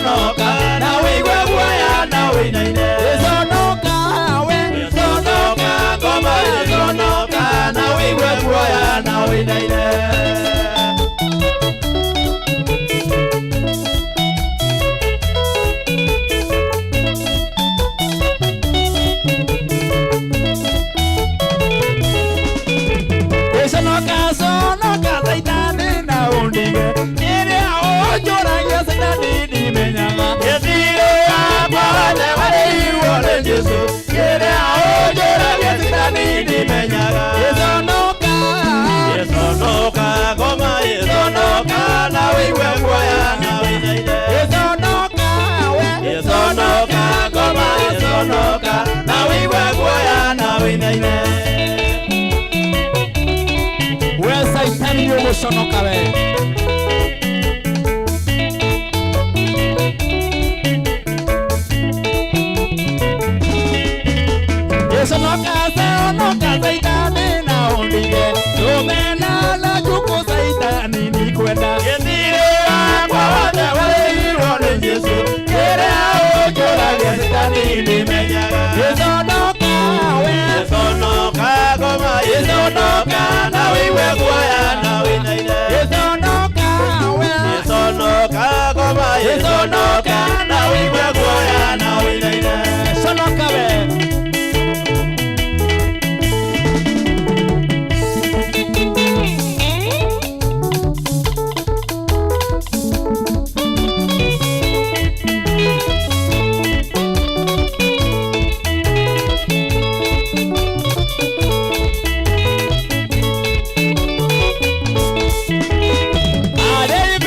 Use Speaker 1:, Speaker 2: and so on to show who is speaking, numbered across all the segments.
Speaker 1: Iconoca, na wigwe guaya na winaine. Iconoca, we. Iconoca, ngoma iconoca, na wigwe guaya na winaine. Iconoca, saitani na undige. Nire ojora yesaitani ni menyaga. Yesire akwa wale wale iwole Jesu. Nire ojora yesaitani ni menyaga. Iconoca, Iconoca, ngoma iconoca, na wigwe guaya na winaine. Iconoca, we. Iconoca, ngoma iconoca, na wigwe guaya na winaine. We saitani yogoconoka we. Iconoca, saonoka saitani na undige. Tumena la juko saitani ni kwenda. Yesire akwa wale wale iwole Jesu. Kere ojora saitani ni menyaga. Iconoca, we. Iconoca, ngoma iconoca, na wigwe guaya na winaine. Iconoca, we. Iconoca, ngoma iconoca, na wigwe guaya na winaine. Iconoca we. Ade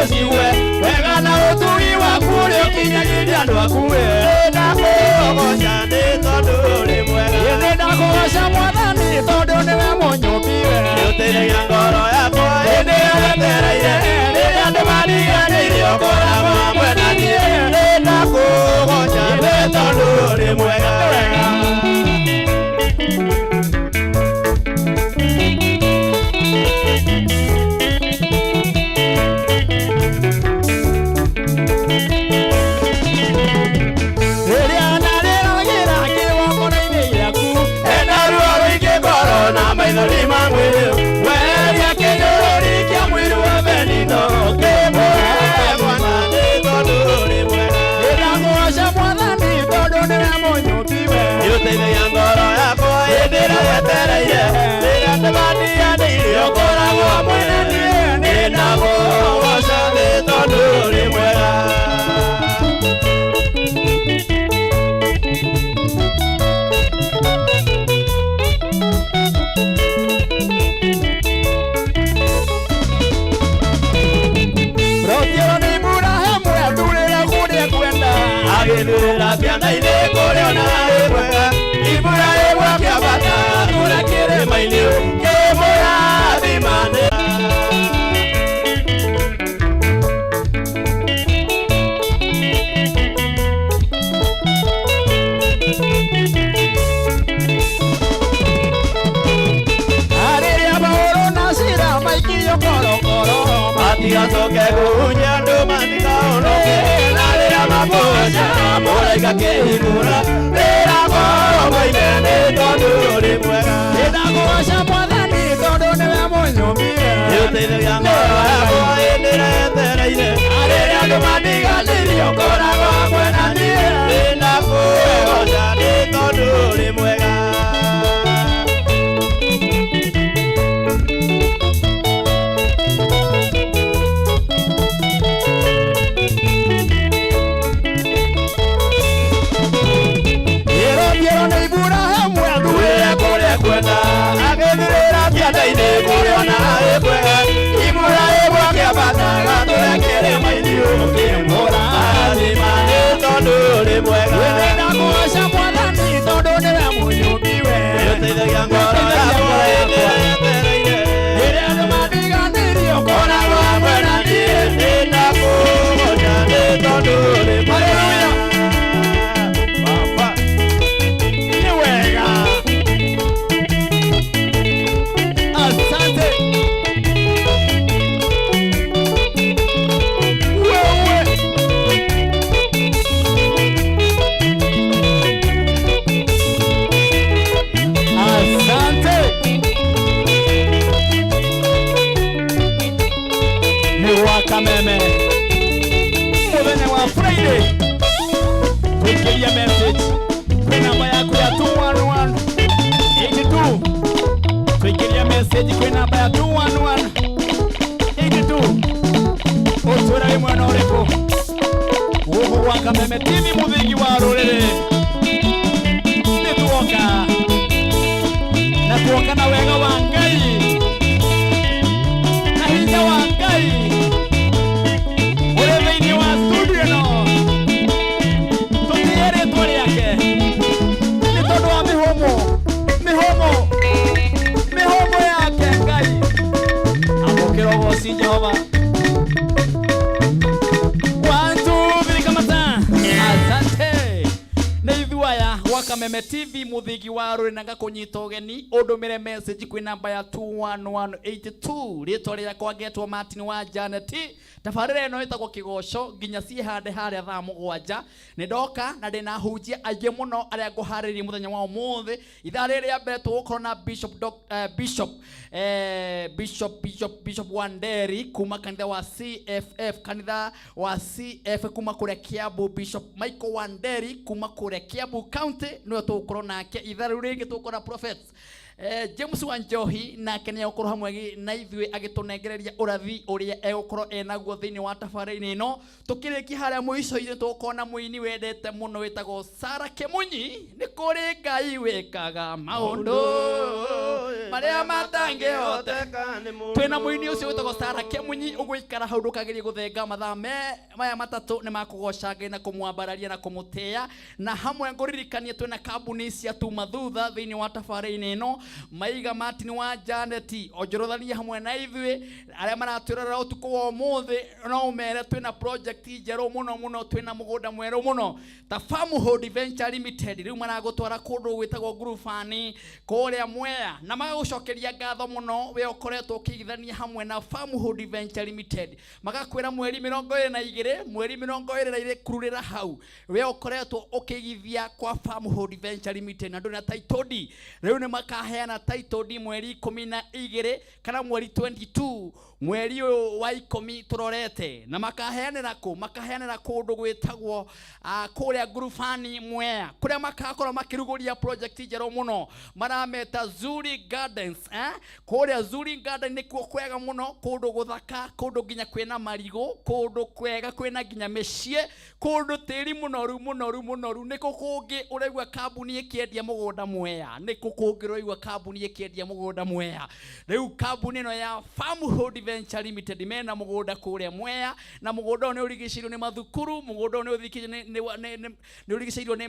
Speaker 1: usiwe wega na utui waku ukinyagiria andu aku ndakugoca ni tondu uri mwega ndakugoca Mwathani tondu niwe munyumbiwe niuteithagia ngoro yakwa hindi ĩrĩa wetereire rĩrĩa andũ mandiganĩirie ũkoragwo hamwe na niĩ ndakugoca ni tondu uri mwega
Speaker 2: Kameme TV muthigi wa rurinanga kunyita ugeni udumire message kwi namba ya 21182 ritwa riakwa ngetwo Martin wa Janet tabarire no itagwo kigoco nginya cie hande haria thaa 7 ni ndoka na ndina hunjia aje muno aria nguhariria muthenya wa umuthi ithaa riria mbere tugukorwo na Bishop Wanderi kuma kanitha wa CFF kanitha wa CF kuma kuria Kiambu Bishop Michael Wanderi kuma kuria Kiambu County no tugukorwo nake ithaa riu ringi tugukorwo prophets James Wanjohi na kenya ukorwo hamwe na ithuĩ agitunengereria urathi uria egukorwo enaguo thiini wa tabarĩra ino tukiriki haria muico-inĩ tukona muini wendete muno wetagwo Sara Kemunyi ni kuri Ngai wekaga maundu maria matangihoteka twina muini ucio witagwo Sarah Kemunyi ugwikara hau ndukageria guthenga mathaa maya matatu ni makugoca Ngai na kumwambararia na kumutia na hamwe nguririkanie twina kambuni cia tuma thutha thiini wa tabarĩra ino Maiga Martin wa Janet onjorothania hamwe na ithui aria maratwirora utuku wa umuthi no umere twina project njeru muno twina mugunda mweru muno ta Farmhood Venture Limited riu maragutwara kundu gwitagwo Ngurufani kuria Mwea na magagucokeria ngatho muno we ukoretwo ukigithania hamwe na Farmhood Venture Limited magakwira mweri 22 kururira hau we ukoretwo ukigithia kwa Farmhood Venture Limited na ndona title deed riu ni makaheana title deed mweri 12 kana mweri 22 mweri wa 10 turorete na makaheanira kundu gwitagwo kuria Ngurufani Mwea kuria makakorwo makiruguria project njeru muno marameta Zuri Gardens kuria Zuri Garden ni kuo kwega muno kundu guthaka kundu nginya kwina marigo kundu kwega kwina nginya mecie kundu tiri munoru niko kungi uregwa kambuni ikiendia mugunda Mwea niko kungi uregwa kambuni ikiendia mugunda Mwea riu kambuni no ya Farmhood Venture Limited mena mugunda kuria Mwea na mugunda ni urigicirio ni mathukuru mugunda ni uthikije ni urigicirio ni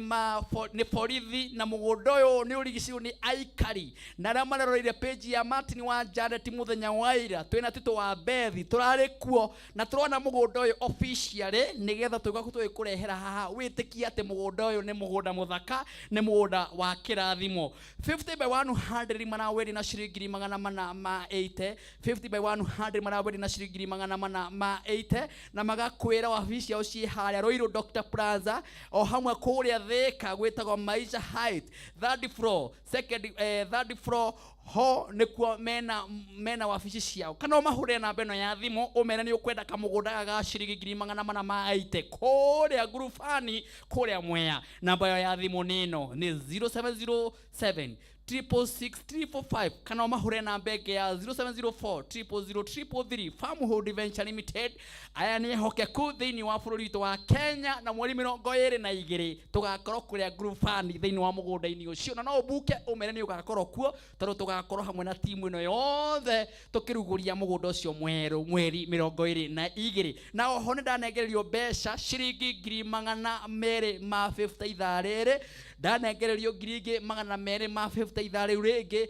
Speaker 2: borithi na mugunda uyu ni urigicirio ni aikari na ra maroreire page ya Martin wa Janet muthenya wa ira twina tito wa Bethi turari kuo na turona mugunda uyu officially nigetha tugakutoe kurehera haha witikia ate mugunda uyu ni mugunda muthaka ni mugunda wa kirathimo 50 by 100 maraweri na shiringi 480 50 by 100 maraweri na shiringi 480 na magakwira wabici yao ci haria Royal Dr Plaza o hamwe kuria Thika gwitagwo Maisha Height third floor second third floor ho nikuo mena wabici ciao kana mahure na beno ya thimu umene ni ukwenda kamugunda ga shiringi 480 kuria Ngurufani kuria Mwea namba ya thimu nino ni 0707 666 kana mahure na mbege ya 0704 000 Farmhood Venture Limited aya ni hokeku thiini wa bururi witu wa Kenya na mweri 22 tugakorwo kuria Ngurufani thiini wa mugunda-ini ucio na no buke umene ni ugakorwo kuo toro tugakorwo hamwe na timu ino yothe tukiruguria mugunda ucio mweru mweri 22 na oho ni ndanegererio mbeca shiringi 250 ithaa riri ndanegererio ngiringi 250 ithaa riu ringi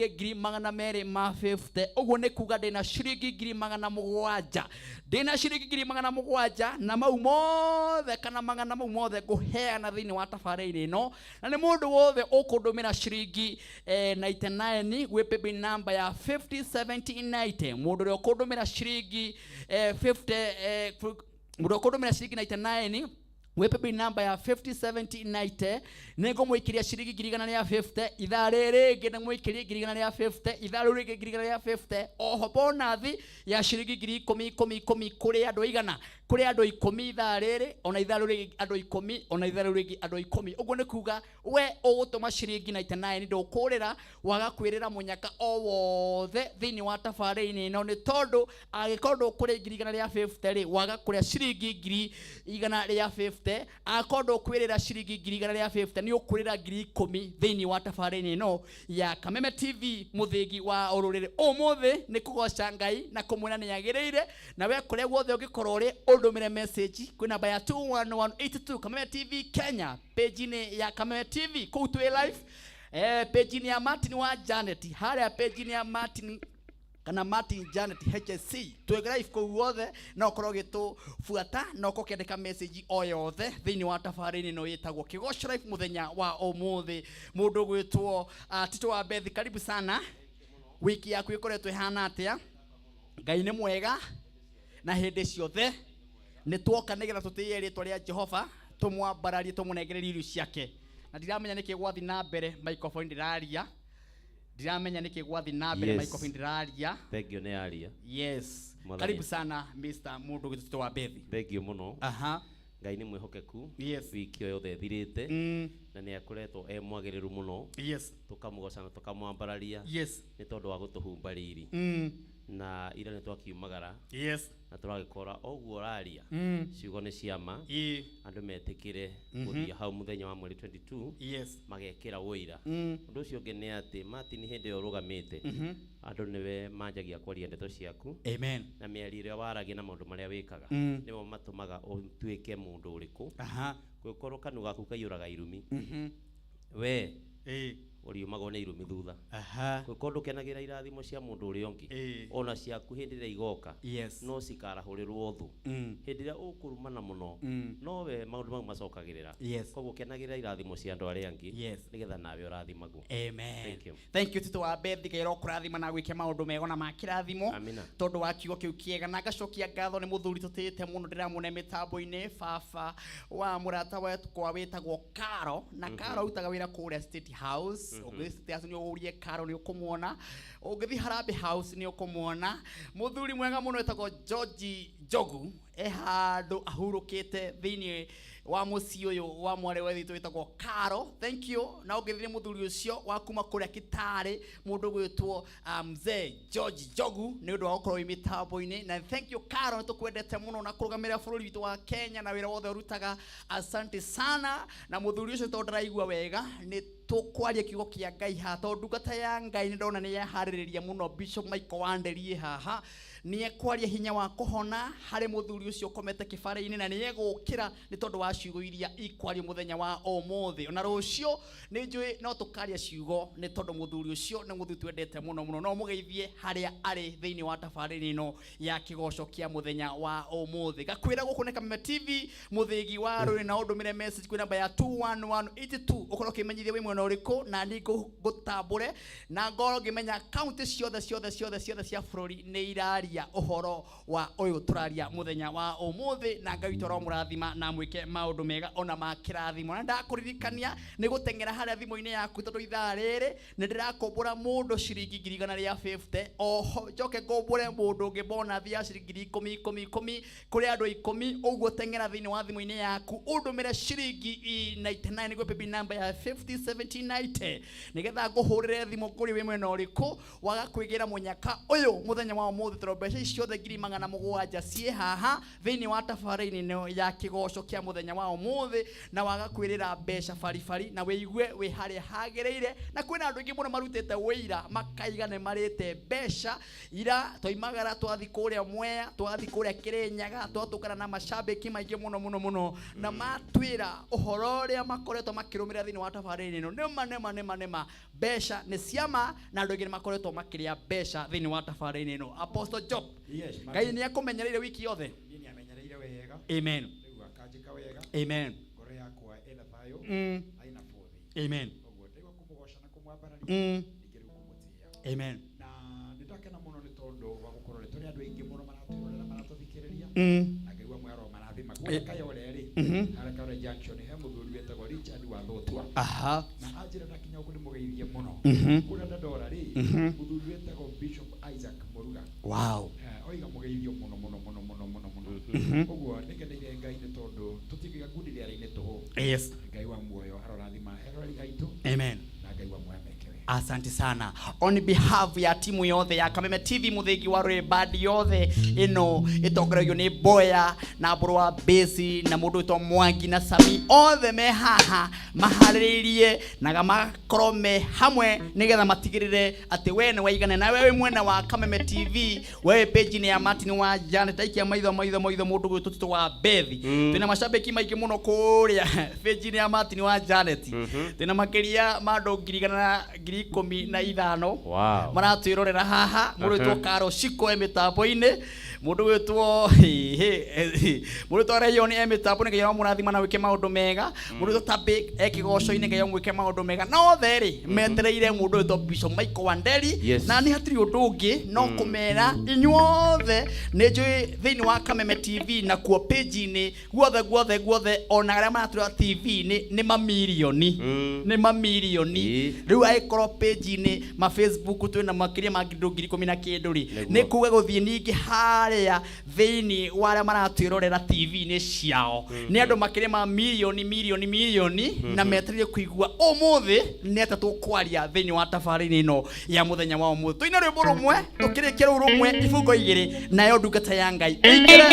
Speaker 2: 250 uguo ni kuga ndina shiringi 700 ndina shiringi 700 na mau mothe kana magana mau mothe nguheana thiini wa tabarĩra ino na ni mundu wothe ukundumira shiringi 99 gwi paybill number ya 507090 mundu ri ukundumira shiringi 50 mundu ukundumira shiringi 99 wepe namba ya 507090 nego mwikiria shiringi 150 ithaa rĩrĩ na mwikiria 150 ithaa rĩrĩ 150 oho bonathi ya shiringi 10 kuri andu igana kuri andu 10 ithaa rĩrĩ ona ithaa rĩrĩ andu 10 ona ithaa rĩrĩ andu 10 uguo ni kuga we ugutuma shiringi 99 ndukurira wagakwirira munyaka o wothe thiini wa tabarĩra ino ni tondu agikorwo kuri 150 ri wagakuria shiringi 150 akondo kwirira shiringi 150 ni ukurira 10,000 thiini wa tabarĩra ino ya Kameme TV muthingi wa ururire umuthi ni kugoca Ngai na kumwira ni yagiriire na we kure guothe ungikorwo ri undumire message kwi namba ya 21182 Kameme TV Kenya page ni ya Kameme TV ku twi live page ni ya Martin wa Janet haria page ni ya Martin kana Martin Janet HSC twegera ifko guothe na ukorwo gitu fuata na ukokiandika message o yothe thiini wa tabarĩra ino yitagwo Kigoco Life muthenya wa umuthi mundu gwitwo Tito wa Bethi karibu sana wiki yaku ikoretwo ihana atia Ngai ni mwega na hindi ciothe ni twoka nigetha tutiye ritwa ria Jehova tumwambararie tumunegererie irio ciake na ndiramenya niki gwathi na mbere microphone ndiraria ndiramenya niki gwathi na mbere microphone ndiraria
Speaker 3: thengio ni aria
Speaker 2: yes karibu sana Mr. Mundu Tito wa Bethi
Speaker 3: thengio muno
Speaker 2: aha
Speaker 3: Ngai ni mwihokeku
Speaker 2: yes
Speaker 3: wiki yothe thirite na ni akoretwo mwagiriru muno
Speaker 2: yes
Speaker 3: tukamugoca na tukamwambararia
Speaker 2: yes
Speaker 3: ni tondu wa gutuhumba riri na ira nĩ twakiumagara
Speaker 2: yes
Speaker 3: na tũragĩkora ũguo raria ciugo nĩ ciama andũ metĩkĩre gũthiĩ hau mũthenya wa mweri 22
Speaker 2: yes
Speaker 3: magekĩra ũira ũndũ ũcio ũngĩ nĩ atĩ Martin hĩndĩ ĩyo ũrũgamĩte andũ nĩwe manjagia kwaria ndeto ciaku
Speaker 2: amen
Speaker 3: na mĩario ĩrĩa waragia na maũndũ marĩa wĩkaga nĩmo matũmaga ũtuĩke mũndũ ũrĩkũ gũkorwo kanua gaku kaiyũraga irumi we ũriumagwo nĩ irumi thutha gũkorwo ndũkenagĩra irathimo cia mũndũ ũrĩa ũngĩ ona ciaku hĩndĩ ĩrĩa igoka no cikarahũrĩrwo thũ hĩndĩ ĩrĩa ũkũrumana mũno no we maũndũ mau macokagĩrĩra koguo kenagĩra irathimo cia andũ arĩa angĩ nĩgetha nawe ũrathimagwo
Speaker 2: amen thank you tito wa bethi kaira ũkũrathima na gwĩke maũndũ mega na makĩrathimo tondũ wa kiugo kĩu kĩega na ngacokia ngatho nĩ mũthuri tũtĩte mũno ndĩramũne mĩtambo-inĩ baba wa mũrata wetu kwa wĩtagwo Karo na Karo utaga wĩra kũrĩa State House ũgĩthĩacio nĩ ũrie Karo nĩ ũkũmuona ũgĩthi Harambee House nĩ ũkũmuona mũthuri mwega mũno wĩtagwo George Njogu handũ ahurũkĩte thĩinĩ wa mũciĩ ũyũ wa mware wa thitũ wĩtagwo Karo thank you na ũgĩthire mũthuri ũcio wa kuma kũrĩa Kitale mũndũ gwĩtwo mzee George Njogu nĩ ũndũ wa gũkorwo mĩtambo-inĩ na thank you Karo nĩ tũkwendete mũno na kũrũgamĩrĩra bũrũri witũ wa Kenya na wĩra wothe ũrutaga asante sana na mũthuri ũcio tondũ ndaraigua wega nĩ tukwaria kiugo kia Ngai ha tondũ ndungata ya Ngai nĩ ndona nĩ yaharĩrĩria mũno Bishop Michael Wanderi haha nĩ ekwaria hinya wa kũhona harĩ mũthuri ũcio ũkomete kĩbarĩ-inĩ na nĩ egũkĩra nĩ tondũ wa ciugo iria ikwario mũthenya wa ũmũthĩ ona rũciũ nĩ njũĩ no tũkaria ciugo nĩ tondũ mũthuri ũcio nĩ mũthuri twendete mũno mũno no mũgeithie harĩa arĩ thĩinĩ wa tabarĩra ĩno ya kĩgoco kĩa mũthenya wa ũmũthĩ gakwĩra gũkũ nĩ Kameme TV mũthĩgi wa rũrĩ na ũndũmĩre message kwĩ namba ya 21182 ũkorwo ũkĩmenyithia wĩ mwena ũrĩkũ na nĩ ngũtambũre na ngorwo ngĩmenya kaunti ciothe cia bũrũri nĩ iraria uhoro wa ũyũ tũraria mũthenya wa ũmũthĩ na Ngai witũ mũrathima na mwĩke maũndũ mega ona makĩrathimo na ndakũririkania nĩ gũteng'era harĩa thimũ-inĩ yaku tondũ ithaa rĩrĩ nĩ ndĩrakombora mũndũ ciringi 150 oho njoke ngombore mũndũ ũngĩ bonus ya ciringi 10 kũrĩ andũ 10 ũguo teng'era thĩinĩ wa thimũ-inĩ yaku ũndũmĩre ciringi 99 nĩguo paybill number ya 507090 nĩgetha ngũhũrĩre thimũ kũrĩ wĩ mwena ũrĩkũ waga kwĩgĩra mũnyaka ũyũ mũthenya wa ũmũthĩ tondũ mbeca ciothe 700 ciĩ haha thĩinĩ wa tabarĩra-inĩ ya kĩgoco kĩa mũthenya wa ũmũthĩ na waga kwĩrĩra mbeca baribari na wĩigue wĩ harĩa hagĩrĩire na kwĩna andũ aingĩ mũno marutĩte wĩira makaiga nĩ marĩte mbeca ira toimagara twathi kũrĩa Mwea twathi kũrĩa Kĩrĩnyaga twatũkana na macambĩki maingĩ mũno na matwĩra ũhoro ũrĩa makoretwo makĩrũmĩrĩra thĩinĩ wa tabarĩra ĩno nĩma mbeca nĩ ciama na andũ aingĩ nĩ makoretwo makĩrĩa mbeca thĩinĩ wa tabarĩra ĩno Apostle Job Ngai nĩ akũmenyereire wiki yothe
Speaker 1: nĩ amenyereire wega
Speaker 2: amen
Speaker 1: rĩu akanjĩka wega
Speaker 2: amen
Speaker 1: ngoro yakwa ĩna thayũ aina bothi
Speaker 2: amen
Speaker 1: ũguo ndĩgwa kũmũgoca na kũmwambarania ningĩ rĩu kũmũtĩĩa
Speaker 2: amen
Speaker 1: na nĩ ndakena mũno nĩ tondũ wa gũkorwo nĩ tũrĩ andũ aingĩ mũno maratũrora maratũthikĩrĩria na Ngai wa mwaro marathima kuoneka yore rĩ harĩa Kaure Junction he mũthuri wetagwo Richard wa Thotwa na anjĩra ndakinya ũguo nĩ mũgeithie mũno kũrĩa ndandora rĩ mũthuri wetagwo Bishop Isaac Moruga
Speaker 2: wow
Speaker 1: oiga mũgeithio mũno ũguo nĩngeneire Ngai nĩ tondũ tũtikiga ngundi rĩara-inĩ tũhũ
Speaker 2: yes
Speaker 1: Ngai wa muoyo arorathima eroreri aitũ
Speaker 2: amen
Speaker 1: na Ngai wa muoyo ameke wega
Speaker 2: asante sana on behalf ya timu yothe ya Kameme TV mũthĩgi wa rũĩ band yothe ĩno ĩtongoragio nĩ Boya na Mbũrũ wa Besi na mũndũ wĩtwo Mwangi na Sami othe me haha maharĩrĩirie na makorwo me hamwe nĩgetha matigĩrĩre atĩ we nĩ waigana na wewe mwena wa Kameme TV wewe page-inĩ ya Martin wa Janet aikia maitho mũndũ gwĩtwo Tito wa Bethi twĩna macambĩki maingĩ mũno kũrĩa page-inĩ ya Martin wa Janet twĩna makĩria mandũ 15,000 maratwĩrorera haha mũndũ wĩtwo Karo Shiko mĩtambo-inĩ mũndũ wĩtwo Rayon mĩtambo nĩ Ngai mũrathima na wĩke maũndũ mega mũndũ wĩtwo Tabe ekĩgoco-inĩ Ngai mwĩke maũndũ mega no therĩ metereire mũndũ wĩtwo Bishop Michael Wanderi na nĩ hatirĩ ũndũ ũngĩ no kũmera inyuothe nĩ njũĩ thĩinĩ wa Kameme TV na kuo page-inĩ guothe ona arĩa maratũra TV-inĩ nĩ mamirioni rĩu agĩkorwo page-inĩ ma Facebook twĩna makĩria ma 10,000 rĩ nĩ kuga gũthiĩ ningĩ harĩa thĩinĩ wa arĩa maratwĩrorera TV-inĩ ciao nĩ andũ makĩria ma milioni na metereire kuigua umuthi nete tukwaria thiini wa tafarini ino ya muthenya wa umuthi tuina rwimbo rumwe tukirikia ru rumwe ibungo igiri nayo ndungata ya Ngai ingire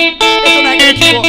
Speaker 2: tunagekwo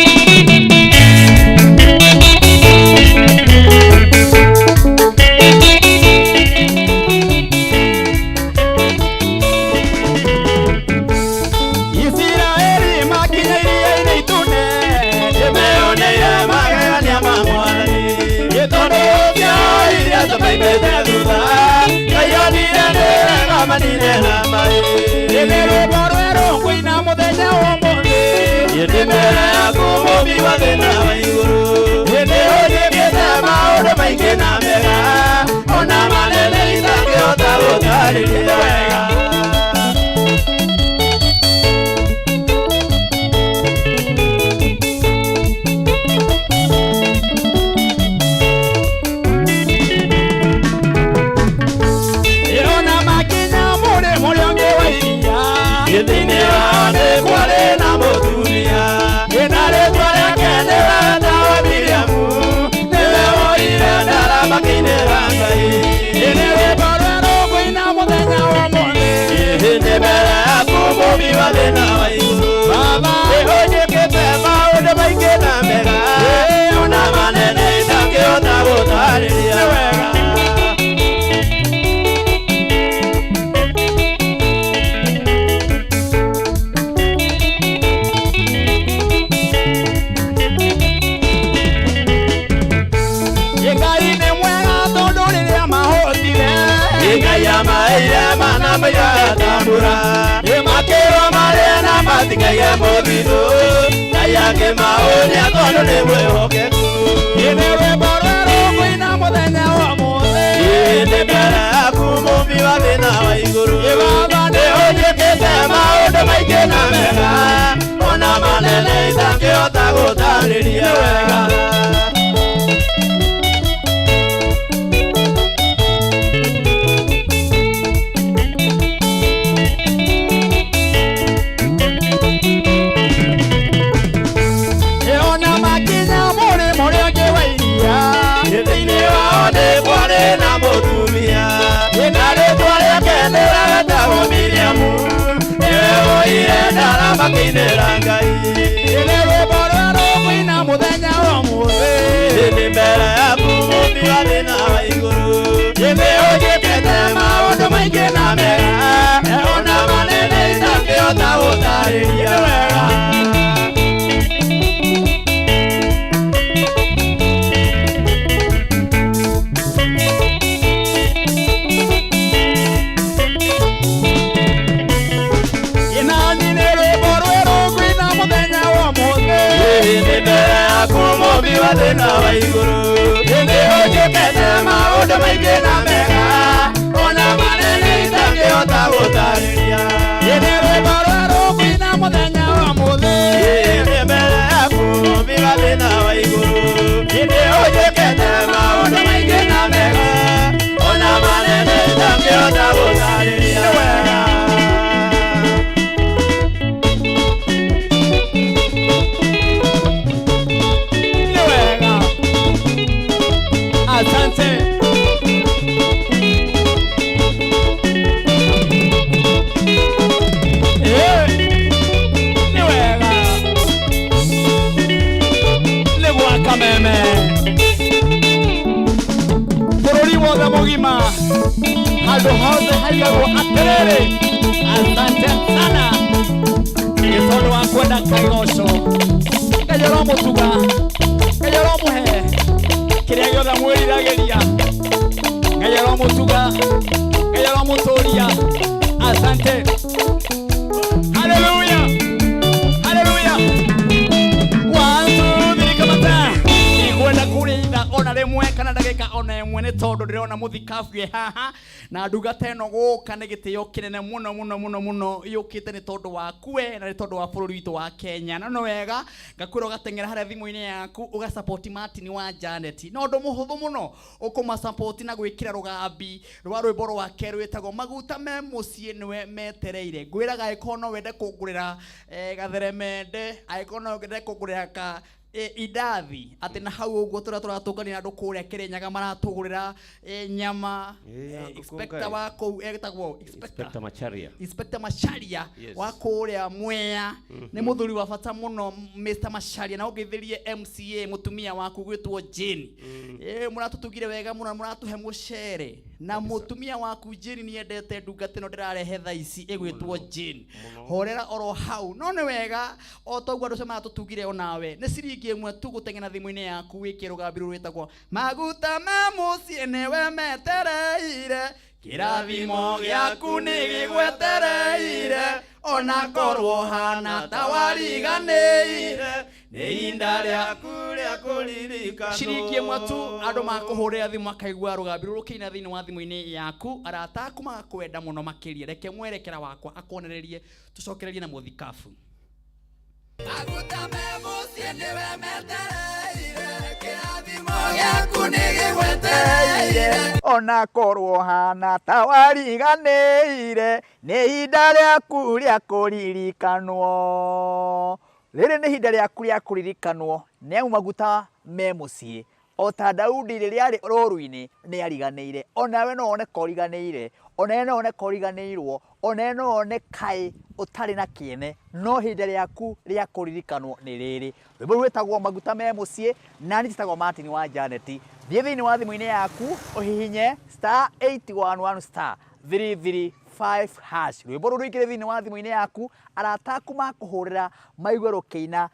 Speaker 2: Asante sana. Itondo wakwenda kaigosho. Kajoro mutuga. Kajoro muhe. Kiria giothe mwiriragiria. Kajoro mutuga. Kajoro muturia. Asante. Hallelujah. Hallelujah. Kwenda kurinda ona rimwe kana ndagika ona imwe ni tondu ndirona muthikafie haha na nduga teno guka ni gitio kinene muno yukite ni tondu wakue na ni tondu wa bururi witu wa Kenya na no wega ngakwira gatengera haria thimu-ini yaku uga support Martin wa Janet no ndo muhuthu muno ukuma support na gwikira rugambi rwa rwimbo rwa keru wetagwo maguta me mucie niwe metereire ngwiraga ikono wende kungurira gatheremende aikono wende kungurira ka idathi ati na hau uguo turatukania andu kuria Kirinyaga maratugurira nyama inspector wa kou etagwo Inspector Macharia wa kuria Mwea ni muthuri wa bata muno Mr Macharia na ungithirie MCA mutumia waku gwitwo Jane muratutugire wega muno muratuhe mucere na mutumia waku Jane ni endete ndungata no ndirarehe thaici igwitwo Jane horera oro hau no ni wega o togwa andu cema tutugire onawe ni ciringi imwe tu gutengena thimu-ini yaku wike rugambiro rwitagwo maguta ma mucie niwe metereire kirathimo giaku ni gigwetereire ona korwo hana tawariganire ni inda riaku ria kuririkano ciringi imwe tu andu makuhurira thimu akaigua rugambiro rukiina thiini wa thimu-ini yaku arata aku magakwenda muno makiria reke mwerekera wakwa akonererie tucokererie na muthikafu maguta me mucie niwe metereire kirathimo giaku ni gigwetereire ona korwo hana tawariganire ni ihinda riaku ria kuririkanwo riri ni ihinda riaku ria kuririkanwo nĩamu maguta me mucie o ta Daudi rĩrĩa arĩ rũru-inĩ nĩ ariganĩire onawe no one koriganĩire onawe no one koriganĩirwo onawe no one kaĩ ũtarĩ na kĩene no ihinda rĩaku rĩa kũririkanwo nĩ rĩrĩ rwĩmbo rwĩtagwo maguta me mucie na nĩ njĩtagwo Martin wa Janet thiĩ thĩinĩ wa thimũ-inĩ yaku ũhihinye *811*335# rwĩmbo rũrũ rũingĩre thĩinĩ wa thimũ-inĩ yaku arata aku makũhũrĩra maigue rũkĩina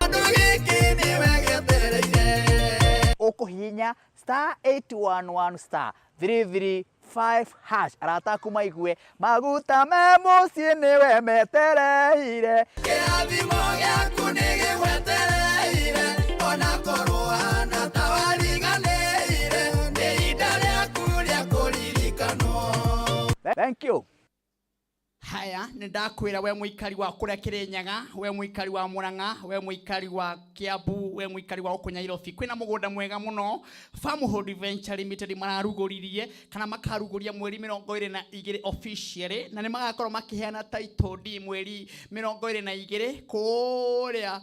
Speaker 2: ũkũhihinya *811*335# arata aku maigue maguta me mucie niwe metereire kĩrathimo gĩaku nĩ gĩgwetereire ona korwo hana tawariganĩire nĩ ihinda rĩaku rĩa kũririkanwo. Thank you. Haya nindakwira we muikari wa kuria Kirinyaga we muikari wa Murang'a we muikari wa Kiambu we muikari wa Nairobi kwina mugunda mwega muno Farmhold Venture Limited mararuguririe kana makaruguria mweri 22 officially na ni magakorwo makiheana title deed mweri 22 kuria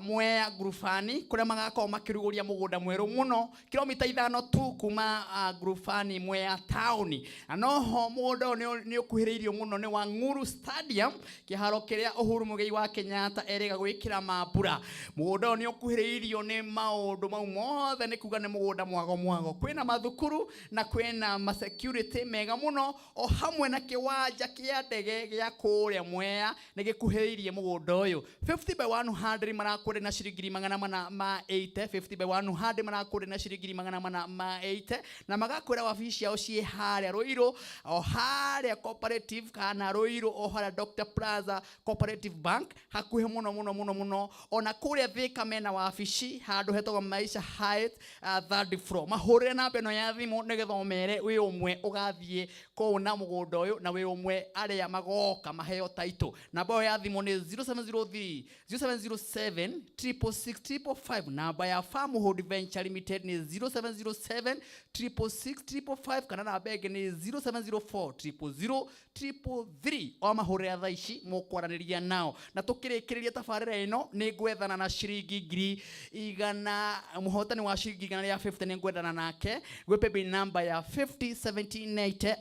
Speaker 2: Mwea Grufani kuria magakorwo makiruguria mugunda mweru muno kilomita 5 tu kuma Grufani Mwea town anoho mugunda ni ukuhiriirio muno ni wa Nguru Stadium kiharo kiria Uhuru Muigai wa Kenyatta erega gwikira mambura mugunda ni ukuhiriirio ni maundu mau mothe ni kuga ni mugunda mwago kwina mathukuru na kwina ma security mega muno o hamwe na kiwanja kia ndege gia kuria Mwea ni gikuhiriirie mugunda uyu 50 by 100 marakure na ciringi 480 50 by 100 marakure na ciringi 480 na magakwira wabici yao cie haria Ruiru o haria cooperative kana Ruiru o haria Dr Plaza Cooperative Bank hakuhe muno ona kuria Thika mena wabici handu hetagwo Maisha Heights 3rd floor mahurire na beno ya thimu nigithomere wi umwe ugathie kuuna mugunda uyu na wi umwe aria magoka maheo title namba ya thimu ni 0703 0707 66655 namba ya Farmhold Venture Limited ni 0707 66655 kana namba ege ni 0704 000 o mahurira thaici mukwaraniria nao na tukirikiriria tabarira ino ni ngwethana na ciringi 100 muhotani wa ciringi 100 ya 50 ni ngwethana nake gwe paybill number ya 501790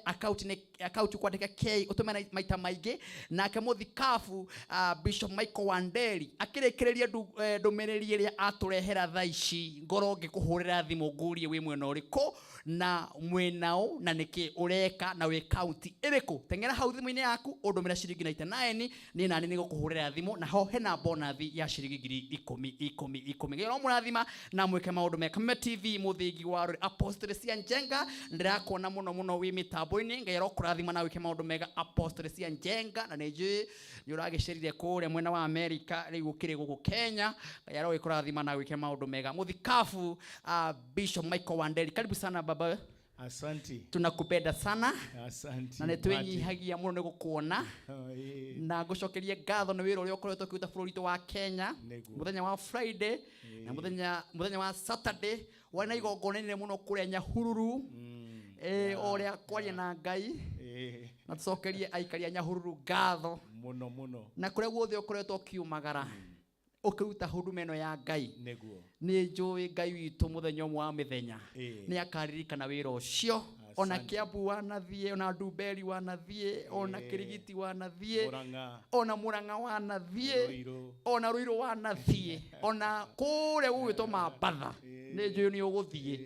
Speaker 2: account kwandika K utumena maita maige nake muthikafu Bishop Michael Wanderi akirikiriria ndumiriri iria aturehera thaici ngoro ngikuhurira thimu ngurie wi mwena uriku na mwenao na niki ureka na we county iriku tengera hau thimu-ini yaku undumira ciringi 99 ni nani ni gukuhurira thimu na ho hena bonus ya ciringi 10 gero murathima na mweke maundu meka me TV muthingi wa Apostle cia Njenga ndirakuona muno wi mitambo-ini ngero kurathima na wike maundu mega Apostle cia Njenga na nije ni uragicirire kuria mwena wa America riu ukiri guku Kenya ngero wikurathima na wike maundu mega muthikafu Bishop Michael Wanderi karibu sana baba.
Speaker 1: Asante.
Speaker 2: Tunakupenda sana.
Speaker 1: Asante.
Speaker 2: Na nitwenyihagia muno ni gukuona. Na gucokeria ngatho ni wira uria ukoretwo ukiuta bũrũri wa Kenya. Muthenya wa Friday na muthenya wa Saturday wana igongona muno kuria Nyahururu. Oria kwaria na Ngai. Na tucokerie aikari a Nyahururu ngatho.
Speaker 1: Muno.
Speaker 2: Na kuria guothe ukoretwo ukiumagara. ukiruta huduma ino ya Ngai
Speaker 1: neguo
Speaker 2: ni njui Ngai witu muthenya wa mithenya ni akaririkana wira ucio ona Kiambu wanathie ona Ndumberi wanathie ona Kirigiti wanathie ona Murang'a wanathie ona Ruiru wanathie ona kure gwitwo Mambatha ni njui ni uguthie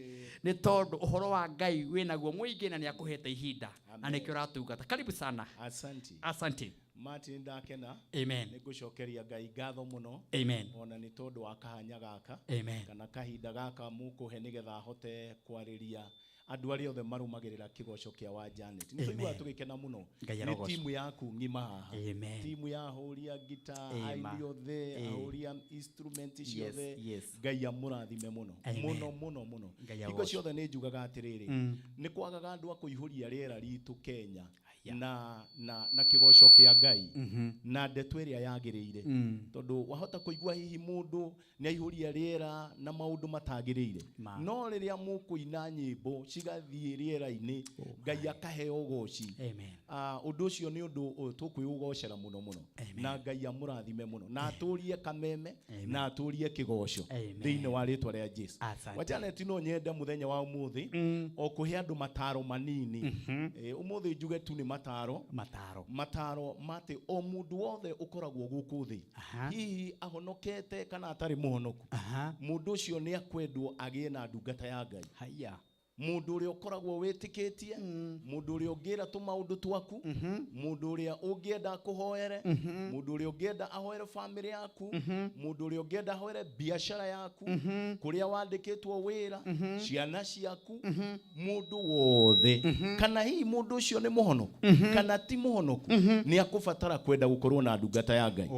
Speaker 2: ni tondu uhoro wa Ngai winaguo muingi na ni akuhete ihinda na nikio ratungata. Karibu sana. Asante
Speaker 1: Martin Ndakena.
Speaker 2: Amen.
Speaker 1: Nigucokeria Ngai ngatho muno.
Speaker 2: Amen.
Speaker 1: Ona ni tondu wa kahanya gaka.
Speaker 2: Amen.
Speaker 1: Kana kahinda gaka mukuhe nigetha hote kwariria andu ari othe marumagirira kigoco kia wa Janet. Ni tuigua tugikena muno. Ni timu yaku ngima haha. Timu ya horia gita aini othe horia instrument ciothe. Ngai amurathime muno. Muno. Iko ciothe ni njugaga atiriri. Ni kwagaga andu akuihuria riera ritu Kenya. Na kigoco kia Ngai na ndeto iria yagiriire tondu wahota kuigua hihi mundu ni aihuria riera na maundu matagiriire no riria mukuina nyimbo cigathie riera-ini Ngai akaheo ugoci. Undu ucio ni undu tukwigocera muno na Ngai amurathime muno na aturie kameme na aturie kigoco thiini wa ritwa ria Jesu. Wajana tino nyenda muthenya wa umuthi okuhe andu mataro manini umuthi njuge tu ni mataro mate o mundu wothe ukoragwo guku thi hihi ahonokete kana atari muhonoku mundu ucio ni akwendwo agie na ndungata ya Ngai. Haya mundu uri ukoragwo witikitie mundu uri ungira tu maundu twaku mundu uri ungienda kuhoere mundu uri ungienda ahoere family yaku mundu uri ungienda ahoere biashara yaku kuria wandikitwo wira ciana ciaku mundu wothe kana hii mundu ucio ni muhonoku kana ti muhonoku ni akubatara kwenda gukorwo na ndungata ya Ngai.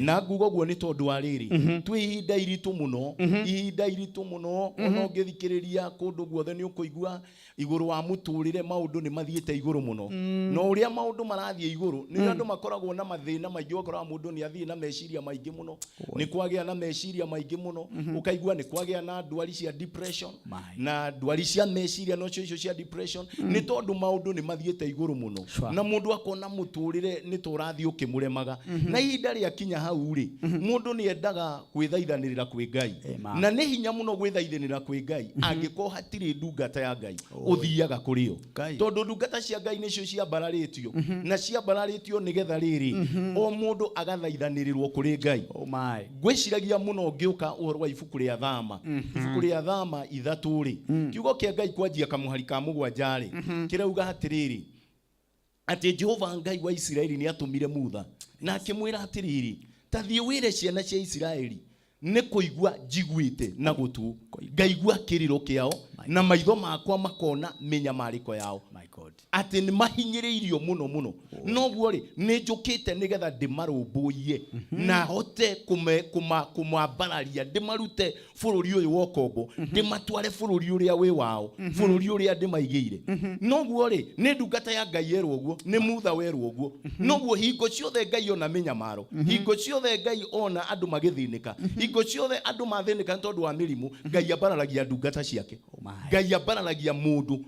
Speaker 1: Na ngugo guo ni tondu wa riri twi ihinda iritu muno ona ungithikiriria kundu guothe ni igua iguru wa muturire maundu ni mathiete iguru muno no uria maundu marathie iguru ni andu makoragwo na mathina maingĩ okora mundu ni athie na meciria maingĩ muno ni kwagia na meciria maingĩ muno ukaigua ni kwagia na ndwari cia depression na ndwari cia meciria no cio cia depression ni tondu maundu ni mathiete iguru muno na mundu akona muturire ni turathie ukimuremaga na ihinda ria kinya hau ri mundu ni endaga gwithaithanirira kwi Ngai na ni hinya muno gwithaithanirira kwi Ngai angiko hatiri ndungata ya Ngai uthiaga kurio tondu ndungata cia Ngai nicio cia bararitio na cia bararitio nigetha riri o mundu agathaithanirirwo kuri Ngai. Gwiciragia muno ngiuka uhoro wa ibuku ria Thama ibuku ria Thama 3 ri kiugo kia Ngai kwanjia kamuhari ka mugwanja ri kirauga hatiriri ati Jehova Ngai wa Israeli ni atumire mutha na akimwira hatiriri tathie wire ciana cia Israeli ne kuigua jigwite na gutu ngaigua kiriro kiao na maitho makwa makona minyamariko yao. My God, ati ni mahinyiriirio muno no guo ri ni njukite nigetha ndimarumbuiye na hote kumabararia ndimarute bururi uyu wokombo ndimatware bururi uria wi wao bururi uria ndimaigire no guo ri ni ndungata ya Ngai yerwo guo ni mutha werwo guo no guo hingo ciothe Ngai ona minyamaro hingo ciothe Ngai ona andu magithinika hingo ciothe andu mathinika tondu wa mirimu Ngai abararagia ndungata ciake. Ngai abararagia mundu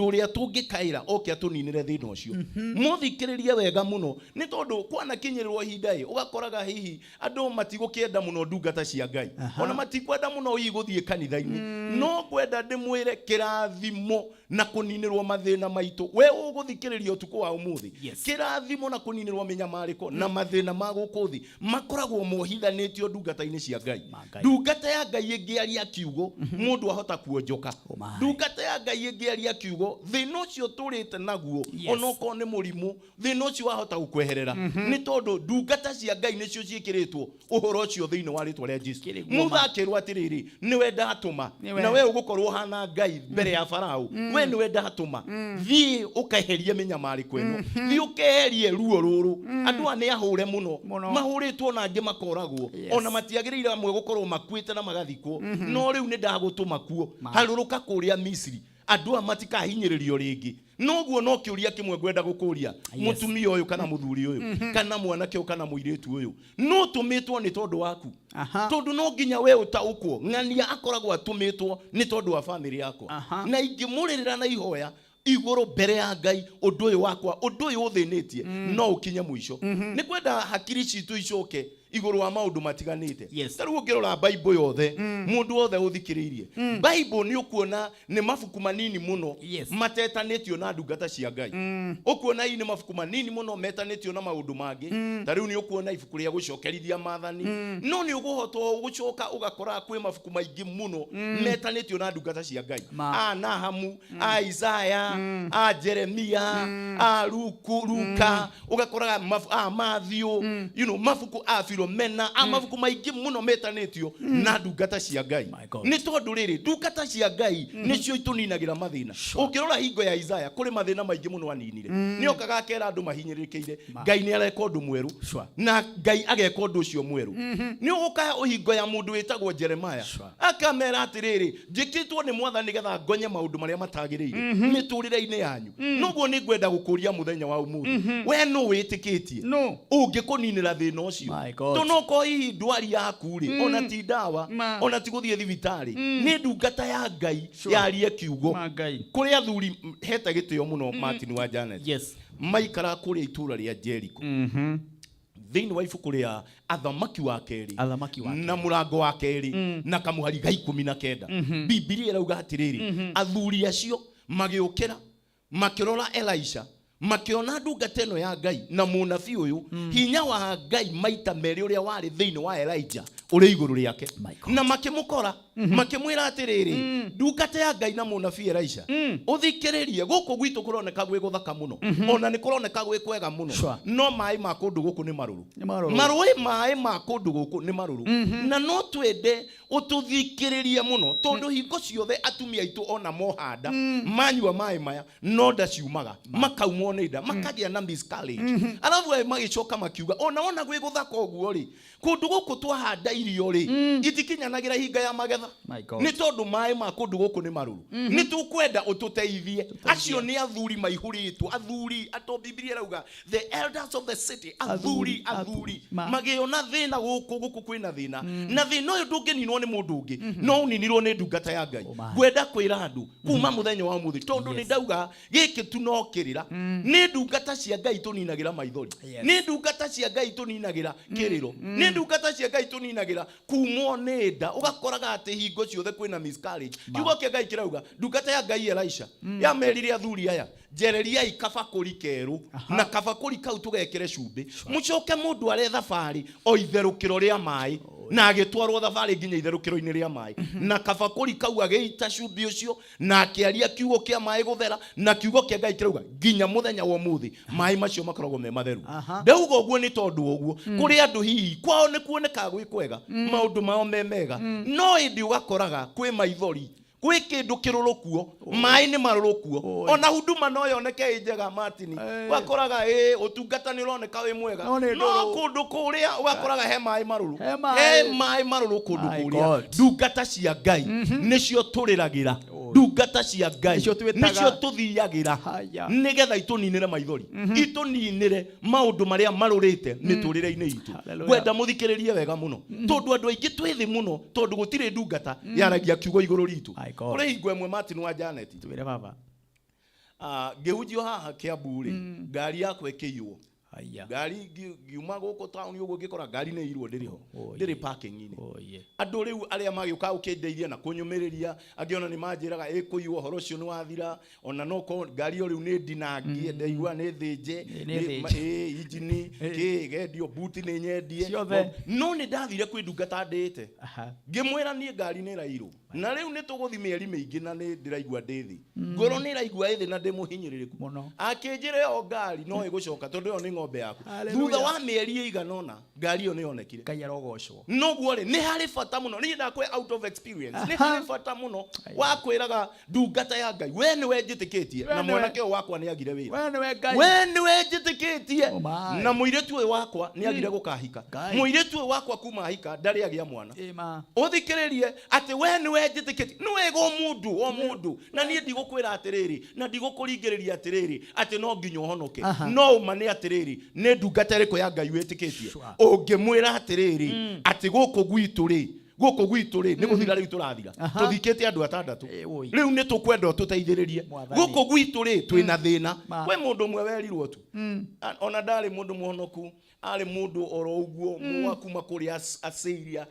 Speaker 1: uria tungikaira oke atuninire thina ucio muthikiririe wega muno ni tondu kwana kinyirirwo hindai ugakoraga hihi andu matigukienda muno ndungata cia Ngai ona matikwenda muno iguthie kanitha-ini no kwenda ndimwire kirathimo na kuninirwo mathina maitu we uguthikiriria utuku wa umuthi kirathimo na kuninirwo minyamariko na mathina magukuthi makoragwo mohithanitio ndungata-ini cia Ngai. Ndungata ya Ngai ingiaria kiugo mundu ahota kuonjoka ndungata ya Ngai ingiaria kiugo thina ucio turite naguo onoko ni murimu thina ucio wahota gukweherera ni tondu ndungata cia Ngai nicio ciikiritwo uhoro ucio thiini wa ritwa ria Jesu. Muthakirwo atiriri ni wenda atuma na we ugukorwo hana Ngai mbere ya Farao we ni wenda atuma thii ukaherie minyamariko eno thii ukeherie ruo ruru andu ani ahure muno mahuritwo na angi makoragwo ona matiagirire amwe gukorwo makuite na magathikwo no riu ni ndagutuma kuo haruruka kuria Misiri andu amatikahinyiririo ringi no guo no kiuria kimwe gwenda gukuria mutumia uyu kana muthuri uyu kana mwanake uyu kana muiritu uyu no tumitwo ni tondu waku tondu no nginya we utaukwo ng'ania akoragwo atumitwo ni tondu wa family yako na ingimuririra na ihoya iguru mbere ya Ngai undu uyu wakwa undu uyu uthinitie no ukinye mwisho ni kwenda hakiri citu icoke iguru wa maundu matiganite.
Speaker 2: Yes.
Speaker 1: Taru ukirora Bible yothe mundu wothe uthikiririe Bible ni ukuona ni mabuku manini muno matetanitio na ndungata cia Ngai. Ukuona ini mabuku manini muno metanitio na maundu mangi. Taru ni ukuona ibuku ria gucokerithia maathani. No ni uguhotwo gucoka ugakora kwi mabuku maingi muno metanitio na ndungata cia Ngai. Nahamu, Isaiah, Jeremia, Luka, ugakora Matthew, you know, mabuku Philomena, mabuku maingi muno metanitio na ndungata cia Ngai. Ni tondu riri ndungata cia Ngai nicio ituninagira mathina. Ukirora hingo ya Isaiah kuri mathina maingi muno aninire. Ni okaga kera andu mahinyirikiire Ngai ni areka undu mweru na Ngai ageka undu ucio mweru. Ni uguka hingo ya mundu wetagwo Jeremiah akamera atiriri njikitwo ni mwathani nigetha ngonye maundu maria matagiriire miturire-ini yanyu. Noguo ni ngwenda gukuria muthenya wa umuthi we no witikitie ungikuninira thina ucio tonoko hihi ndwari yaku ri ona ti dawa ona ti guthie thibitari ni ndungata ya Ngai yarie kiugo kuri athuri hete gitio muno Martin wa Janet maikara kuri itura ria Jericho thini wa ibuku ria Athamaki wa Keri na murango wa Keri na kamuhari ga 19 Biblia irauga atiriri athuri acio magiukira makirora Elisha makiona ndungata ino ya Ngai na munabii uyu hinya wa Ngai maita meri uria wari thini wa Elijah uri iguru riake na makimukora makimwira atiriri ndungata ya Ngai na munabii Elisha uthikiririe guku gwitu kuroneka gwi guthaka muno ona ni kuroneka gwi kwega muno no mai ma kundu guku ni maruru mai ma kundu guku ni maruru na no twende ututhikiririe muno tondu hingo ciothe atumia itu ona mohanda manyua mai maya no ndaciumaga makaumwo ni nda makagia na miscarriage alafu magicoka makiuga ona gwi guthaka uguo ri kundu guku twahanda irio ri itikinyanagira hinga ya magetha ni tondu mai ma kundu guku ni maruru ni tukwenda ututeithie acio ni athuri maihuritwo athuri ato Biblia rauga the elders of the city athuri magiona thina guku kwina thina na thina uyu ndungininwo ni mundu ungi no uninirwo ni ndungata ya Ngai gwenda kwira andu kuma muthenya wa muthi tondu ni ndauga giki tu no kirira ni ndungata cia Ngai tuninagira maithori ni ndungata cia Ngai tuninagira kiriro ni ndungata cia Ngai tuninagira kumwo ni nda ugakoraga ati hingo ciothe kwina miscarriage kiugo kia Ngai kirauga ndungata ya Ngai Elisha ya merire athuri aya jereria ikabakuri keru na kabakuri kau tugekere cumbi mucoke mundu are thabari o itherukiro ria mai na agitwarwo thabari nginya itherukiro-ini ria mai na kabakuri kau ageita cumbi ucio na akiaria kiugo kia mai guthera na kiugo kia Ngai kirauga nginya muthenya wa muthi mai macio makoragwo me matheru ndauga uguo ni tondu uguo kuri andu hihi kwao ni kuoneka gwi kwega maundu mao me mega no indi ugakoraga kwi maithori kwi kindu kirurukuo mai ni marurukuo ona huduma no yoneke njega Martin wakoraga utungata ni uroneka wi mwega no kundu kuria ugakoraga he mai maruru he mai maruru kundu kuria ndungata cia Ngai nicio turiragira ndungata cia Ngai nicio tuthiagira nigetha ituninire maithori ituninire maundu maria marurite miturire-ini itu gwenda muthikiririe wega muno tondu andu aingi twithi muno tondu gutire ndungata yaragia kiugo iguru ritu uri hingo imwe Martin wa Janet
Speaker 2: twire baba
Speaker 1: ngehujio haha Kiambu ri ngari yakwa ikiywo ngari giuma guku town uguo ngikora ngari ni irwo ndiri parking ini andu riu aria magiuka ukindeithia na kunyumiriria angiona ni manjiraga ikuywo horo cio ni wathira ona no ko ngari riu ni ndinangie ndeigua ni thinje injini gendio buti ni nyendie no ni ndathire kwi ndungata ndite ngimwira ni ngari ni rairo na riu ni tuguthi mieri mingi na ni ndiraigua ndithi ngoro ni raigua ithi na ndimuhinyiririku akinjire o ngari no igucoka tondu yo ni ng'ombe yaku thutha wa mieri iganona ngari yo ni yonekire Ngai arogocwo noguo ri ni hari bata muno ni ndakwe out of experience ni hari bata muno wa kwiraga ndungata ya Ngai we ni wenjitikitie na mwanake wakwa ni agire wira we ni wenjitikitie na muiretu uyu wakwa ni agire gukahika muiretu uyu wakwa kuma hika ndari agia mwana uthikiririe ati we ni wenjitikitie ni wego mundu na ni ndigukwira atiriri na ndigukuringiriria atiriri ati no nginya uhonoke no umane atiriri ni ndungata riko ya Ngai witikitie ungimwira atiriri ati guku gwitu ri
Speaker 4: guku gwitu ri ni guthira riu turathira tuthikite andu atandatu riu ni tukwenda tuteithiririe guku gwitu ri twina thina kwe mundu mwe werirwo tu ona ndari mundu muhonoku ari mundu oro uguo mwakuma kuria Asiria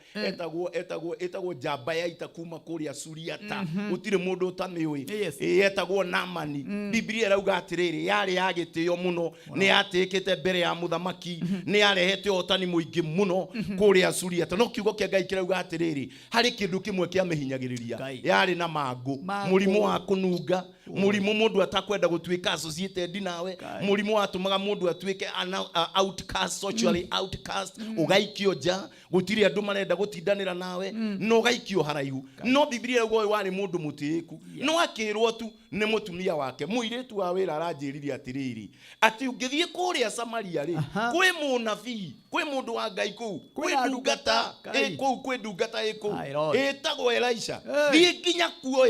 Speaker 4: etagwo jamba yaita kuma kuria Suriata utire mundu utamiwi etagwo Namani Biblia irauga atiriri yari yagitio muno ni atikite mbere ya muthamaki ni arehete otani muingi muno kuria Suriata no kiugo kia Ngai kirauga atiriri hari kindu kimwe kia mehinyagiriria yari na mangu murimu wa kununga murimu mundu atakwenda gutwika associated nawe murimu watumaga mundu atwike outcast socially outcast ugaikio ja gutiri andu marenda gutindanira nawe no gaikio haraihu no Biblia irauga wari mundu mutiiku no akirwo tu ni mutumia wake muiretu wa wira aranjiriria atiriri ati ungithie kuria Samaria ri kwi munabii kwi mundu wa Ngai kwi ndungata kwi ndungata etagwo Elisha thie nginya kuo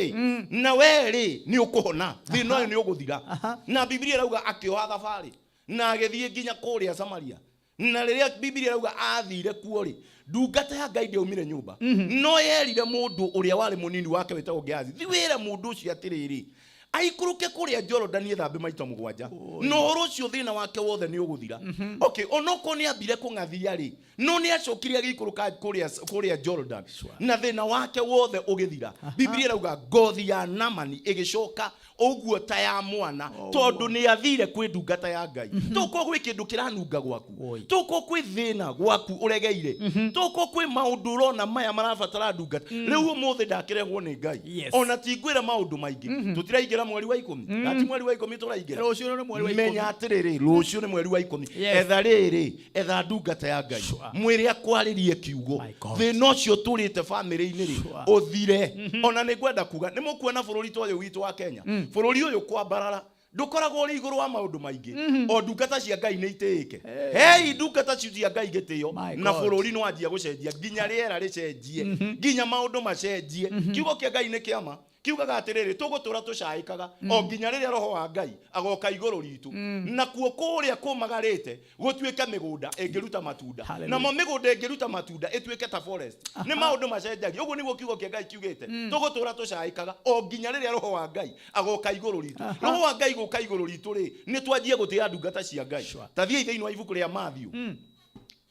Speaker 4: na weri ni ukuhona thino ni uguthira na Biblia irauga akioha thabari na agithie nginya kuria Samaria na riria Biblia irauga athire kuo ri ndungata ya Ngai ndiaumire nyumba no yerire mundu uria wari munini wake wetagwo Gehazi thiwira mundu ucio atiriri aikuruke kuria Jordan ethambe maita mugwanja no rucio thina wake wothe ni uguthira okay onoko ni ambire kungathia ri no ni acokire agikuruka kuria Jordan na thina wake wothe ugithira Biblia irauga ngothi ya Namani igicoka uguo ta ya mwana tondu ni athire kwi ndungata ya Ngai tuko gwi kindu kiranunga gwaku tuko kwi thina gwaku uregeire tuko kwi maundu rona maya marabatara ndungata riu umuthe ndakirehwo ni Ngai ona tingwira maundu maingi tutiraingira mweri wa 10 ati mweri wa 10 turaingira rucio ni mweri wa 10 menya atiriri rucio ni mweri wa 10 etha riri etha ndungata ya Ngai mwiri akwaririe kiugo thina ucio turite family-ini ri uthire ona ni gwenda kuga ni mukuona bururi toyo witu wa Kenya bururi uyu kwambarara ndukoragwo ri iguru wa maundu maingi o ndungata cia Ngai ni itiike hei ndungata cia Ngai gitio na bururi no anjia gucenjia nginya riera ricenjie nginya maundu macenjie kiugo kia Ngai ni kiama kiugaga atiriri tugutura tucaikaga o nginya riria roho wa Ngai agoka iguru ritu na kuo kuria kumagarite gutwike migunda ingiruta matunda na mo migunda ingiruta matunda itwike ta forest ni maundu macenjagia uguo niguo kiugo kia Ngai kiugite tugutura tucaikaga o nginya riria roho wa Ngai agoka iguru ritu roho wa Ngai goka iguru ritu ri ni twanjie gutia ndungata cia Ngai ta thie thiini wa ibuku ria Matthew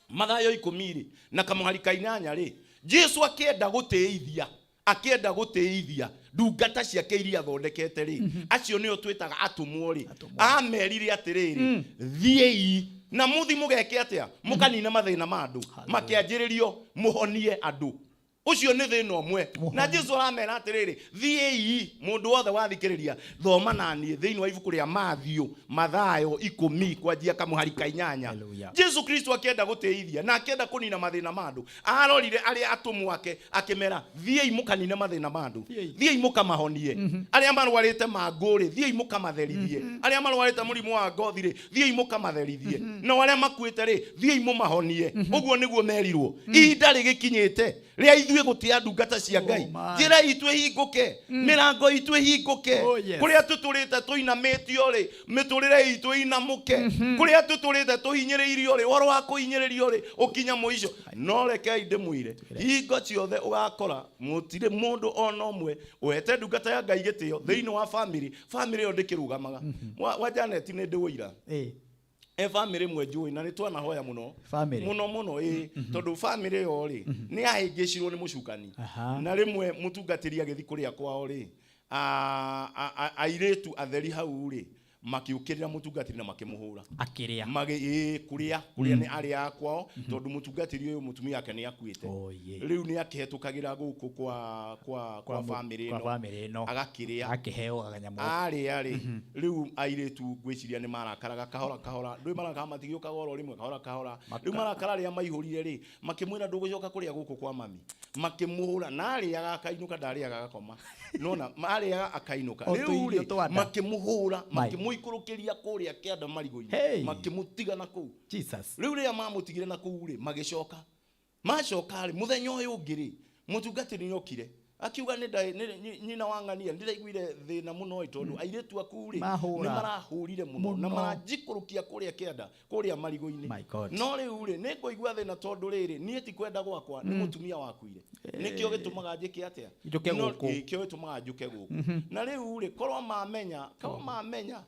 Speaker 4: Mathayo 10 ri na kamuharika 8 ri Jesu akienda guteithia ndungata ciake iria thondekete ri acio nio twitaga atumwo ri amerire atiriri thiei na muthi mugeke atia mukanina mathina ma andu makianjiririo muhonie andu ucio ni thina omwe na Jesu aramera atiriri thiei mundu wothe wathikiriria thoma nani thiini wa ibuku ria Matthew Mathayo 10 kwanjia kamuharika 8 Jesu Kristo akienda guteithia na akienda kunina mathina ma andu arorire ari atumwo ake akimera thiei mukanine mathina ma andu thiei mukamahonie aria marwarite manguri thiei mukamatherithie aria marwarite murimu wa ngothi ri thiei mukamatherithie no aria makuite ri thiei mumahonie uguo niguo merirwo ihinda rigikinyite ria ithuĩ gutia ndungata cia Ngai njira itwe hinguke mirango itwe hinguke kuria tuturite tuinamitio ri miturire itwe inamuke kuria tuturite tuhinyiriirio ri waro wa kuhinyiririo ri ukinya muico no reke ndimwire hingo ciothe ugakora mutire mundu ona omwe wete ndungata ya Ngai gitio thiini wa family yo ndikirugamaga wa Janet ni ndiwira family mwe njui na nitwana hoya muno tondu family yo ri ni ahingicirwo ni mucukani na rimwe mutungatiri agithi kuria kwao ri airetu atheri hau ri makiukirira mutungatiri na makimuhura
Speaker 2: akiria
Speaker 4: kuria ni ari akwao tondu mutungatiri uyu mutumia yake ni akuite riu ni akihetukagira guku kwa family no agakiria
Speaker 2: akiheo aganyamu
Speaker 4: ari riu airetu gwiciria ni marakaraga kahora ndui maraka matigio kagoro rimwe kahora riu marakara ria maihurire ri makimwira ndugucoka kuria guku kwa mami makimuhura na ari agakainuka ndari agakoma nona mari akainuka riu ri makimuhura muikurukiria kuria kianda marigo-ini makimutiga na kuu
Speaker 2: Jesus
Speaker 4: riu ria mamutigire na kuu ri magicoka macoka ri muthenya uyu ngiri mutungatiri ni okire akiuga nyina wangania ndiraiguire thina muno itondu airetu aku ri ni marahurire muno na maranjikurukia kuria kianda kuria marigo-ini no riu ri ni kuigua thina tondu riri nie ti kwenda gwakwa ni mutumia wakuire nikio gitumaga njike atia ikio gitumaga njuke guku na riu ri korwa mamenya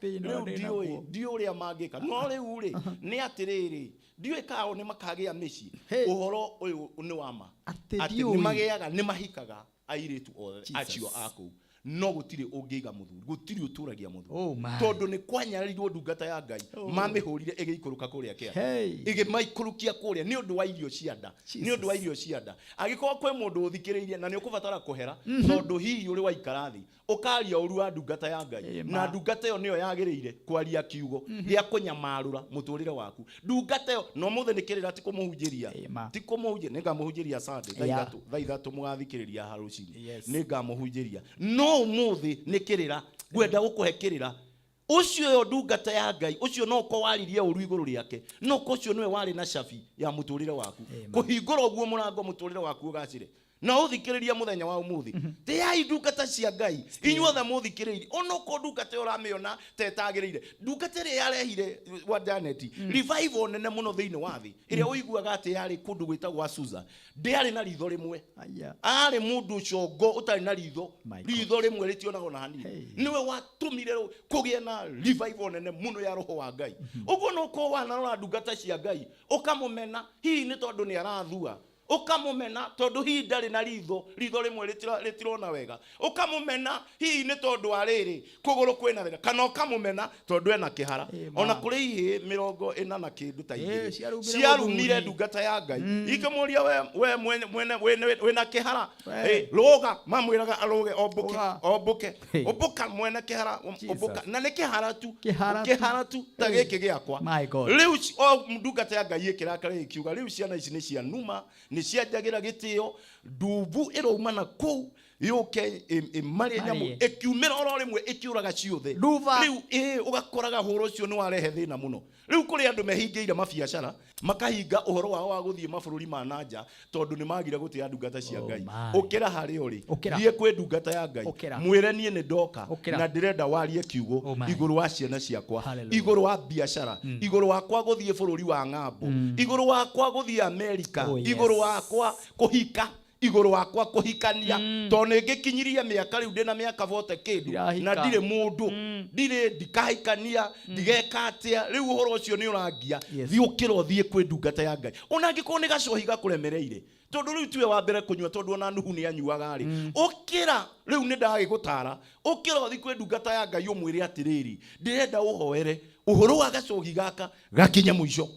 Speaker 4: riu ndiu ria mangika no riu ri ni atiriri ndiu kao ni makagia mici uhoro uyu ni wama ati ni magiaga ni mahikaga airetu othe acio aku no gutire ungiga muthuri gutire uturagia muthuri tondu ni kwanyarirwo ndungata ya Ngai mamihurire igiikuruka kuria kia igimaikurukia kuria ni undu wa irio cianda agikoo kwe mundu uthikiriirie na ni ukubatara kuhera tondu hihi uri waikarathi ukaria uru wa ndungata ya Ngai na ndungata yo niyo yagiriire kwaria kiugo gia kunyamarura muturire waku ndungata yo no muthe nikirira ti kumuhunjiria ningamuhunjiria Sunday thaithatu mugathikiriria harucini ningamuhunjiria no umuthi nikirira gwenda gukuhekirira ucio yo ndungata ya Ngai ucio no ko waririe uru iguru riake no ko ucio niwe wari na shafi ya muturire waku kuhingura oguo murango muturire waku ugacire na uthikiriria muthenya wa umuthi teyai ndungata cia Ngai inyuothe muthikiririe onoko ndungata uramiona tetagirire ndungata ri yarehire wa Janet revival nene muno thiini wa thi iria uiguaga ati yari kundu gwitagwa Suza ndiari na ritho rimwe ari mundu ciongo utari na ritho rimwe ritionago na hanini niwe watumire kugie na revival nene muno ya roho wa Ngai uguo no ko wanarora ndungata cia Ngai ukamumena hihi ni tondu ni arathua ukamumena tondu hi ndari na ritho rimwe ritirona wega ukamumena hi ni tondu ariri kuguru kwina thina kana ukamumena tondu ena kihara ona kuri hi 40 na kindu ta igiri ciarumire ndungata ya Ngai ikamuria we mwena kihara roga mamwiraga aroge obuka mwena kihara obuka na ni kihara tu ta giki giakwa riu ndungata ya Ngai ikirakare ikiuga riu ciana ici ni cia numa ni ciajagira gitio ndubu iraumana ku yuke mari nyamu ekiumira oro rimwe ekiuraga ciothe riu ugakoraga horo cio ni warehe thina muno riu kuri andu mehingeire mabiacara makahinga uhoro wao wa guthie mabururi ma nanja tondu ni magire gutia ndungata cia Ngai ukira hari uri thie kwe ndungata ya Ngai mwire nie ni ndoka na ndirenda warie kiugo iguru wa ciana ciakwa iguru wa biacara iguru wakwa guthie bururi wa ngambo iguru wakwa guthie America iguru wakwa kuhika iguru wakwa kuhikania tondu ngikinyiria miaka riu ndina miaka 40 kindu na ndire mundu ndire ndikahikania ndigeka atia riu uhoro ucio ni urangia thiukira thie kwe ndungata ya Ngai ona ngiko ni gacohi gakuremereire tondu riu tiwe wa mbere kunywa tondu ona nuhu ni anyuaga ri ukira riu ni ndagigutara ukira thi kwe ndungata ya Ngai umwire atiriri ndirenda uhoere uhoro wa gacohi gaka gakinya muico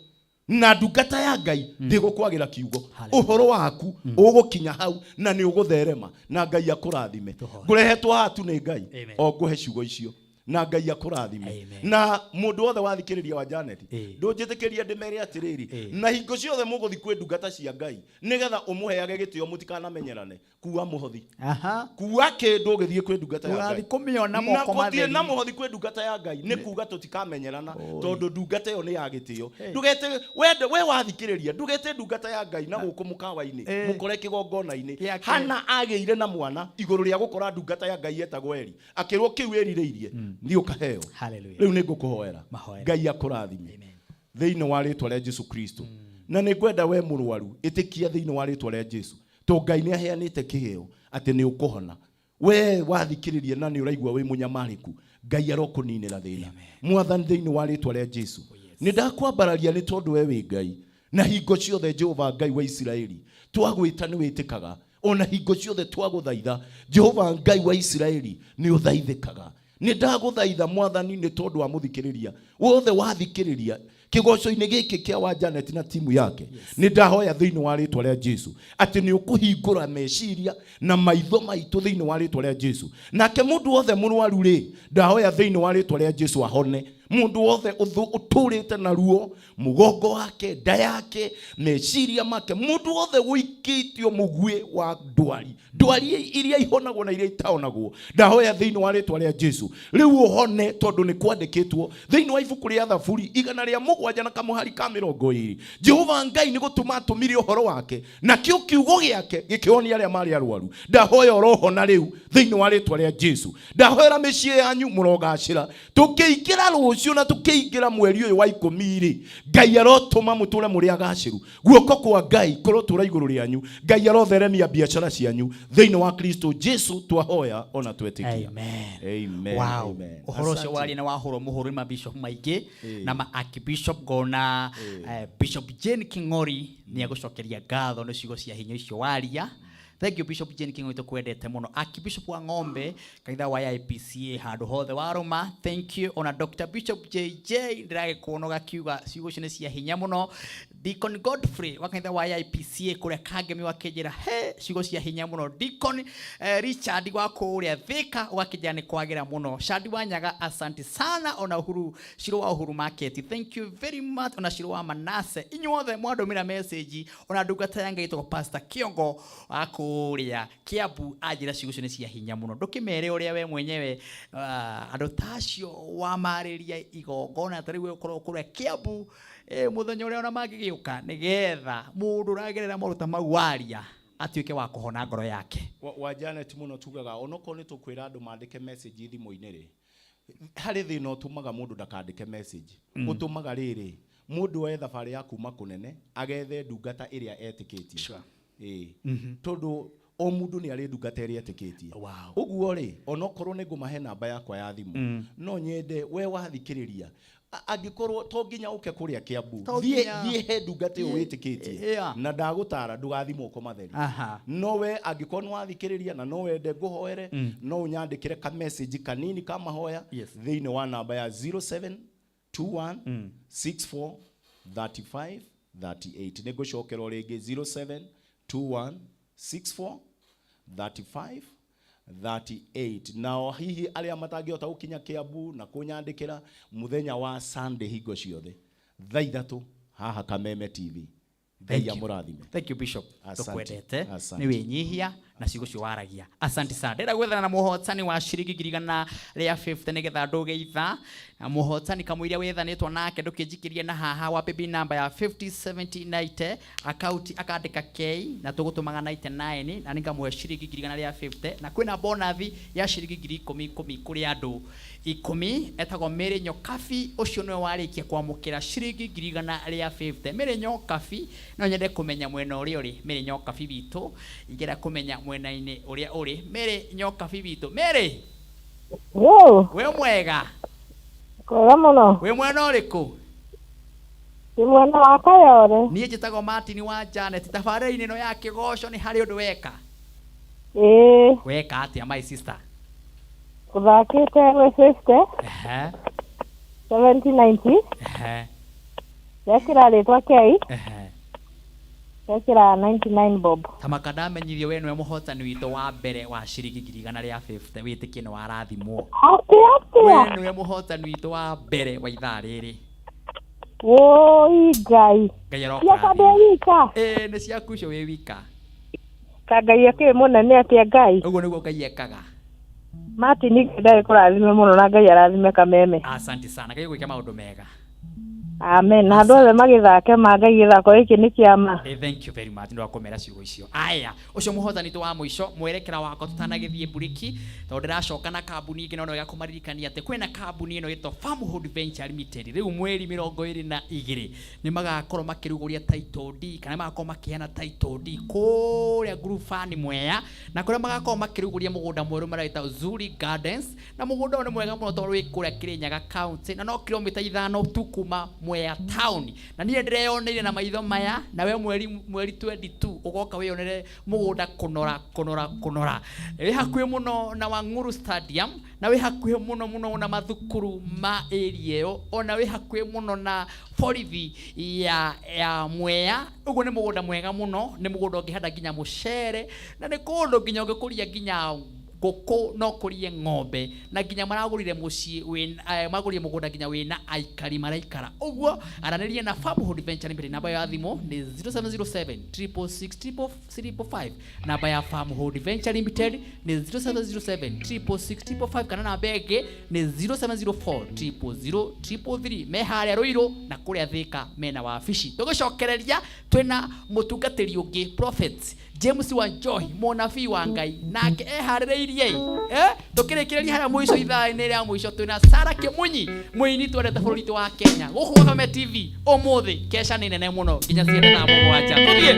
Speaker 4: na ndungata ya Ngai ndigukwagira kiugo uhoro waku ugukinya hau na ni ugutherema na Ngai akurathime ngurehetwo hatu ni Ngai o nguhe ciugo icio na Ngai akurathime na mundu wothe wathikiriria wa Janet ndunjitikiria ndimere atiriri na hingo ciothe muguthi kwe ndungata cia Ngai nigetha umuheage gitio mutikanamenyerane kuwa muhothi kuwa kindu githie kwe ndungata ya Ngai urathi kumiona moko matheri na muhothi kwe ndungata ya Ngai ni kuga tutikamenyerana tondu ndungata yo ni ya gitio ndugete we wathikiriria ndugete ndungata ya Ngai na guku mukawa-ini mukore kigongona-ini hana ageire na mwana iguru ria gukora ndungata ya Ngai etagwo Eli akirwo kiu erireirie ndio kaheo riu ni ngukuhoera Ngai akurathime thiini wa ritwa ria Jesu Kristo na ni ngwenda we murwaru itikia thiini wa ritwa ria Jesu to Ngai ni aheanite kiheo ati ni ukuhona we wathikiriria na ni uraigua we munyamariku Ngai arokuninira thina mwathani thiini wa ritwa ria Jesu ni ndakwambararia ni tondu we wi Ngai na hingo ciothe Jehova Ngai wa Israeli twagwita ni witikaga ona hingo ciothe twaguthaitha Jehova Ngai wa Israeli ni uthaithikaga ni ndaguthaitha mwathani ni tondu wa muthikiriria wothe wathikiriria kigoco-ini giki kia wa Janet na timu yake ni ndahoya thiini wa ritwa ria Jesu ati ni ukuhingura meciria na maitho maitu thiini wa ritwa ria Jesu nake mundu wothe murwaru ri ndahoya thiini wa ritwa ria Jesu ahone mundu wothe uturite na ruo mugongo wake nda yake meciria make mundu wothe wikitio mugwe wa ndwari iria ihonagwo na iria itaonagwo ndahoya thiini wa ritwa ria Jesu riu uhone tondu ni kwandikitwo thiini wa ibuku ria Thaburi 100 mũgwanja na kamũhari ka 20. Jehova Ngai nĩ gũtũma atũmire ũhoro wake na kĩo kiugo gĩake gĩkĩonia arĩa marĩ arwaru. Ndahoya roho na rĩu thĩinĩ wa rĩtwa rĩa Jesu. Ndahoya mĩciĩ yanyu mũrogacĩra. Tũkĩingĩra rũciũ na tũkĩingĩra mweri ũyũ wa 10 Ngai arotũma mũtũre mũrĩ agacĩru. Guoko kwa Ngai kũrotũra igũrũ rĩanyu. Ngai arotheremia biacara cianyu thĩinĩ wa Kristo Jesu twahoya ona twetĩkia.
Speaker 2: Amen.
Speaker 4: Amen.
Speaker 2: Wow.
Speaker 4: Amen.
Speaker 2: Ũhoro ũcio wari na wahũrwo mũhũrĩ ma bishop maingĩ na ma archbishop gona Bishop Jane King'ori nĩ agũcokeria ngatho nĩ ciugo cia hinya icio waria. Thank you Bishop Jane King'ori tukwendete muno. Archbishop wa Ng'ombe kanitha wa IPCA handu hothe waroma. Thank you ona Dr. Bishop JJ ndirage kuonoga kiuga ciugo cio nĩ cia hinya muno. Deacon Godfrey wa kanitha wa IPCA kuria Kangemi wakĩnjĩra ciugo cia hinya muno. Deacon Richard wa kuria Thika wakĩnjĩra nĩ kwagĩra muno. Shadi Wanyaga asante sana ona Uhuru Shiro wa Uhuru Market. Thank you very much ona Shiro wa Manase. Inyuothe mwadũmĩra message ona ndungata ya Ngai tũko Pastor Kiongo akuria Kiambu ajira ciugo cio nĩ cia hinya muno. Ndũkĩmere ũrĩa we mwenyewe andũ tacio wamarĩria igongona tarĩ we ũkorwo kũrĩa Kiambu muthenya ũrĩa ona mangĩgĩũka nĩgetha mũndũ ũragerera maũruta mau waria atuĩke wa kũhona ngoro yake.
Speaker 4: Wa Janet muno tugaga onokorwo nĩ tũkwĩra andũ mandĩke message thimũ-inĩ rĩ harĩ thĩna ũtũmaga mũndũ ndakandĩke message. Ũtũmaga rĩrĩ mũndũ oe thabarĩ ya kuma kũnene agethe ndungata ĩrĩa etĩkĩtie. Tondũ o mũndũ nĩ arĩ ndungata ĩrĩa etĩkĩtie. Ũguo rĩ onokorwo nĩ ngũmahe namba yakwa ya thimũ no nyende we wathikĩrĩria angĩkorwo to nginya ũke kũrĩa Kiambu thiĩ he ndungata ĩyo wĩtĩkĩtie na ndagũtara ndũgathimwo kwa matheri. No we angĩkorwo nĩ wathikĩrĩria na no wende ngũhoere no ũnyandĩkĩre ka message kanini ka mahoya thĩinĩ wa namba ya 0721 64 35 38. Nĩ ngũcokera rĩngĩ 0721 64 35 38. Nao hihi arĩa matangĩhota gũkinya Kiambu na kũnyandĩkĩra muthenya wa Sunday hingo ciothe thaa 3 haha Kameme TV.
Speaker 2: Thank you Bishop. Tukwendete nĩ wĩnyihia na ciugo cio waragia. Asante sana. Ndĩra gwethana na mũhotani wa ciringi 100 rĩa 50 nĩgetha ndũgeitha. Na mũhotani kamũiria wethanĩtwo nake ndũkĩnjikirie na haha wa baby number ya 507090 account akandĩka K na tũgũtũmaga 99 na nĩngamũhe ciringi 100 rĩa 50 na kwĩna bonus ya ciringi 10,000 kũrĩ andũ 10 etagwo Mary Nyokabi. Ũcio nĩwe warĩkia kwamũkĩra ciringi 100 rĩa 50. Mary Nyokabi no nyende kũmenya mwena ũrĩa ũrĩ Mary Nyokabi witũ ingĩra kũmenya mwena-inĩ ũrĩa ũrĩ Mary Nyokabi witũ. Mary we mwega
Speaker 5: kwega mũno.
Speaker 2: We mwena ũrĩkũ?
Speaker 5: Nĩ mwena wa Kayore.
Speaker 2: Niĩ njĩtagwo Martin wa Janet. Tabarĩra-inĩ ĩno ya kĩgoco nĩ harĩ ũndũ weka? Weka atĩa my sister?
Speaker 5: Ũthakĩte gwĩ 50 7090 Yakira rĩtwa K Yakira 99 bob.
Speaker 2: Tamaka ndamenyithio we nĩwe mũhotani witũ wa mbere wa ciringi 100 rĩa 50. Wĩtĩkie nĩ warathimwo. We nĩwe mũhotani witũ wa mbere wa ithaa rĩrĩ.
Speaker 5: Ngai.
Speaker 2: Nĩ ciaku icio wĩ wika.
Speaker 5: Ngai akĩrĩ mũnene atĩa Ngai.
Speaker 2: Ũguo nĩguo Ngai ekaga.
Speaker 5: Martin ndari kũrathime mũno na Ngai arathime Kameme.
Speaker 2: Asante sana. Ngai gwĩka maũndũ mega.
Speaker 5: Amen. Na andũ othe magĩthake Ngai gĩthako gĩkĩ nĩ kĩama.
Speaker 2: Thank you very much. Nĩ wakũmera ciugo icio. Aya, ũcio mũhotani tu wa mũico mwerekera wako tutanagĩthiĩ buriki tondũ ndĩracoka na kambuni ingĩ no gakũmaririkania atĩ kwĩna kambuni ĩno ĩtwa Farmhood Venture Limited. Rĩu mweri 22 nĩ magakorwo makĩrugũria title deed kana magakorwo makĩheana title deed kũrĩa Ngurubani Mwea na kũrĩa magakorwo makĩrugũria mũgũnda mwerũ maragĩta Zuri Gardens na mũgũnda ũyũ nĩ mwega mũno tondũ wĩ kũrĩa Kirinyaga County na no kilomita 5 tu kuma Mwea town. Na niĩ ndĩreyoneire na maitho maya na we mweri 22 ugoka wĩyonere mũgũnda kũnora. Wĩ hakuhĩ mũno na Wang'uru Stadium na wĩ hakuhĩ mũno na mathukuru ma area ĩyo ona wĩ hakuhĩ mũno na borithi ya Mwea. Ũguo nĩ mũgũnda mwega mũno, nĩ mũgũnda ũngĩhanda nginya mũcere na nĩ kũndũ nginya ũngĩkũria nginya ngũkũ no kũrie ng'ombe na nginya maragũrire mũciĩ magũrire mũgũnda nginya wĩna aikari maraikara ũguo aranĩrie na Farmhood Venture Limited. Namba ya thimũ nĩ 0707 666 355. Namba ya Farmhood Venture Limited nĩ 0707 666 355 kana namba ĩngĩ nĩ 0704 000 333. Me harĩa Ruiru na kũrĩa Thika mena wabici. Tũgĩcokereria twĩna mũtungatĩri ũngĩ Prophet James Wanjohi mũnabii wa Ngai nake eharĩrĩirie tũkĩrĩkĩrĩria harĩa mũico ithaa-inĩ rĩa mũico twĩna Sarah Kĩmunyi mũini twendete bũrũri wa Kenya gũkũ Fame TV ũmũthĩ kesha nĩ nene mũno nginya ciende na mũgwanja tũthiĩ.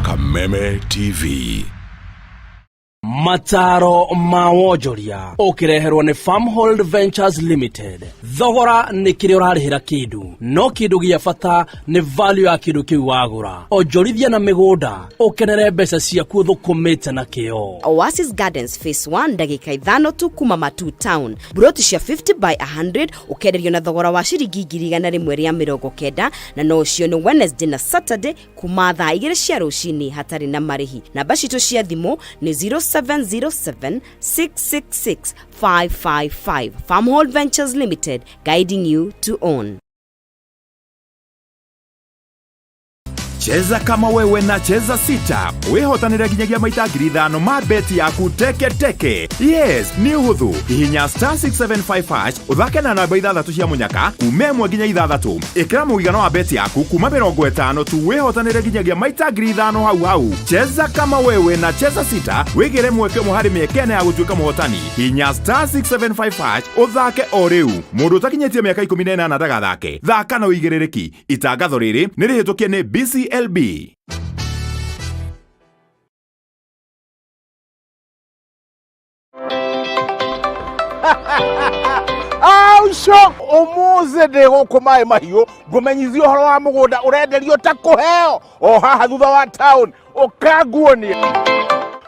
Speaker 6: Kameme TV.
Speaker 7: Mataro mawonjoria ukireherwo ni Farmhood Ventures Limited. Thogora ni kire urarihira kindu no kindu gia bata ni value ya kindu kiu wagura. Onjorithia na migunda ukenere mbeca ciaku thukumite na kio.
Speaker 8: Oasis Gardens Phase 1 ndagika 5 tu kuma Matu Town. Broti cia 50 by 100 ukenderio na thogora wa ciringi 190 na no cio ni Wednesday na Saturday kuma thaa 2 cia rucini hatari na marihi. Namba citu cia thimu ni 0707 666 555. Farmhood Ventures Limited, guiding you to own.
Speaker 6: Cheza kama wewe na cheza sita. Wehotanira ginyagia maita 5,000 ma beti yaku teke. Yes, ni uhuthu. Hihinya *675# uthake na namba 6 cia munyaka kumemwe ginya 6. Ikira muigano wa beti yaku kuma 50 tu wehotanira ginyagia maita 5,000 hau. Cheza kama wewe na cheza sita. Wigire mweke muhari miekene ya gutuika muhotani. Hihinya *675# uthake o riu. Mundu utakinyetie miaka 18 ndagathake. Thaka na uigirereki. Itangatho riri ni rihitukie ni BCLB.
Speaker 9: Shock umuze de gukumae mahiu ngumenyithio horo wa mugunda urenderio ta kuheo o haha thutha wa town ukaguonia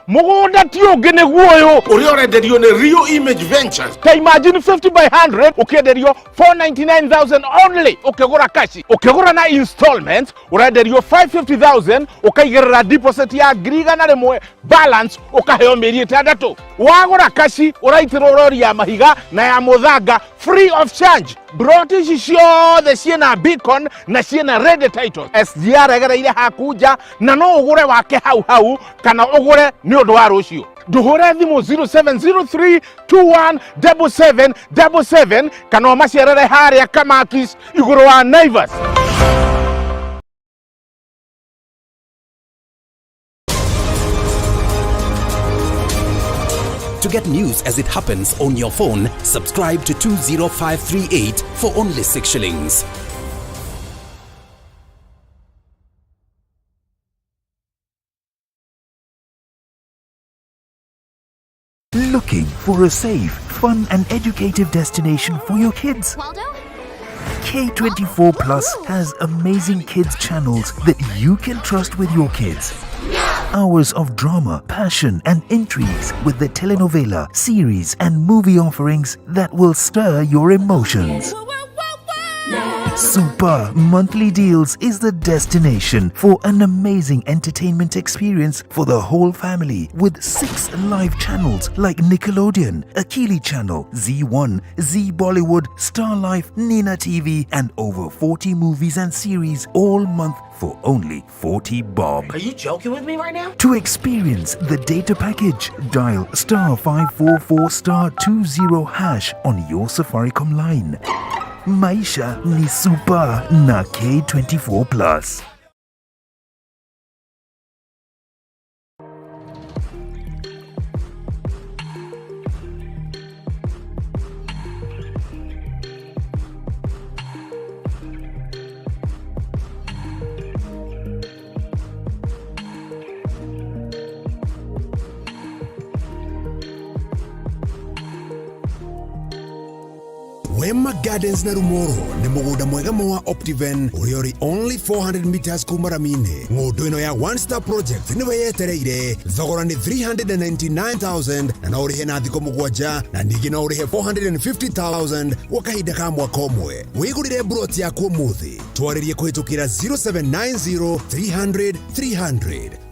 Speaker 9: mugunda ti ungi ni guoyo
Speaker 4: uri orenderio ni Rio Image Ventures.
Speaker 9: Ta imagine 50 by 100 ukienderio 499,000 only ukigura kashi. Ukigura na installments urenderio 550,000 ukaigerera deposit ya grigana rimwe balance ukaheo mieri 6. Wagura kashi uraitirwo rori ya mahiga na ya muthanga free of charge. Broti ciothe ciena beacon na ciena red titles. SGR egereire hakuja na no ugure wake hau kana ugure ni undu wa rucio. Duhore thimu 0703217777 kana maciarere haria Kamakis iguru wa Naivas.
Speaker 10: To get news as it happens on your phone, subscribe to 20538 for only 6 shillings.
Speaker 11: Looking for a safe, fun and educative destination for your kids?
Speaker 12: Waldo?
Speaker 11: K24 Plus has amazing kids channels that you can trust with your kids. Hours of drama, passion and intrigues with the telenovela, series and movie offerings that will stir your emotions. Super Monthly Deals is the destination for an amazing entertainment experience for the whole family with 6 live channels like Nickelodeon, Akili Channel, Z1, Z Bollywood, Star Life, Nina TV and over 40 movies and series all month for only 40 bob.
Speaker 13: Are you joking with me right now?
Speaker 11: To experience the data package, dial *544*20# on your Safaricom line. Maisha ni super na K24 Plus.
Speaker 12: Wema Gardens na Rumoro nĩ mũgũnda mwega wa Optiven ũrĩa ũrĩ only 400 meters kuma Ramine. Ng'ũndũ ĩno ya One Star Project nĩwe yetereire. Thogora nĩ 399,000 na no ũrĩhe na thikũ mũgwanja na ningĩ no ũrĩhe 450,000 gwa kahinda ka mwaka ũmwe. Wĩgũrĩre broti yaku ũmũthĩ. Twarĩrie kũhĩtũkĩra 0790 300 300.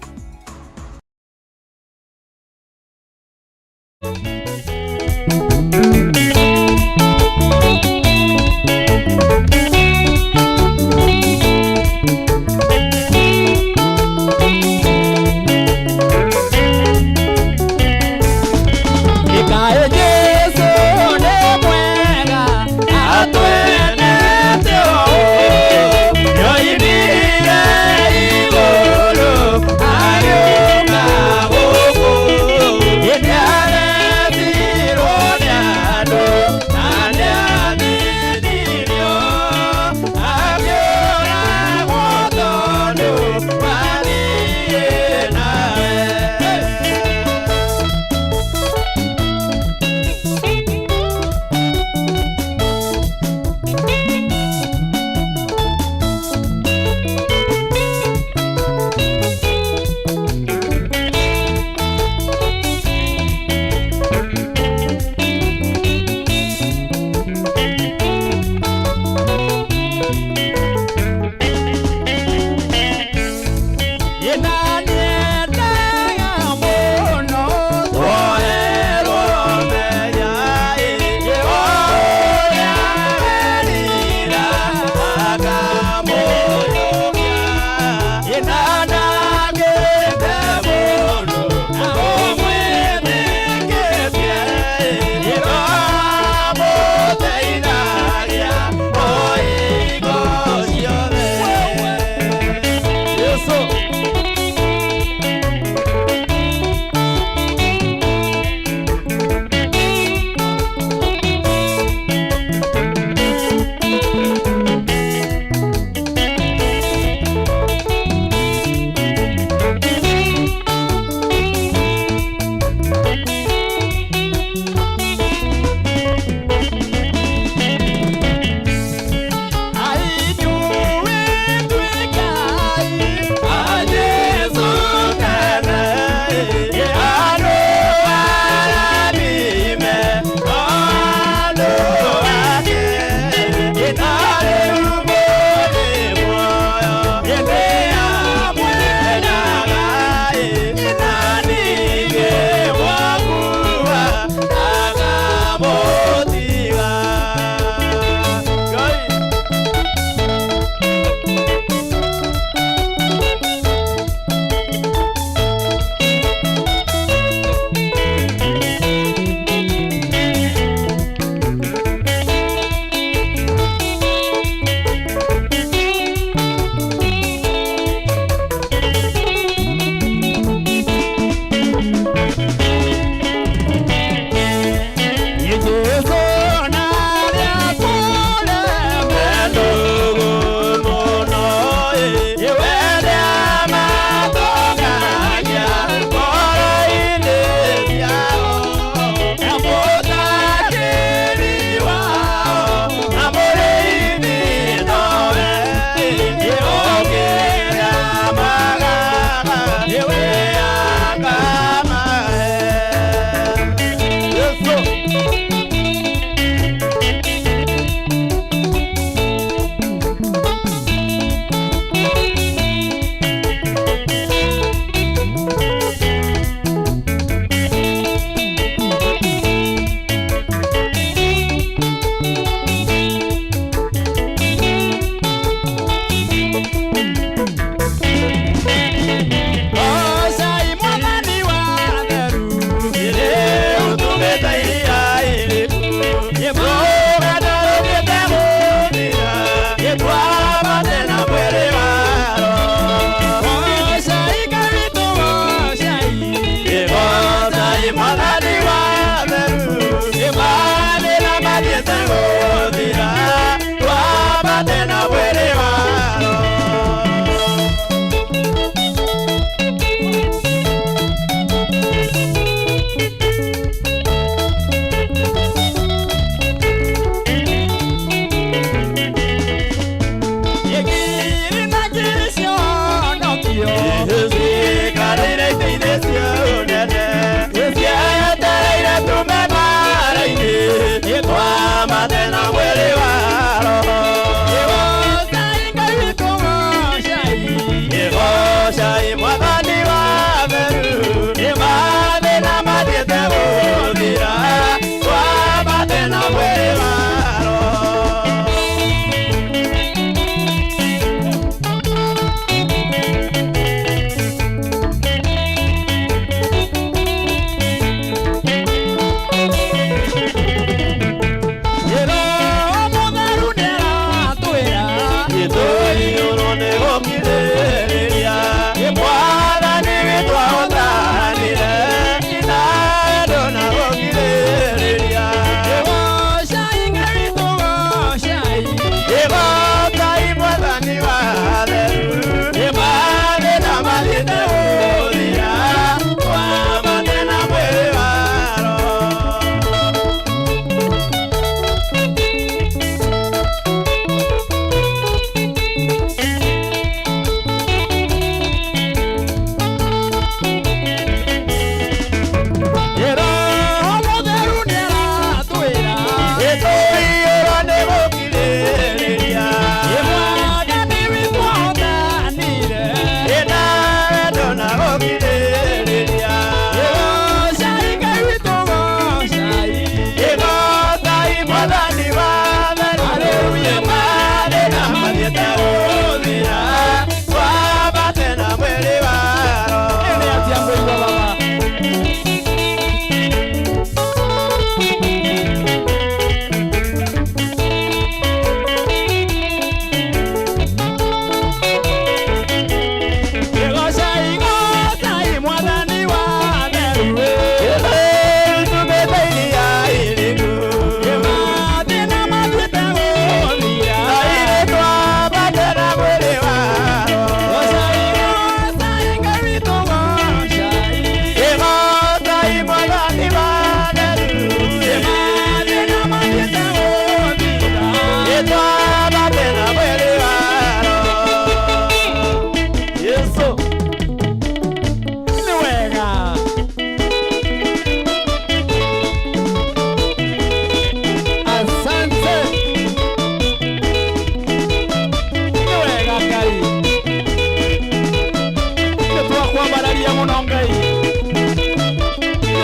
Speaker 1: muno ngai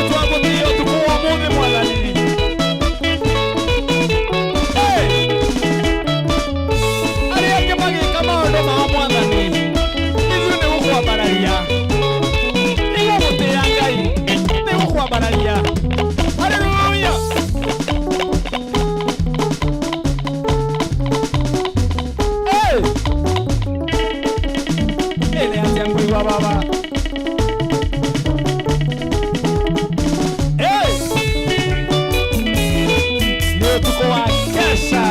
Speaker 1: twagutio tukuwa muthi mwathani aria angi magika maundu ma mwathani ithuĩ nĩ gũkwambararia nĩ gũgũtĩĩa ngai nĩ gũkwambararia haleluya nĩ atĩa ngũigua baba nĩ ũtukũ wa kesha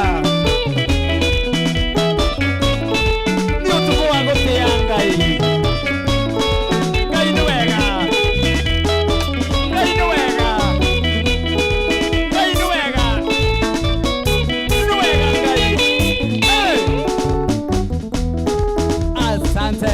Speaker 1: nĩ ũtukũ wa gũtĩĩa ngai ngai nĩ wega ngai nĩ wega ngai nĩ wega nĩ wega ngai asante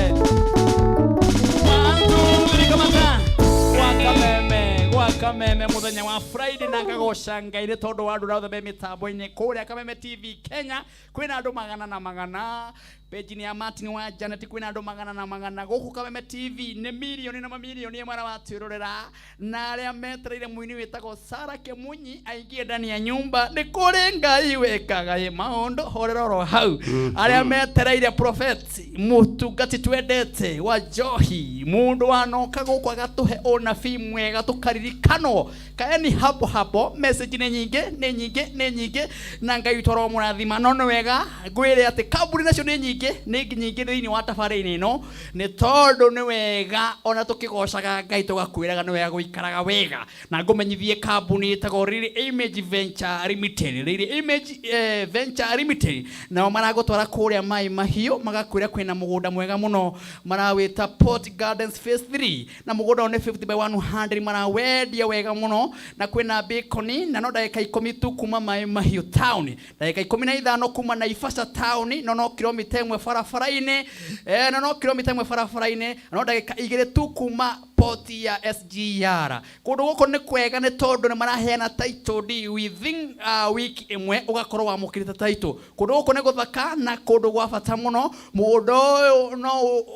Speaker 1: Kameme muthenya wa Friday na ngagoca ngai nĩ tondũ wa andũ othe me mitambo-inĩ kũrĩa Kameme TV Kenya kwĩna andũ magana na magana page ya Martin wa Janet kwĩna andũ magana na magana gũkũ Kameme TV nĩ milioni na mamilioni mara watwĩrorera na arĩa metereire mũini wĩtagwo Sarah Kemunyi aingie ndani ya nyumba nĩ kũrĩ ngai wekaga maũndũ horero hau arĩa metereire prophet mũtungati twendete wa Njohi mũndũ wanoka gũkũ agatuhe ũnabii mwega tukaririkano kaeni hapo hapo message nĩ nyingĩ na ngai toro mũrathima no nĩ wega ngwĩre atĩ kambuni nacio nĩ nyingĩ thĩinĩ wa tabarĩra ĩno nĩ tondũ nĩ wega ona tũkĩgocaga ngai tũgakwĩraga nĩ wega gũikaraga wega na ngũmenyithie kambuni ĩtagwo Really Image Venture Limited Really Image Venture Limited nao maragũtwara kũrĩa Mai Mahiũ magakwĩra kwĩna mũgũnda mwega mũno marawĩta Port Gardens Phase 3 na mũgũnda nĩ 50 by 100 marawendia wega mũno na kwĩna Bacon na no ndagĩka 10 tu kuma Mai Mahiũ town ndagĩka 15 kuma Naivasha town no kilomita 1 barabara-inĩ no kilomita 1 barabara-inĩ no ndagĩka 2 tu kuma port ya SGR kũndũ gũkũ nĩ kwega nĩ tondũ nĩ maraheana title deed within week ĩmwe ũgakorwo wamũkĩrĩte title kũndũ gũkũ nĩ gũthaka na kũndũ gwa bata mũno mũgũnda ũyũ no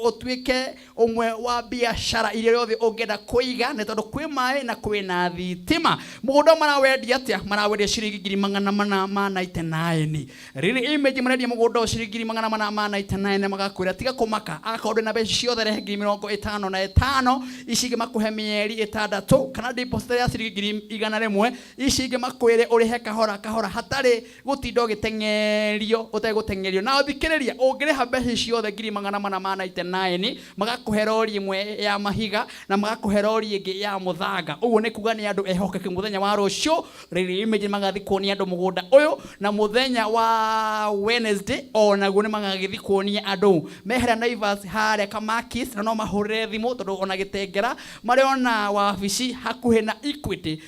Speaker 1: ũtuĩke ũmwe wa biacara iria yothe ũngĩenda kũiga nĩ tondũ kwĩ maĩ na kwĩna thitima mũgũnda marawendia atĩa marawendia ciringi 499 Really Image marendia mũgũnda ciringi 499 magakwĩra tiga kũmaka akaũndũ na mbeca ciothe rehe 55 icige makuhe mĩeri 6 kana deposit ya ciringi 100 icige makwĩre ũrĩhe kahora kahora hatarĩ gũtinda ũtegũteng'erio na ũthikĩrĩria ũngĩrĩha mbeca ciothe 499 magakuhe rori ĩmwe ya mahiga na magakuhe rori ĩngĩ ya mũthanga ũguo nĩ kuga nĩ andũ ehokeke mũthenya wa rũciũ Really Image magathikwo nĩ andũ mũgũnda ũyũ na mũthenya wa Wednesday onaguo nĩ magagĩthi kuonia andũ mehera Naivas harĩa Kamakis na no mahũrĩre thimũ tondũ ona gĩtengera marĩ ona wabici hakuhĩ na Equity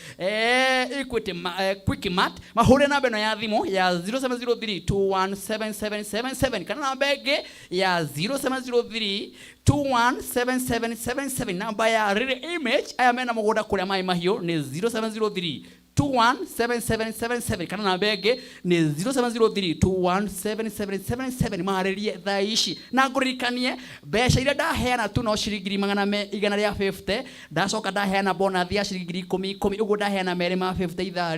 Speaker 1: Quickmart mahũrĩre namba ĩno ya thimũ ya 0703217777 kana namba ĩngĩ ya 0703217777 namba ya Really Image aya mena mũgũnda kũrĩa Mai Mahiũ nĩ 0703217777 kana namba ĩngĩ nĩ 0703217777 marĩrie thaa ici na ngũririkanie mbeca iria ndaheana tu no ciringi 150 ndacoka ndaheana bonus ya ciringi 10 ũguo ndaheana merĩ ma 50 ithaa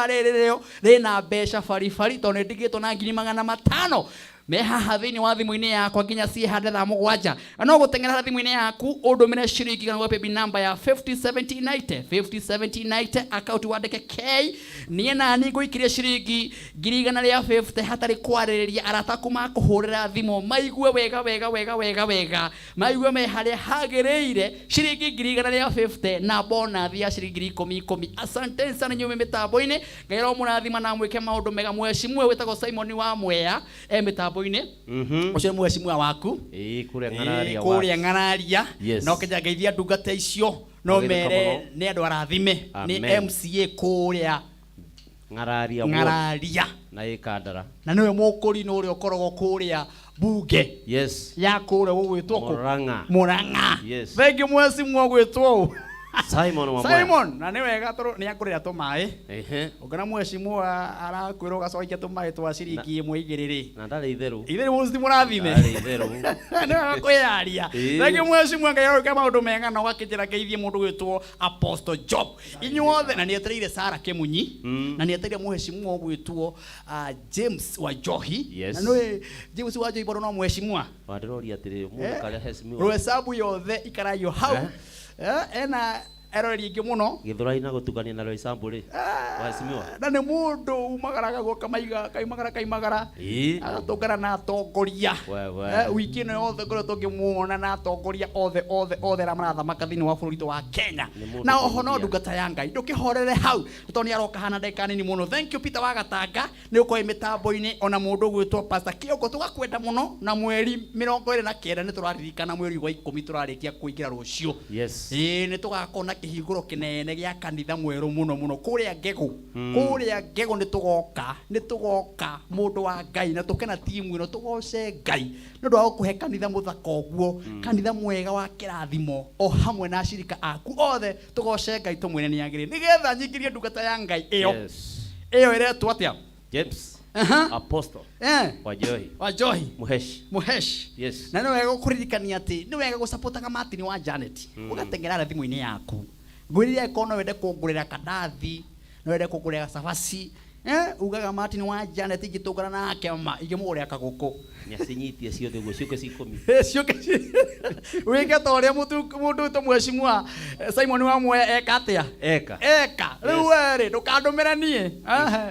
Speaker 1: rĩrĩ rĩna mbeca baribari tondũ nĩndigĩtwo na 500 me haha thĩinĩ wa thimũ-inĩ yakwa nginya ciĩhande thaa 7 no gũteng'era thimũ-inĩ yaku ũndũmĩre ciringi kana webe namba ya 507090 account wandĩke K niĩ nani ngũikĩria ciringi 150 hatarĩ kwarĩrĩria arata aku makũhũrĩra thimũ maigue wega maigue me harĩa hagĩrĩire ciringi 150 na bonus ya ciringi 10 asante sana nyume mĩtambo-inĩ ngaĩrwo mũrathima na mwĩke maũndũ mega mwecimwe wĩtagwo Simon wa Mwea mĩtambo ucio mwecimwa waku kũrĩa ng'araria no kĩnja ngeithia ndungata icio no mere nĩ andũ arathime nĩ MCA kũrĩa ng'araria
Speaker 3: na ĩkandara
Speaker 1: na nĩwe mũkũrinũ ũrĩa ũkoragwo kũrĩa bunge ya kũrĩa gũgwĩtwo Mũrang'a thengi mwecimwa gwĩtwo
Speaker 2: Simon na niwe gatoro ni akurira tumai ugana mheshimiwa arakwiro gacokia tumai twa ciringi 1
Speaker 3: na ndari itheru
Speaker 2: musti murathime ni akwiaria rege mheshimiwa ngai kama maundu mega na wakijira geithie mundu gwitwo Apostle Job inyuothe na ni etereire Sara Kemunyi na ni etereire mheshimiwa gwitwo James Wajohi na niwe James Wajohi bado no mheshimiwa
Speaker 3: wandiroria atiri mundu kale heshimiwa
Speaker 2: ruhesabu yothe ikarayo hau ena erori ingi muno
Speaker 3: githura ina gutukania na Roysambu ri waheshimiwa
Speaker 2: na ni mundu umagaraga goka maiga kaimagara agatungana na atongoria wiki ino yothe ngoro tungimuona na atongoria othe ra marathamaka thini wa bururi wa Kenya na oho no ndungata ya Ngai ndukihorere hau toni aroka hana ndeka nini muno. Thank you Peter Wagatanga ni ukoi mitambo-ini ona mundu gwitwo Pastor Kiongo tugakwenda muno na mweri 29 ni turaririkana mweri wa 10 turarikia kuingira rucio ni tugakona kihinguro kinene gia kanitha mweru muno kuria Ngego ni tugoka mundu wa Ngai na tukena timu ino tugoce Ngai ndu wa kuhe kanitha muthaka oguo kanitha mwega wa kirathimo o hamwe na ashirika aku othe tugoce Ngai tumwene ni agire nigetha nyikirie ndungata ya Ngai iyo iretwo atia
Speaker 3: James Apostle Wajohi Muheshi
Speaker 2: na ni wega kuririkania ati ni wega gusapotaga Martin wa Janet ugatengera thimu-ini yaku ngwirire ikono wende kungurira kadathi no wende kungurira cabaci ugaga Martin wa Janet igitungana nake igimugurira kaguku
Speaker 3: nyacinyitie ciothe guo ciuke 10
Speaker 2: ciuke wige toria mundu to mheshimiwa Simon wa mwe ekatia riu eri ndukandumira nie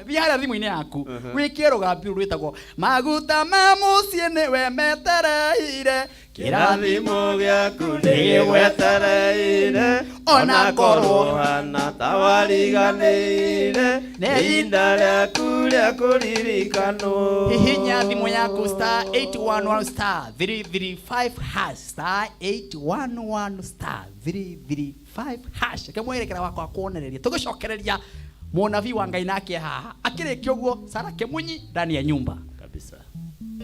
Speaker 2: thiaria thimu-ini yaku wikie rugambi rwitagwo maguta ma mucie ni we metereire kirathimo giaku nigigwetereire ona korwo hana tawariganire ni inda riaku ria kuririkano hihinya thimu yaku star 811 star 335 hash star 811 star 335 hash kemwerekera wakwa kuonereria tugicokereria munabii wa Ngai nake haha akirikia uguo Sara Kemunyi ndani ya nyumba
Speaker 3: kabisa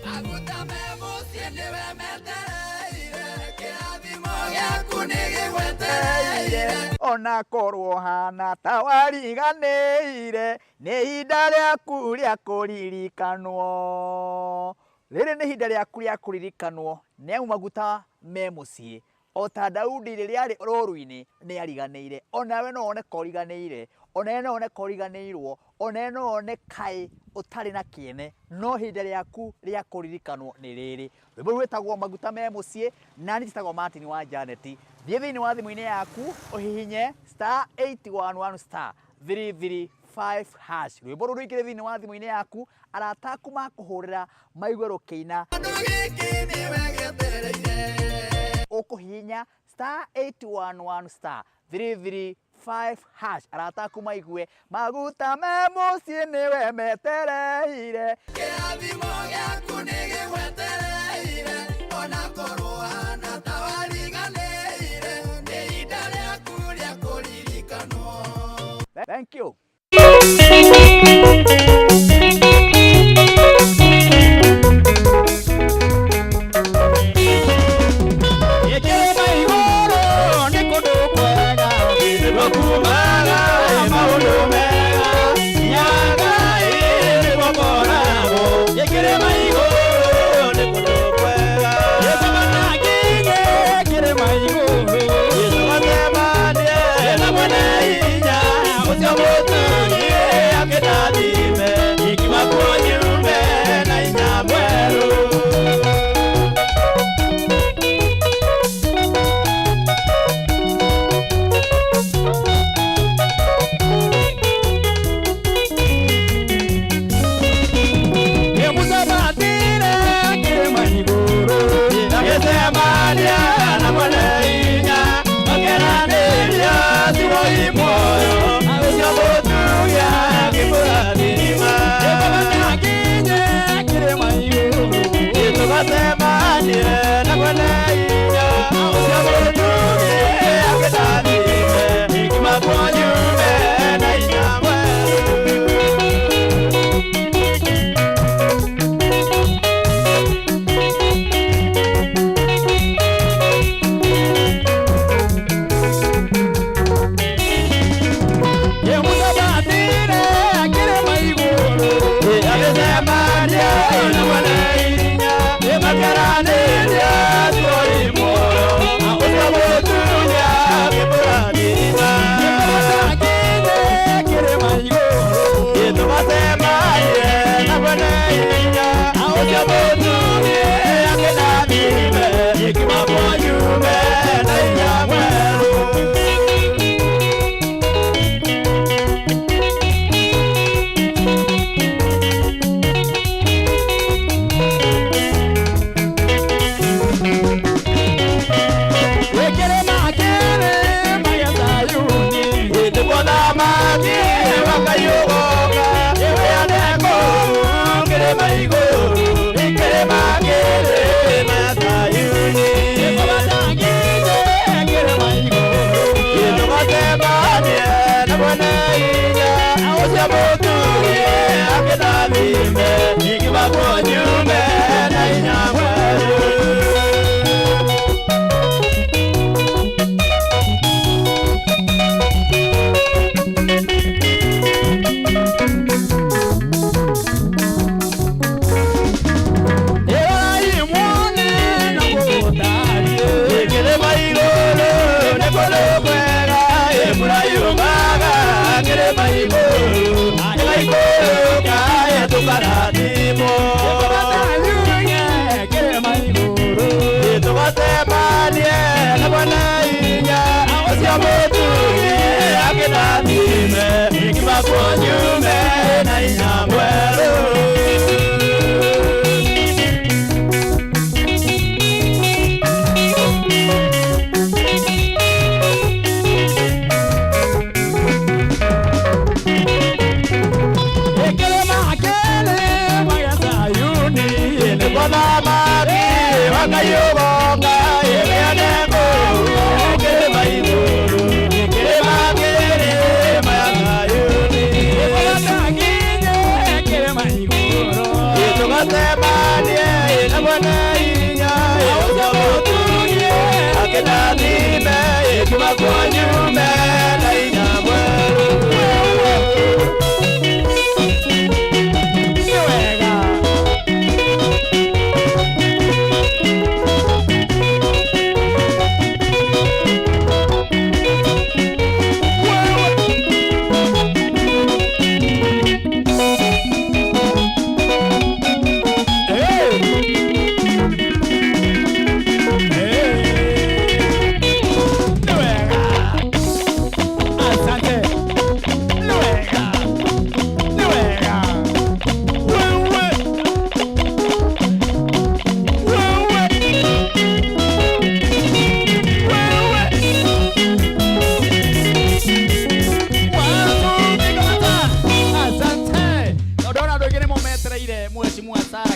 Speaker 1: maguta memo siendewe metereire kirathimo giaku nigigwetereire
Speaker 2: ona korwo hana tawariganire ni ihinda riaku ria kuririkanwo riri ni ihinda riaku ria kuririkanwo ni maguta me mucii o ta Daudi riria ari roru-ini ni ariganeire onawe no one koriganeire ona no one koriganeirwo ona no one kai utari na kiene no ihinda riaku ria kuririkanwo ni riri rwimbo rwitagwo maguta me mucii na ni tagwo Martin wa Janet thie thiini wa thimu-ini yaku uhihinye star 811 star 335 hash rwimbo ru rwikire thiini wa thimu-ini yaku arataku makuhurira maigue rukiina ukuhinya star 811 star 335 hash arataku maigue maguta me mucii niwe metereire
Speaker 1: kirathimo giaku nigigwetereire ona korwo hana tawariganire ni ihinda riaku ria kuririkanwo.
Speaker 2: Thank you.
Speaker 1: Yo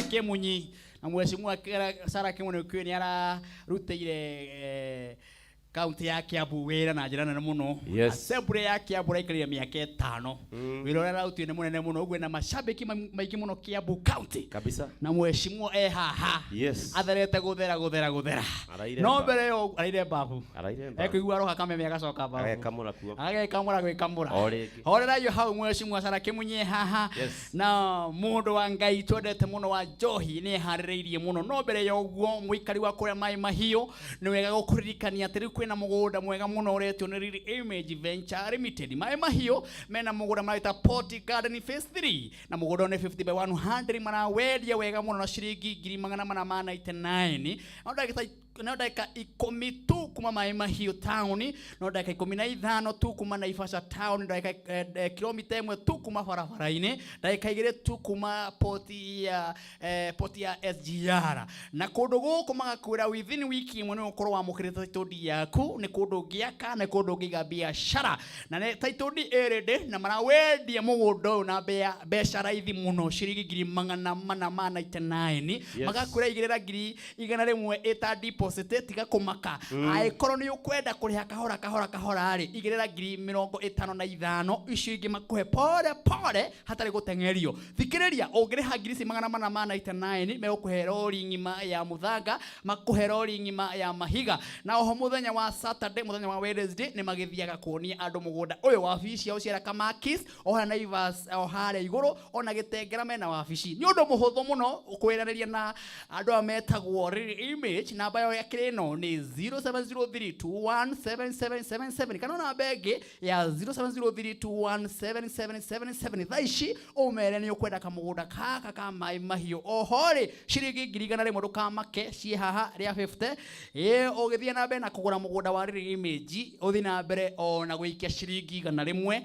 Speaker 2: Kemunyi na mheshimiwa Sarah Kemunyi kwini ararutire kaunti ya Kiambu wira na njira nene muno. Assembly ya Kiambu raikirire miaka 5 wira ura rautire munene muno ugwe na mashabiki maiki muno Kiambu county
Speaker 3: kabisa
Speaker 2: na mheshimiwa haha atherete guthera no mbere yo araire babu ekuigua roha kame miaka coka babu agekamura gwikamura horera yo hau mheshimiwa Sarah Kemunyi haha na mundu wa Ngai twendete muno wa njohi ni haririirie muno no mbere yo guo muikari wa kuria mai mahio ni wega gukuririkania atiri kwina mugunda mwega muno uretio ni Riri Image Venture Limited mai mahio mena mugunda marita Port Garden Phase 3 na mugunda ni 50 by 100 mana wedia wega muno na shiringi 899 no dakika 10 tu kuma mai mahio town no dakika 15 tu kuma Naivasha town dakika kilomita 1 tu kuma barabara-ini dakika 2 tu kuma poti ya SGR na kundu guku magakwira within wiki imwe ni ukorwo wamukirite title yaku ni kundu giaka na kundu giga biashara na ne title erede na marawendia mugunda na beca raithi muno shiringi 899 magakwira igirira ngiri 100 eta deposit tiga kumaka aikoro ni ukwenda kuriha kahora ri igirira ngiri 55 icio ingi makuhe pole hatari gutengerio thikiriria ungiriha ngiri 899 megukuhe rori ngima ya muthanga makuhe rori ngima ya mahiga na oho muthenya wa Saturday muthenya wa Wednesday ni magithiaga kuonia andu mugunda uyu wa ofisi yao ciara Kamakis oha Naivas ohare iguru ona Gitengera mena wa ofisi ni undu muhuthu muno kwiraniria na andu ametagwo Riri Image namba yao ya kireno ni 0703217777 kana na bege ya 0703217777 thaici umere ni ukwenda kamugunda kaka kama mahio ohori shiringi ngiri 100 ndukamake cie haha ria 50 ugithia na mbere na kugura mugunda wa Riri Image uthi na mbere ona gwikia shiringi 100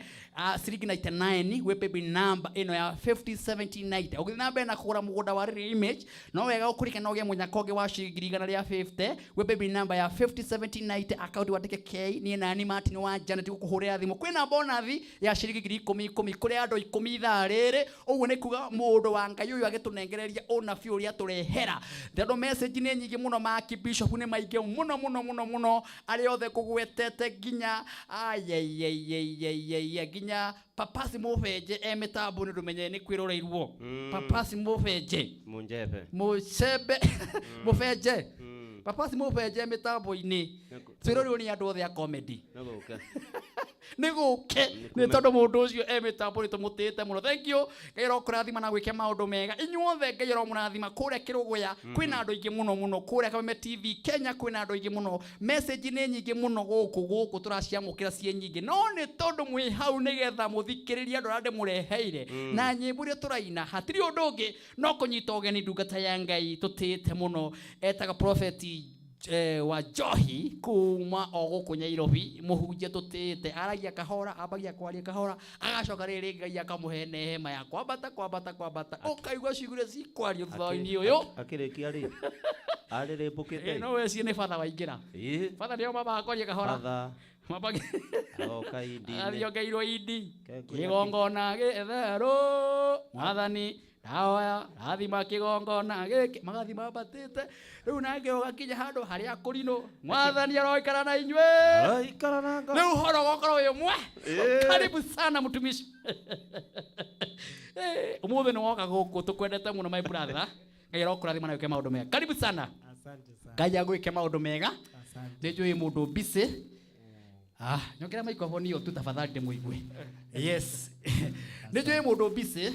Speaker 2: shiringi 99 we baby number ino ya 507090 uthi na mbere na kugura mugunda wa Riri Image no wega ukurikana ugie munyakoge wa shiringi 150 we baby number ya 507090 account wateke K ni nani Martin wa Janet gukuhuria thimu kwina bonathi ya shiringi 10 kuri andu 10 thaa riri uguo ni kuga mundu wa Ngai uyu agitunengereria ona fiu ria turehera ndio message ni nyingi muno ma Bishop ni maige muno ari othe kugwetete ginya ginya papasi mufeje emitambo ni rumenye ni kwiroreirwo papasi mufeje mucebe mufeje papasi mufeje mitambo ini twirori ni andu othe a comedy niguke ni tondu mundu ucio emitambo ni tumutite muno. Thank you Ngai rokurathima na gwike maundu mega inyuothe. Ngai romurathima kuria Kiruguya kwina andu ingi muno kuria Kameme TV Kenya kwina andu ingi muno. Message ni nyingi muno guku turaciamukira cie nyingi no ni tondu mwi hau nigetha muthikiriria andu arande mureheire na nyimbo iria turaina hatiri undu ungi no kunyita ugeni ndungata ya Ngai tutite muno etaga prophet wa Johi kuma oguku Nyairobi muhunjia tutite aragia kahora abagia kwaria kahora agacoka riri Ngai akamuhe hema ya kwambata ukaigua cigure cikwario thutha-ini uyu
Speaker 3: akirikia ri arire mbukite
Speaker 2: no we cie ni father waingira father ndio mama kwaria kahora
Speaker 3: father
Speaker 2: mabagi
Speaker 3: oka idi
Speaker 2: athio Ngairwo idi kigongona githeru mwathani dawa rathima kigongona giki magathima batite riu nange ugakinya handu haria kurino mwathani aroikara na inywe riu horo gokoro uyu mwe karibu sana mutumishi umuthe ni woka guku tukwendete muno my brother Ngai arokurathima na wike maundu mega karibu sana asante sana Ngai agwike maundu mega ndijui mundu busy nyongera microphone iyo tu tafadhali muigwe yes ndijui mundu busy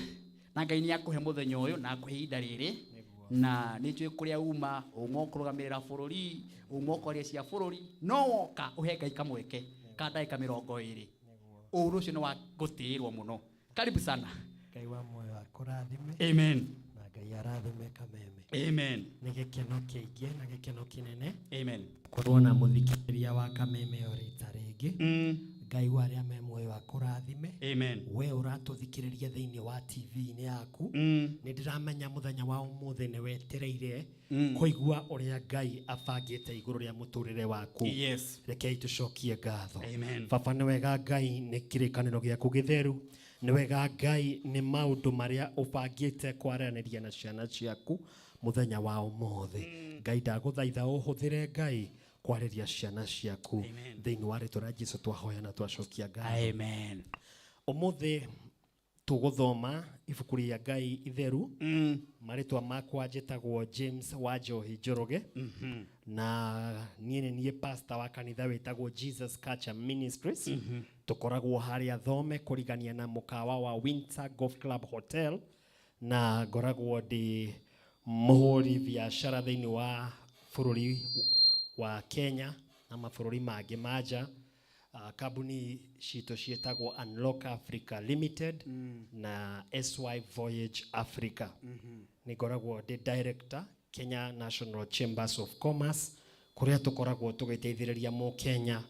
Speaker 2: na Ngai ni akuhe muthenya uyu na akuhe ihinda riri na nijui kuria uma kurugamirira bururi umokoria cia bururi no woka uhe Ngai kamweke ka ndagika 20 uru ucio ni wa gutirwo muno karibu sana
Speaker 13: Ngai wa moyo akurathime
Speaker 2: amen
Speaker 13: na Ngai arathime Kameme
Speaker 2: amen
Speaker 13: ni gikeno kiingi na gikeno kinene
Speaker 2: amen
Speaker 13: korwo na muthikiriria wa Kameme orita ringi Ngai wa aria me moyo akurathime
Speaker 2: amen
Speaker 13: we uratuthikiriria thiini wa TV ni yaku ni ndiramenya muthenya wa umuthi ni wetereire kuigua uria Ngai abangite iguru ria muturire waku
Speaker 2: yes
Speaker 13: rekei tucokie ngatho
Speaker 2: amen
Speaker 13: baba ni wega Ngai ni kirikaniro giaku githeru ni wega Ngai ni maundu maria ubangite kwaraniria na ciana ciaku muthenya wa umuthi Ngai ndaguthaitha uhuthire Ngai kwariria ciana ciaku thiini wa ritwa Jesu twahoya na twacokia Ngai
Speaker 2: amen
Speaker 13: umuthi tuguthoma ibuku ria Ngai itheru maritwa makwa njitagwo James wa Johi Njoroge na nie pastor wa kanitha witagwo Jesus Culture Ministries tukoragwo haria Thome kurigania na mukawa wa Winter Golf Club Hotel na ngoragwo ndi muhuri biashara thiini wa bururi wa Kenya na mabũrũri mangĩ manja kambuni citũ ciĩtagwo Unlock Africa Limited na SY Voyage Africa nĩ ngoragwo ndĩ director Kenya National Chambers of Commerce kũrĩa tũkoragwo tũgĩteithĩrĩria mũkenya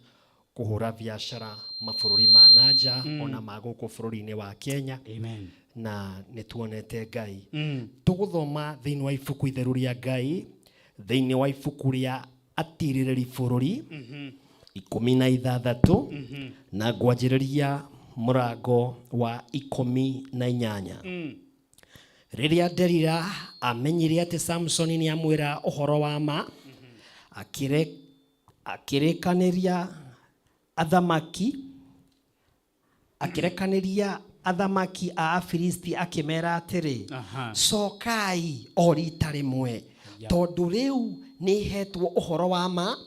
Speaker 13: kũhũra biashara mabũrũri ma nanja ona ma gũkũ bũrũri-inĩ wa Kenya
Speaker 2: amen
Speaker 13: na nĩ tuonete Ngai tũgũthoma thĩinĩ wa ibuku itheru rĩa Ngai thĩinĩ wa ibuku rĩa atirĩrĩri bũrũri 16 na ngwanjĩrĩria mũrango wa 18 rĩrĩa Delila amenyire atĩ Samson nĩ amwĩra ũhoro wa ma akĩrekanĩria athamaki a Afilisti akĩmera atĩrĩ cokai o rita rĩmwe tondũ rĩu nĩ hetwo ũhoro wa ma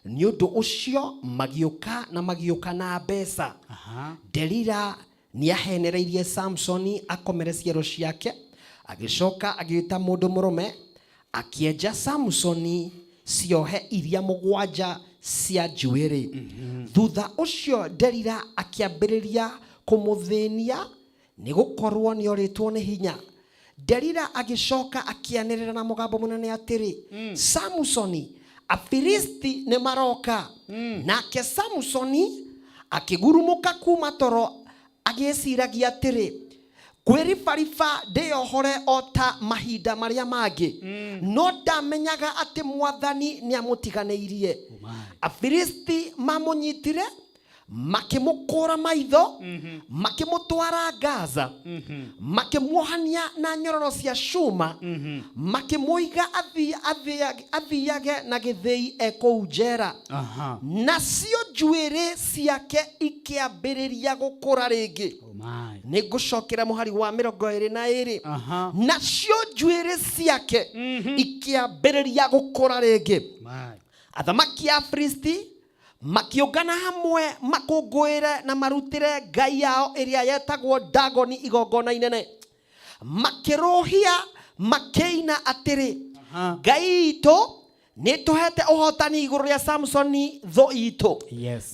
Speaker 13: nĩ ũndũ ũcio magĩũka na mbeca Delila nĩ ahenereirie Samson akomere ciero ciake agĩcoka agĩĩta mũndũ mũrũme akĩenja Samson ciohe iria mũgwanja cia njuĩrĩ thutha ũcio Delila akĩambĩrĩria kũmũthĩnia nĩ gũkorwo nĩ orĩtwo nĩ hinya Delila agĩcoka akĩanĩrĩra na mũgambo mũnene atĩrĩ Samson Afilisti nĩ maroka nake Samson akĩgurumũka kuma toro agĩciragia atĩrĩ kwĩribariba ndĩohore o ta mahinda marĩa mangĩ no ndamenyaga atĩ Mwathani nĩ amũtiganĩirie Afilisti mamũnyitire makĩmũkũra maitho makĩmũtwara Gaza makĩmuohania na nyororo cia cuma makĩmũiga athiage na gĩthĩi ekũu njera nacio njuĩrĩ ciake ikĩambĩrĩria gũkũra rĩngĩ nĩ ngũcokera mũhari wa 22 nacio njuĩrĩ ciake ikĩambĩrĩria gũkũra rĩngĩ athamaki a Afilisti
Speaker 14: makiungana hamwe makungwire na marutire ngai yao iria yetagwo Dagoni igongona inene, makirohia makeina atiri ngai itu nituhete uhotani iguru ria Samsoni tho itu.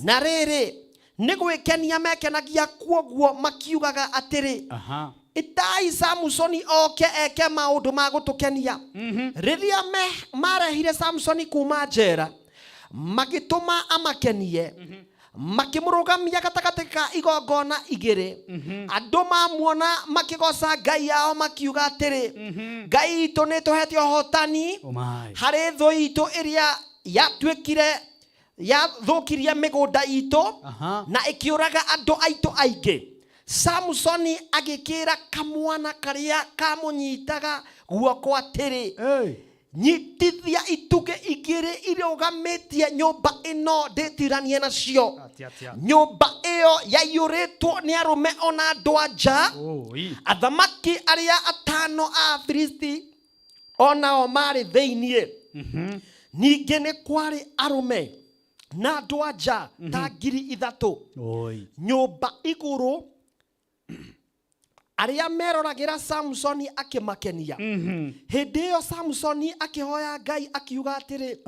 Speaker 14: Na riri ni gwikenia mekenagia kuoguo makiugaga atiri itai Samsoni oke eke maundu ma gutukenia. Riria marehire Samsoni kuma njera magituma amakenie, makimurugamia gatagati ka igongona igiri, andu mamuona makigoca ngai yao makiuga atiri ngai itu nituhete uhotani hari tho itu iria yatwikire yathukirie migunda itu na ikiuraga andu aitu aingi. Samsoni agikira kamwana karia kamunyitaga guoko atiri nyitithia ituge igiri irugametie nyumba ino nditiranie nacio. Nyumba iyo yaiyuritwo ni arume ona andu anja. Athamaki aria atano a Filisti onao mari theinie. Ningi ni kwari arume na andu anja ta 3,000. Nyumba iguru aria meroragira Samsoni akimakenia. Hindi iyo Samsoni akihoya ngai akiuga atiri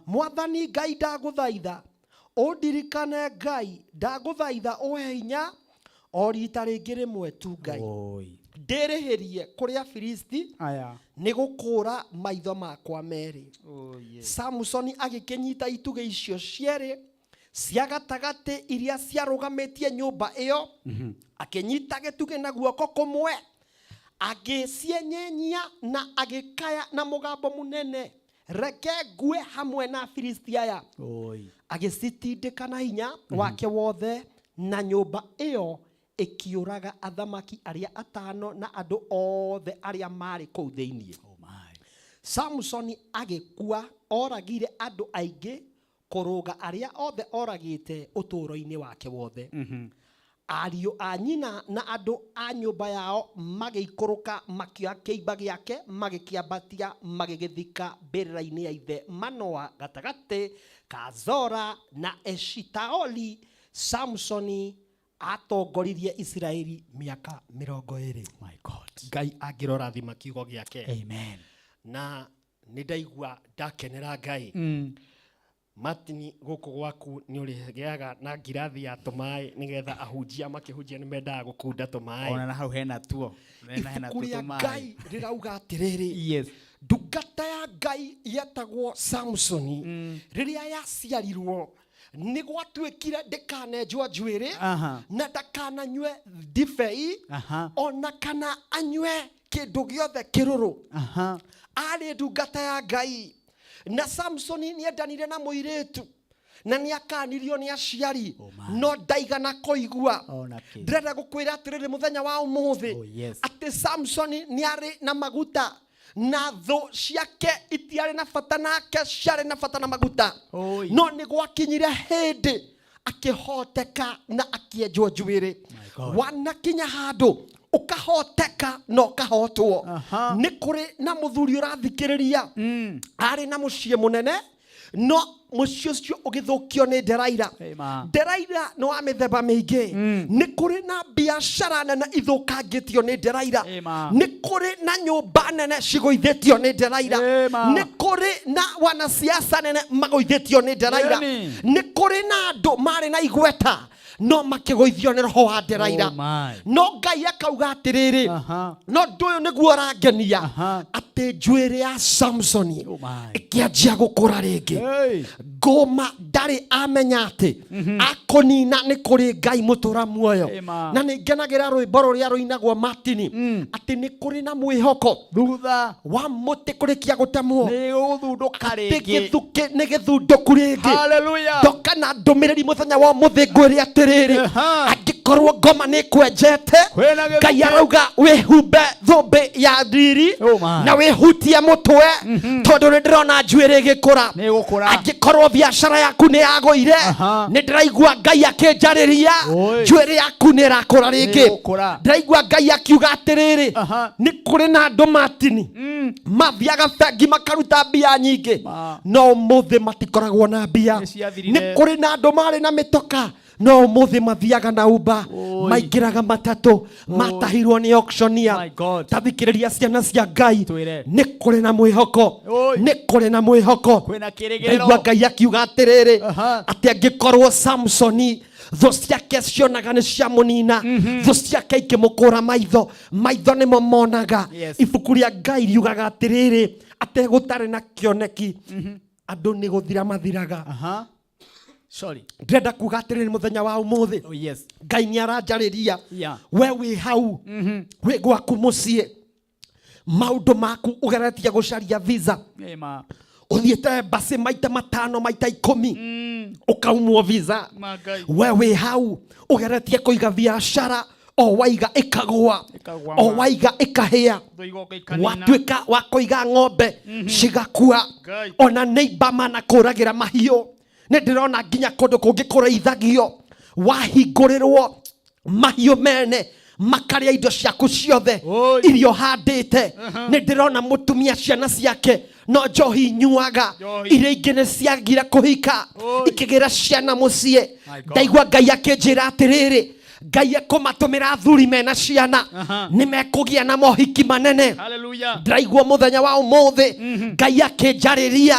Speaker 14: mwathani ngai ndaguthaitha undirikane ngai ndaguthaitha uhe hinya o rita ringi rimwe tu ngai ndirihirie kuria Filisti ni gukura maitho makwa meri. Samsoni agikinyita ituge icio cieri cia gatagati iria ciarugametie nyumba iyo, akinyita gituge na guoko kumwe, agicienyenyia na agikaya na mugambo munene, reke ngue hamwe na Filisti aya. Agicitindika na hinya wake wothe, na nyumba iyo ikiuraga athamaki aria atano na andu othe aria mari kou theinie. Samsoni agikua, oragire andu aingi kuruga aria othe oragite uturo-ini wake wothe. Ariu a nyina na andu a nyumba yao magikuruka makioya kiimba giake magikiambatia magigithika mbirira-ini ya ithe Manoa gatagati ka Zora na Eshitaoli. Samsoni atongoririe Israeli miaka 20.
Speaker 13: My God.
Speaker 14: Ngai agirora thima kiugo giake.
Speaker 13: Amen.
Speaker 14: Na nidaigua ndakenera ngai. Matini guku gwaku ni urigeaga na ngirathi ya tumai nigetha ahunjia makihunjia ni mendaga gukunda tumai.
Speaker 13: Ona na hau hena tuo. Hena
Speaker 14: tumai. Ngai rirauga atiriri. Ndungata ya ngai yetagwo Samsoni riria yaciarirwo ni gwatwikire ndikanenjwo njuiri na ndakananywe ndibei ona kana anywe kindu giothe kiruru. Ari ndungata ya ngai. Na Samsoni ni endanire na muiritu na ni akanirio ni aciari no ndaigana koigua. Ndirenda gukwira atiriri muthenya wa umuthi ati Samsoni ni ari na maguta na tho ciake itiari na bata nake ciari na bata na maguta. No ni gwakinyire hindi akihoteka na akienjwo njuiri. Wanakinya handu ukahoteka no kahotwo. Ni kuri na muthuri urathikiriria ari na mucie munene no mucio cio ugithukio ni Delaila. Delaila no amithemba mingi. Ni kuri na biashara nene ithukangitio ni Delaila. Ni kuri na nyumba nene ciguithitio ni Delaila. Ni kuri na wanasiasa nene maguithitio ni Delaila. Ni kuri na andu mari na igweta no makiguithio ni roho wa Delaila. No ngai akauga atiriri no nduyu niguo arangenia ati njuiri ya Samsoni ikianjia gukura ringi. Ngoma ndari amenya ati akonina ni kuri ngai mutura muoyo. Na ni ngenagira rwimbo ruria ruinagwo Matini ati ni kuri na mwihoko thutha wa muti kurikia gutemwo ni guthunduka ringi. Githuki ni githunduku ringi. Hallelujah. Ndoka na ndumiriri muthenya wa muthi ngwire atiri atiriri angikorwo ngoma ni kwenjete Ngai arauga wihumbe thumbi ya ndiri na wihutie mutwe tondu ni ndirona njuiri gikura angikorwo biashara yaku ni yagoire ni ndiraigua Ngai akinjariria njuiri yaku ni rakura ringi ndiraigua Ngai akiuga atiriri ni kuri na andu matini mathiaga bengi makaruta mbia nyingi no muthi matikoragwo na mbia ni kuri na andu mari na mitoka no muthi mathiaga na Uber maingiraga matatu matahirwo ni auctioneer tathikiriria ciana cia Ngai ni kuri na mwihoko ni kuri na mwihoko ndaigua Ngai akiuga atiriri ati angikorwo Samsoni tho ciake cionaga nĩ cia mũnina tho ciake ikĩmũkũra maitho maitho nĩmo monaga ibuku rĩa Ngai riugaga atĩrĩrĩ atĩ gũtarĩ na kĩoneki andũ nĩ gũthira mathiraga ndĩrenda kuga atĩrĩrĩ mũthenya wa ũmũthĩ Ngai nĩ aranjarĩria we wĩ hau wĩ gwaku mũciĩ maũndũ maku ũgeretie gũcaria visa uthiete basi maita 5 maita 10 ukaumwo visa we wĩ hau ugeretie kuiga biashara o waiga ikagwa o waiga ikahia watuika wa kuiga ng'ombe cigakua ona neighbor mana kuragira mahiũ nĩ ndĩrona nginya kũndũ kũngĩ kũrĩithagio wahingũrĩrwo mahiũ mene makarĩa indo ciaku ciothe irio handĩte nĩ ndĩrona mũtumia ciana ciake no njohi nyuaga iria ingĩ nĩ ciagire kũhika ikĩgĩra ciana mũciĩ ndaigua Ngai akĩnjĩra atĩrĩrĩ Ngai ekũmatũmĩra athuri mena ciana nĩ mekũgĩa na mohiki manene ndaigua mũthenya wa ũmũthĩ Ngai akĩnjarĩria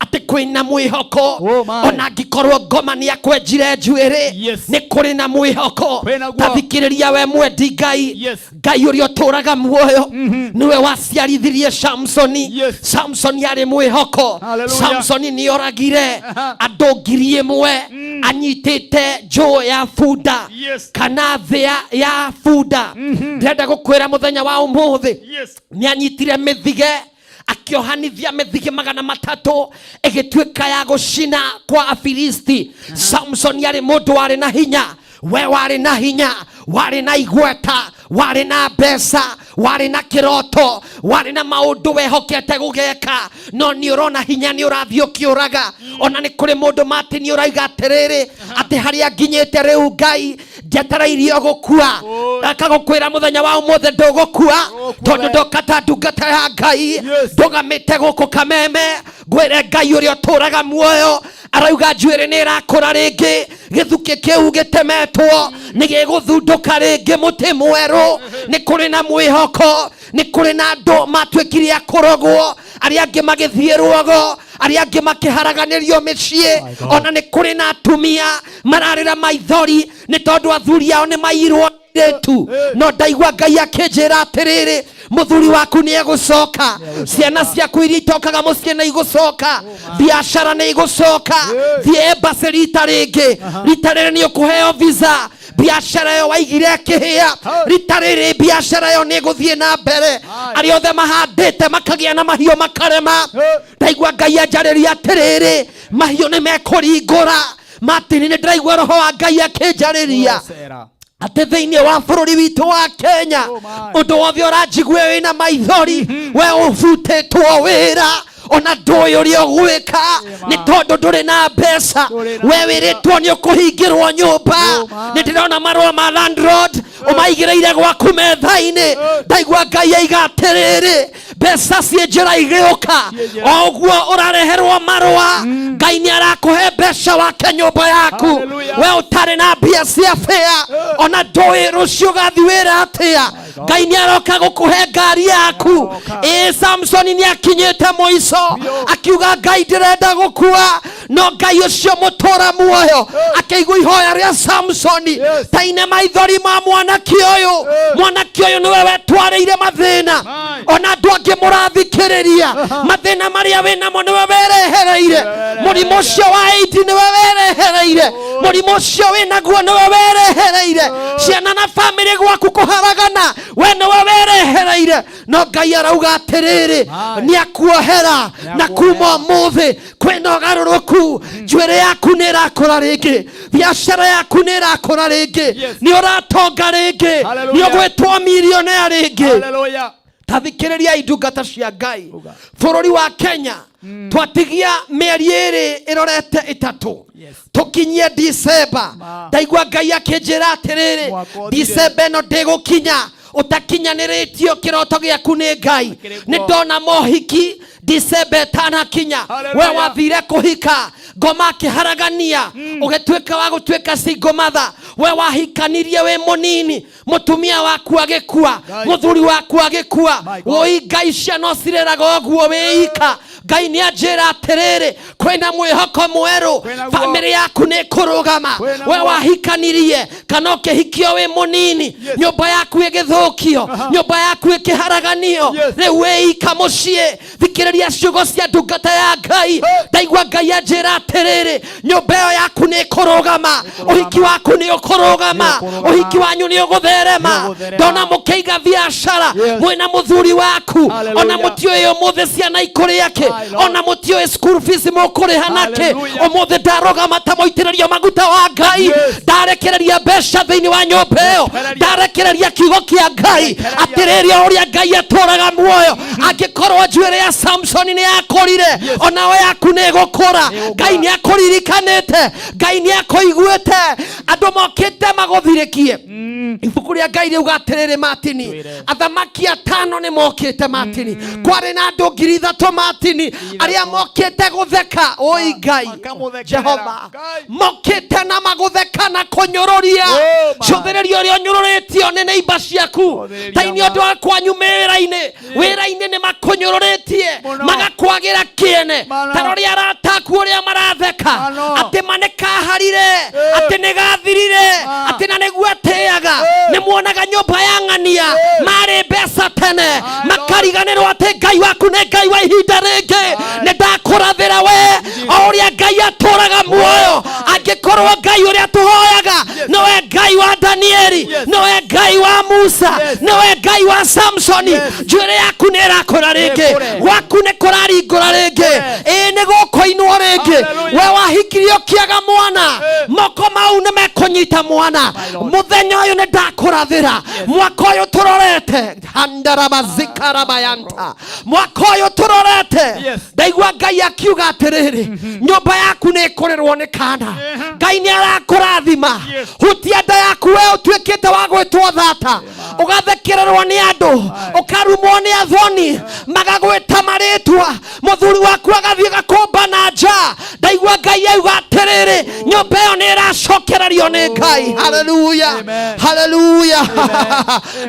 Speaker 14: atĩ kwĩna mwĩhoko ona angĩkorwo ngoma nĩ akwenjire njuĩrĩ nĩ kũrĩ na mwĩhoko tathikĩrĩria we mwendi Ngai Ngai ũrĩa ũtũraga muoyo nĩwe waciarithirie Samsoni Samsoni arĩ mwĩhoko Samsoni nĩ oragire andũ 1,000 anyitĩte njũũ ya bunda kana thĩa ya bunda ndĩrenda gũkwĩra mũthenya wa ũmũthĩ nĩ anyitire mĩthige akiohanithia mĩthige 300 ĩgĩtuĩka ya gũcina kwa Afilisti Samson yarĩ mũndũ warĩ na hinya we warĩ na hinya warĩ na igweta warĩ na mbeca warĩ na kĩroto warĩ na maũndũ wehokete gũgeka no nĩ ũrona hinya nĩ ũrathiĩ ũkĩũraga ona nĩ kũrĩ mũndũ mati nĩ ũraiga atĩrĩrĩ atĩ harĩa nginyĩte rĩu Ngai njetereirio gũkua akagũkwĩra mũthenya wa ũmũthĩ ndũgũkua tondũ ndokata ndungata ya Ngai ndũgamĩte gũkũ kameme ngwĩre Ngai ũrĩa ũtũraga muoyo arauga njuĩrĩ nĩ ĩrakũra rĩngĩ gĩthukĩ kĩu gĩtemetwo nĩ gĩgũthundũka rĩngĩ mũtĩ mwerũ nĩ kũrĩ na mwĩhoko nĩ kũrĩ na andũ matuĩkire a kũrogwo arĩa angĩ magĩthiĩ ruogo arĩa angĩ makĩharaganĩrio mĩciĩ ona nĩ kũrĩ na atumia mararĩra maithori nĩ tondũ athuri ao nĩ mairwo tu no ndaigua Ngai akĩnjĩra atĩrĩrĩ mũthuri waku nĩ egũcoka ciana ciaku iria itokaga mũciĩ nĩ igũcoka biashara nĩ igũcoka thiĩ embassy rita rĩngĩ rita rĩrĩ nĩ ũkũheo visa biashara yo waigire kĩhĩa rita rĩrĩ biashara yo nĩ ĩgũthiĩ na mbere arĩa othe mahandĩte makagĩa na mahiũ makarema ndaigua Ngai anjarĩria atĩrĩrĩ mahiũ nĩ mekũringũra matini nĩ ndĩraigua roho wa Ngai akĩnjarĩria atĩ thĩinĩ wa bũrũri witũ wa Kenya ũndũ wothe ũranjigue wĩna maithori we ũbutĩtwo wĩra ona ndũĩ ũrĩa ũgwĩka nĩ tondũ ndũrĩ na mbeca we wĩrĩtwo nĩ ũkũhingĩrwo nyũmba nĩ ndĩrona marũa ma landlord ũmaigĩrĩire gwaku metha-inĩ ndaigua Ngai aiga atĩrĩrĩ mbeca ciĩ njĩra igĩũka o ũguo ũrareherwo marũa Ngai nĩ arakũhe mbeca wake nyũmba yaku we ũtarĩ na mbia cia fare ona ndũĩ rũciũ ũgathiĩ wĩra atĩa Ngai nĩ aroka gũkũhe ngari yaku Samson nĩ akinyĩte mũico akiuga Ngai ndĩrenda gũkua no Ngai ũcio mũtũra muoyo akĩigua ihoya rĩa Samson taine maithori ma mwanake ũyũ nĩwe wetwarĩire mathĩna ona andũ angĩ mũrathikĩrĩria mathĩna marĩa wĩnamo nĩwe werehereire mũrimũ ũcio wa AIDS nĩwe werehereire mũrimũ mũrimũ ũcio wĩnaguo nĩwe werehereire ciana na bamĩrĩ gwaku kũharagana we nĩwe werehereire no Ngai arauga atĩrĩrĩ nĩakuohera na kuma ũmũthĩ kwĩna ũgarũrũku njuĩrĩ yaku nĩ ĩrakũra rĩngĩ biacara yaku nĩ ĩrakũra rĩngĩ nĩ ũratonga rĩngĩ nĩ ũgwĩtwo milionea rĩngĩ tathikĩrĩria indungata cia Ngai bũrũri wa Kenya twatigia mĩeri ĩrĩ ĩrorete ĩtatũ tukinyie December ndaigua Ngai akĩnjĩra atĩrĩrĩ December ĩno ndĩgũkinya utakinyanĩrĩtio kĩroto gĩaku nĩ Ngai nĩ ndona mohiki December tanakinya we wathire kũhika ngoma akĩharagania ũgĩtuĩka wa gũtuĩka single mother we wahikanirie we mũnini mũtumia waku agĩkua mũthuri waku agĩkua woi Ngai ciana cireraga ũguo wĩika Ngai nĩanjĩra atĩrĩrĩ kwĩna mwĩhoko mwerũ bamĩrĩ yaku nĩ kũrũgama we wahikanirie kana ũkĩhikio we mũnini nyũmba yaku ĩgĩthũkio nyũmba yaku ĩkĩharaganio rĩu wĩika mũciĩ thikĩrĩria ciugo cia ndungata ya Ngai ndaigua Ngai anjĩra atĩrĩrĩ nyũmba ĩyo yaku nĩ kũrũgama ũhiki waku nĩ ũkũrũgama ũhiki wanyu nĩ ũgũtherema ndona mũkĩiga biacara mwĩna mũthuri waku ona mũtiũĩ ũmũthĩ ciana ikũrĩ yake ona mũtiũĩ school fees mũkũrĩha nake ũmũthĩ ndarũgama ta mũitĩrĩrio maguta wa Ngai ndarekereria mbeca thĩinĩ wa nyũmba ĩyo ndarekereria kiugo kĩa Ngai atĩrĩria ũrĩa Ngai atũraga muoyo angĩkorwo njuĩrĩ ya Samson nĩ yakũrire ona we yaku nĩ gũkũra Ngai nĩ akũririkanĩte Ngai nĩ akũiguĩte andũ mokĩte magũthirĩkie ibuku rĩa Ngai riuga atĩrĩrĩ Martini athamaki atano nĩ mokĩte Martini kwarĩ na andũ 3,000 Martini arĩa mokĩte gũtheka oi Ngai Jehova mokĩte na magũtheka na kũnyũrũria cũthĩrĩria ũrĩa ũnyũrũrĩtio nĩ neighbor ciaku taini ũndũ wa kwanyu wĩra-inĩ nĩ makũnyũrũrĩtie magakwagĩra kĩene tarorĩa arataku ũrĩa maratheka atĩ manĩkaharire atĩ nĩgathirire atĩ na nĩguo atĩaga nĩ muonaga nyũmba ya ng'ania marĩ mbeca tene makariganĩrwo atĩ Ngai waku nĩ Ngai wa ihinda rĩngĩ nĩ ndakũrathĩra we o ũrĩa Ngai atũraga muoyo angĩkorwo Ngai ũrĩa tũhoyaga nowe Ngai wa Danieli nowe Ngai wa Musa nowe Ngai wa Samsoni njuĩrĩ yaku nĩ ĩrakũra rĩngĩ gwaku nĩ kũraringũra rĩngĩ nĩ gũkũinwo rĩngĩ we wahikirio kĩaga mwana moko mau nĩ mekũnyita mwana mũthenya ũyũ nĩ ndakũrathĩra mwaka ũyũ tũrorete handarabazikarabayanta mwaka ũyũ tũrorete ndaigua Ngai akiuga atĩrĩrĩ nyũmba yaku nĩ ĩkũrĩrwo nĩ kana Ngai nĩ arakũrathima hutia nda yaku we ũtuĩkĩte wa gwĩtwo thata ũgathekererwo nĩ andũ ũkarumwo nĩ athoni magagwĩta marĩtwa mũthuri waku agathiĩ gakũmba na nja ndaigua Ngai auga atĩrĩrĩ nyũmba ĩyo nĩ ĩracokererio nĩ Ngai haleluya haleluya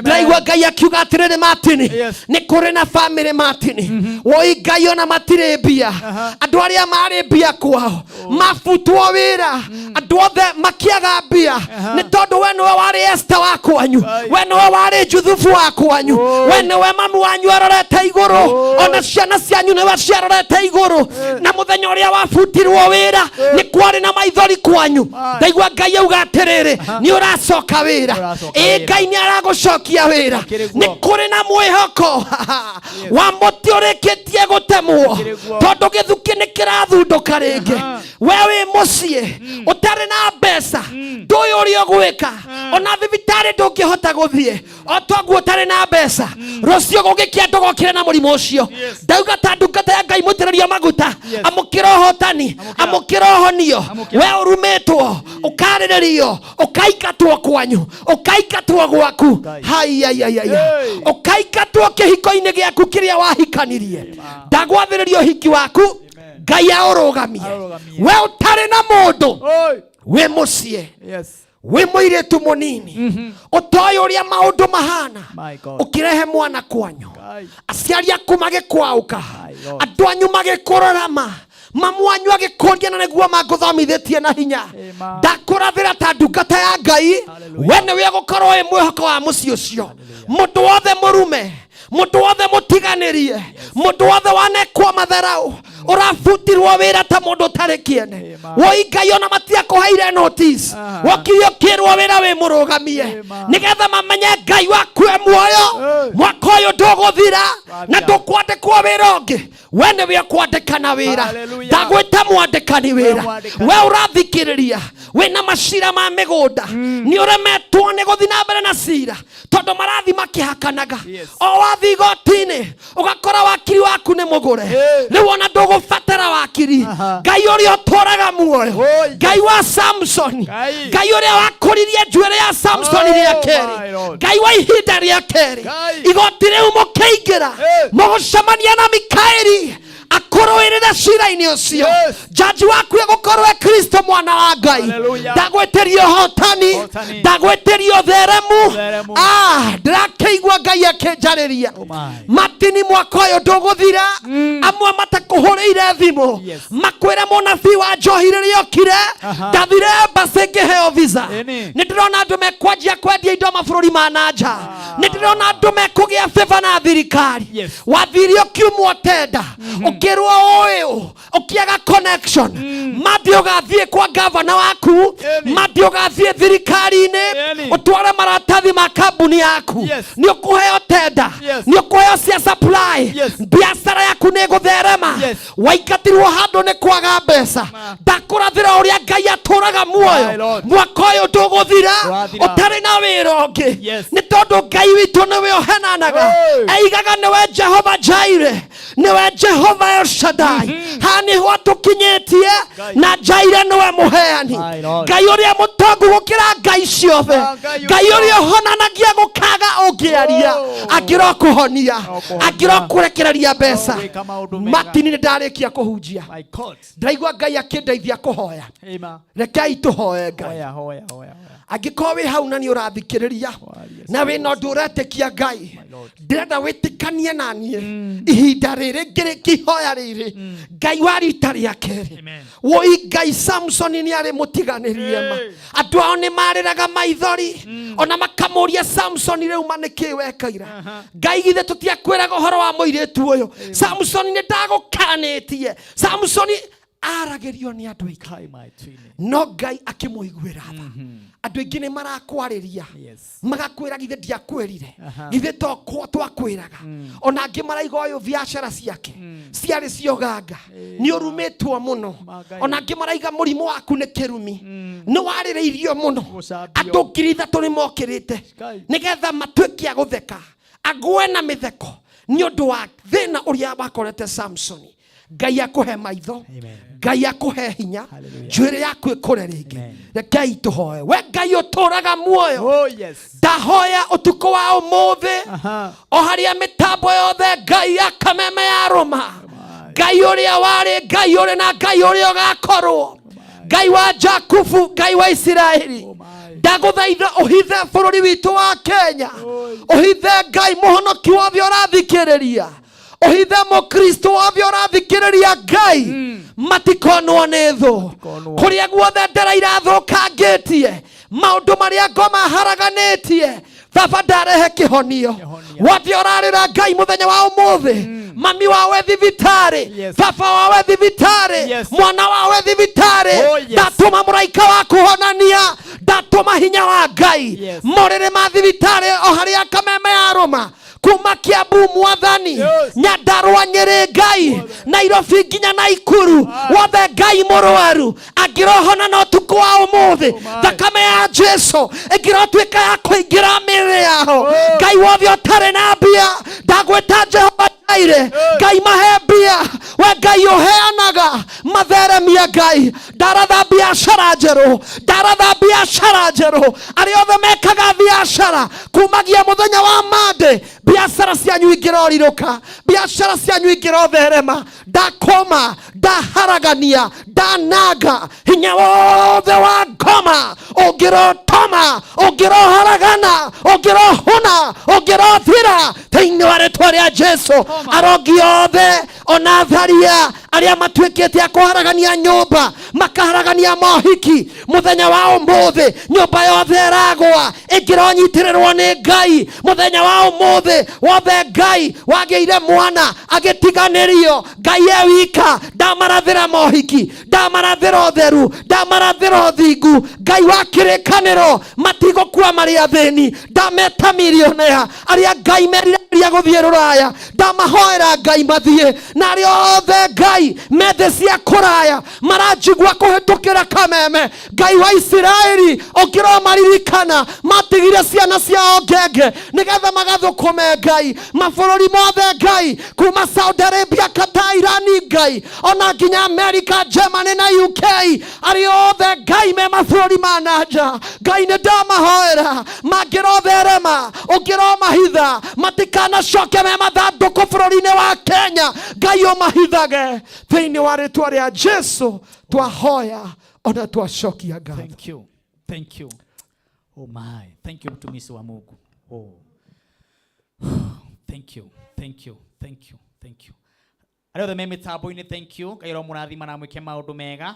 Speaker 14: ndaigua Ngai akiuga atĩrĩrĩ Martini nĩ kũrĩ na family Martini woi Ngai ona matirĩ mbia andũ arĩa marĩ mbia kwao mafutwo wĩra andũ othe makĩaga mbia nĩ tondũ we nĩwe warĩ Esther wa kwanyu we nĩwe warĩ Juthufu wa kwanyu we nĩwe mamu wanyu arorete igũrũ ona ciana cianyu nĩwe ciarorete igũrũ na mũthenya ũrĩa wabutirwo wĩra nĩ kwarĩ na maithori kwanyu ndaigua Ngai auga atĩrĩrĩ nĩ ũracoka wĩra Ngai nĩ aragũcokia wĩra nĩ kũrĩ na mwĩhoko wa mũtĩ ũrĩkĩtie gũtemwo tondũ gĩthukĩ nĩ kĩrathundũka rĩngĩ we wĩ mũciĩ ũtarĩ na mbeca ndũĩ ũrĩa ũgwĩka ona thibitarĩ ndũngĩhota gũthiĩ o toguo ũtarĩ na mbeca rũciũ gũgĩkĩa ndũgokĩre na mũrimũ ũcio ndauga ta ndungata ya Ngai mũitĩrĩrio maguta amũkĩra ũhotani amũkĩra ũhonio we ũrumĩtwo ũkarĩrĩrio ũkaingatwo kwanyu ũkaingatwo gwaku ũkaingatwo kĩhiko-inĩ gĩaku kĩrĩa wahikanirie ndagwathĩrĩrio ũhiki waku Ngai aũrũgamie we ũtarĩ na mũndũ we mũciĩ we mũirĩtu mũnini ũtoĩ ũrĩa maũndũ mahana ũkĩrehe mwana kwanyu aciari aku magĩkwaũka andũ anyu magĩkũrorama mamu wanyu agĩkũria na nĩguo mangũthomithĩtie na hinya ndakũrathĩra ta ndungata ya Ngai we nĩwe ũgũkorwo wĩ mwĩhoko wa mũciĩ ũcio mũndũ wothe mũrume mundu wothe mutiganirie mundu wothe wanekwa matharau urafutirwo wira ta mundu tari kiene woi Ngai ona matiakuheire notice wakirio kirwo wira wi murugamie nigetha mamenye Ngai waku e muoyo mwaka uyu nduguthira na ndukwandikwo wira ungi we niwe kwandikana wira ndagwita mwandikani wira we urathikiriria wina macira ma migunda ni uremetwo ni guthi na mbere na cira tondu marathi makihakanaga o wathi gotini ugakora wakiri waku ni mugure riu ona ndugubatara wakiri Ngai uria uturaga muoyo Ngai wa Samson Ngai uria wakuririe njuire ya Samson ria keri Ngai wa ihinda ria keri igoti riu mukiingira mugucemania na Mikaeli akorowirire cira-ini ucio jaji waku egukorwo Kristo mwana wa Ngai ndagweterio hotani ndagweterio theremu ndirakeigua Ngai akinjariria matini mwaka uyu nduguthira amwe matakuhuriire thimu makwire munabii wa njohi riria okire ndathire mbasi ngiheo visa nindirona andu mekwanjia kwendia indo mabururi ma nanja nindirona andu mekugia favor na thirikari wathirio kiumwo tenda ukirwo uyu ukiaga connection mathi ugathie kwa governor waku mathi ugathie thirikari-ini utware maratathi ma kambuni yaku ni ukuheo tenda ni ukuheo cia supply biashara yaku ni gutherema waingatirwo handu ni kwaga mbeca ndakurathira uria Ngai aturaga muoyo mwaka uyu nduguthira utari na wira ungi ni tondu Ngai witu niwe uhenanaga eigaga niwe Jehova Jireh niwe Jehova El Shaddai hani watukinyetie na Jireh niwe muheani Ngai uria mutongu gukira ngai ciothe Ngai uria honanagia gukaga ungiaria angiro kuhonia angiro kurekereria mbeca matini ni ndarikia kuhunjia ndaigua Ngai akindeithia kuhoya rekai tuhoye Ngai angĩkorwo wĩ hau na nĩ ũrathikĩrĩria na wĩ na ũndũ ũretĩkia Ngai ndĩrenda wĩtĩkanie na niĩ ihinda rĩrĩ ngĩhoya rĩrĩ Ngai wa rita rĩa kerĩ woi Ngai Samson nĩ arĩ mũtiganĩrie ma andũ ao nĩ marĩraga maithori ona makamũria Samson rĩu ma nĩkĩ wekaira Ngai githĩ tũtiakwĩraga ũhoro wa mũirĩtu ũyũ Samson nĩ ndagũkanĩtie Samson aragerio ni andu aingĩ no Ngai akimũiguĩra tha andu aingĩ nĩ marakwariria magakwĩra githĩ ndiakwĩrire githĩ twakwĩraga ona angĩ maraiga ũyũ biacara ciake ciarĩ cioganga nĩ ũrumĩtwo mũno ona angĩ maraiga mũrimũ waku nĩ kĩrumi nĩ warĩrĩirio mũno andũ ngiri ithatũ nĩ mokĩrĩte nĩgetha matuĩke a gũtheka agwe na mĩtheko nĩ ũndũ wa thĩna ũrĩa wakorete Samson Ngai akuhe maitho Ngai akuhe hinya njuĩrĩ yaku ĩkũre rĩngĩ rekei tũhoe we Ngai ũtũraga muoyo ndahoya ũtukũ wa ũmũthĩ o harĩa mĩtambo yothe Ngai akameme yarũma Ngai ũrĩa warĩ Ngai ũrĩ na Ngai ũrĩa ũgakorwo Ngai wa Jakubu Ngai wa Isiraeli ndagũthaitha ũhithe bũrũri witũ wa Kenya ũhithe Ngai mũhonoki wothe ũrathikĩrĩria ohithe mukristo wothe ũrathikĩrĩria Ngai matikonwo nĩ thũ kũrĩa guothe ndera irathũkangĩtie maũndũ marĩa ngoma haraganĩtie baba ndarehe kĩhonio wothe ũrarĩra Ngai mũthenya wa ũmũthĩ mami wawe thibitarĩ baba wawe thibitarĩ mwana wawe thibitarĩ ndatũma mũraika wa kũhonania ndatũma hinya wa Ngai morĩrĩ ma thibitarĩ o harĩa kameme yarũma kuma Kiambu Mwathani Nyandarua Nyeri Ngai Nairobi nginya Naikuru wothe Ngai mũrwaru angĩrohona no ũtukũ wa ũmũthĩ thakame ya Jesu ĩngĩrotuĩka ya kũingĩra mĩĩrĩ yao Ngai wothe ũtarĩ na mbia ndagwĩta Jehova Jireh Ngai mahe mbia we Ngai ũheanaga matheremia Ngai ndaratha biacara njerũ arĩa othe mekaga biacara kumagia mũthenya wa Monday biacara cianyu ingĩrorirũka biacara cianyu ingĩrotherema ndakoma ndaharagania ndananga hinya wothe wa ngoma ũngĩrotoma ũngĩroharagana ũngĩrohuna ũngĩrothira thĩinĩ wa rĩĩtwa rĩa Jesu arogi othe ona tharia arĩa matuĩkĩte a kũharagania nyũmba makaharagania mohiki mũthenya wa ũmũthĩ nyũmba yothe ĩragwa ingĩronyitirĩrwo nĩ Ngai mũthenya wa ũmũthĩ wothe Ngai wagĩire mwana agĩtiganĩrio Ngai wika ndamarathĩra mohiki ndamarathĩra ũtheru ndamarathĩra ũthingu Ngai wa kĩrĩkanĩro matigũkua marĩ athĩni ndameta milionea arĩa Ngai meriragĩria gũthiĩ rũraya ndamahoera Ngai mathiĩ na arĩa othe Ngai methe cia kũraya maranjigua kũhĩtũkĩra kameme Ngai wa Isiraeli ũkĩromaririkana matigire ciana ciao ngenge nĩgetha magathũkũme Ngai mabũrũri mothe Ngai kuma Saudi Arabia Qatar Irani Ngai ona nginya America Germany na UK arĩa othe Ngai me mabũrũri ma nanja Ngai nĩ ndamahoera mangĩrotherema ũngĩromahitha matikanacoke me mathandũkũ bũrũri-inĩ wa Kenya Ngai ũmahithage thĩinĩ wa rĩtwa rĩa Jesu twahoya ona twacokia ngatho.
Speaker 2: Thank you. Thank you. Oh my. Thank you mtumishi wa Mungu. Oh. Thank you. Thank you. Thank you. Thank you. Arĩothe me mĩtambo-inĩ thank you. Ngai mũrathima na mwĩke maũndũ mega.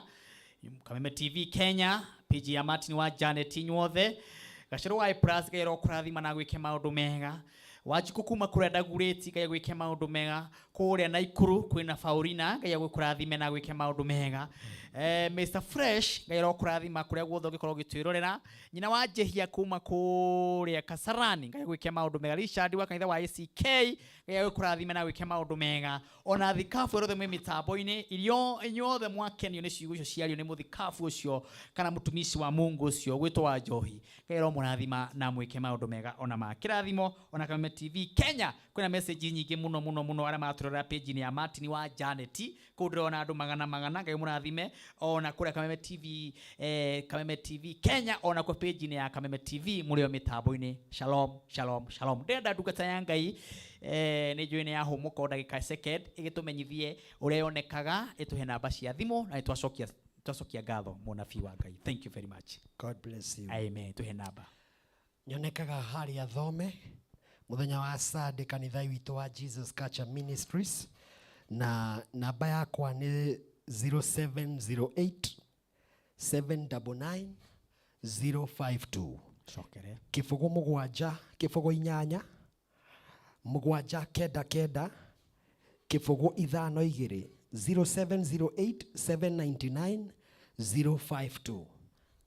Speaker 2: Kameme TV Kenya, page ya Martin wa Janet inyuothe. Gacĩro wa Plus Ngai kũrathima na gwĩke maũndũ mega. Wanjikũ kuma kũrĩa ndagurĩti Ngai gwĩke maũndũ mega. Kũrĩa Naikuru kwĩna Faurina Ngai gũkũrathime na gwĩke maũndũ mega. Mr Fresh Ngai kũrathima kũrĩa guothe ũngĩkorwo ũgĩtwĩrorera. Nyina wa Jehia kuma kũrĩa Kasarani Ngai gwĩke maũndũ mega. Richard wa kanitha wa ACK Ngai gũkũrathime na gwĩke maũndũ mega. Ona thikabu rothe mwe mitambo-inĩ irio inyuothe mwakenio nĩ ciugo icio ciario nĩ mũthikabu ũcio kana mũtumisi wa Mungu ũcio gwĩtwo wa Njohi. Ngai mũrathima na mwĩke maũndũ mega ona makĩrathimo ona Kameme TV Kenya kwĩna message nyingĩ mũno arĩa maturora page-inĩ ya Martin wa Janet kũndĩrona andũ magana Ngai mũrathime ona kũrĩa Kameme TV Kenya ona kwa page-inĩ ya Kameme TV mũrĩo mĩtambo-inĩ. Shalom. Ndenda ndungata ya Ngai nĩ njũĩ nĩ yahũmũka ndagĩka second ĩgĩtũmenyithie ũrĩa yonekaga ĩtũhe namba cia thimũ na twacokia ngatho mũnabii wa Ngai. Thank you very much.
Speaker 14: God bless you.
Speaker 2: Amen. Tũhe namba.
Speaker 14: Nyonekaga harĩa Thome muthenya wa Sunday kanitha witũ wa Jesus Culture Ministries na namba yakwa nĩ 0708 799 052
Speaker 2: cokere
Speaker 14: kibugu 7 kibugu 8 mugwanja kenda kenda kibugu 52 0708 799 052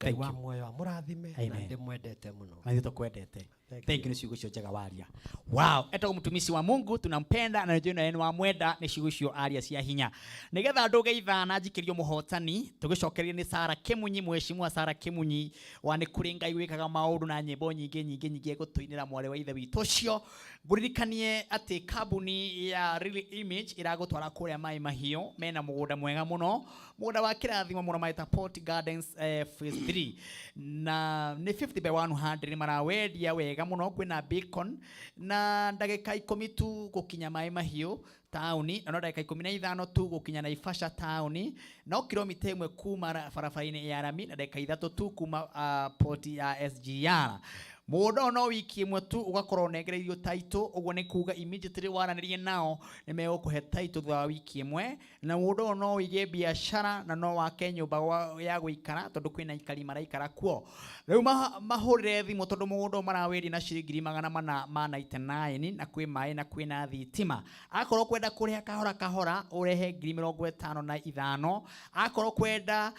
Speaker 14: Ngai wa muoyo amurathime na ndimwendete muno.
Speaker 2: Na nĩtũkwendete. Thank you nĩ ciugo cio njega waria. Wow, etagwo mũtumisi wa Mungu tunampenda na njũĩ nawe nĩwamwenda nĩ ciugo cio aria cia hinya. Nĩgetha andũ geithana njikĩrio mũhotani tũgĩcokeria nĩ Sara Kemunyi mheshimiwa Sara Kemunyi wa nĩ kũrĩ Ngai wĩkaga maũndũ na nyĩmbo nyingĩ gũtũinĩra mware wa ithe witũ ũcio. Ngũririkanie atĩ kambuni ya Real Image iragũtwara kũrĩa Mai Mahiũ mena mũgũnda mwega mũno mũgũnda wa kĩrathimo mũno maita Port Gardens phase 3 na nĩ 50 by 100 marawendia wega muno kwĩna Bacon na ndagĩka 10 tu gũkinya Mai Mahiũ tauni na ndagĩka 15 tu gũkinya Naivasha tauni no kilomita 1 kuma barabara-inĩ ya Rami na ndagĩka 3 tu kuma port ya SGR. Mũndũ no wiki ĩmwe tu ugakorwo negereirio title ũguo nĩ kuga immediately waranĩrie nao nĩ megũkũhe title thutha wa wiki ĩmwe na mũndũ no wige biashara na no wake nyũmba ya gũikara tondũ kwĩna ikari maraikara kuo. Rĩu mahũrĩre thimũ tondũ mũndũ marawĩria na ciringi 499 na kwĩ maĩ na kwĩna thitima. Akorwo kwenda kũrĩa kahora ũrehe 55,000 akorwo kwenda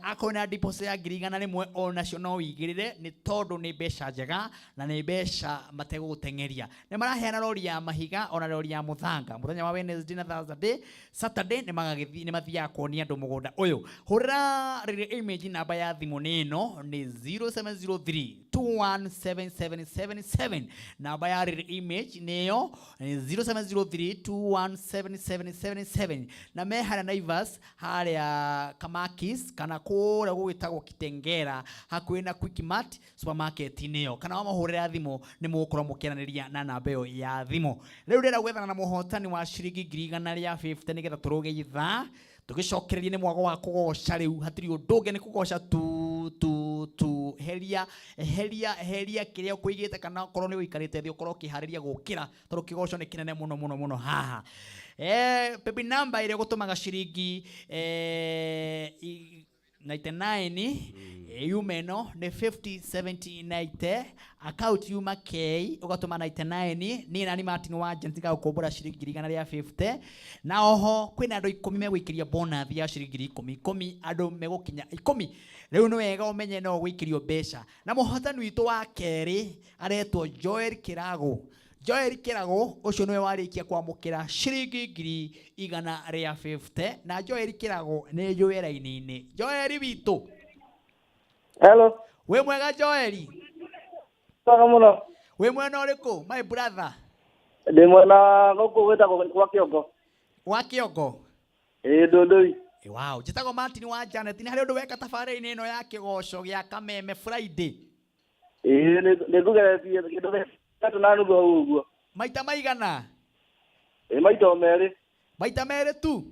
Speaker 2: akorwo na deposit ya 100,000 onacio no wigĩrĩre nĩ tondũ nĩ mbeca njega na nĩ mbeca mategũgũteng'eria. Nĩ maraheana lori ya mahiga ona lori ya mũthanga mũthenya wa Wednesday na Thursday. Saturday nĩ mathiaga kuonia andũ mũgũnda ũyũ. Hũra Real Image namba ya thimũ nĩ ĩno nĩ 0703 217777. Namba ya Real Image nĩyo 0703 217777 na mehana Naivas harĩa Kamakis kana kũrĩa gũgĩtagwo Kitengera hakuhĩ na Quickmart supermarket nĩyo kana wamahũrĩra thimũ nĩ mũgũkorwo mũkĩaranĩria na namba ĩyo ya thimũ. Rĩu ndĩrenda gwethana na mũhotani wa ciringi 150 nĩgetha tũrũge ithaa tũgĩcokereria nĩ mwago wa kũgoca rĩu hatirĩ ũndũ ũngĩ nĩ kũgoca tu heria kĩrĩa ũkũigĩte kana okorwo nĩ ũikarĩte thĩ ũkorwo ũkĩharĩria gũkĩra tondũ kĩgoco nĩ kĩnene mũno haha. Pepi namba ĩrĩa gũtũmaga ciringi 99 yumeno ni 50 70 90 account yuma K ugatuma 99 ni nani Martin wa agent ga ukombora shilingi 150 na oho kwina andu 10 megwikiria bonus ya shilingi 10 andu megukinya 10 riu ni wega umenye no gwikirio mbeca na muhotani witu wa keri aretwo Joel Kirago ucio niwe warikia kwamukira shilingi 150 na Joel Kirago ni wira-ini Joel witu.
Speaker 15: Hello.
Speaker 2: We mwega Joel?
Speaker 15: Sawa muno.
Speaker 2: We mwena uriku my brother?
Speaker 15: Ndi mwena guku gwitagwo kwa Kiongo.
Speaker 2: Wa Kiongo?
Speaker 15: Ndondoi.
Speaker 2: Wow, njitagwo Martin wa Janet ni hari undu weka tabarĩra-inĩ ĩno ya kigoco gĩa Kameme Friday.
Speaker 15: Nĩ ngugeretie kĩndũ gĩtatũ na nuthu hau ũguo.
Speaker 2: Maita maigana?
Speaker 15: Maita merĩ.
Speaker 2: Maita merĩ tu?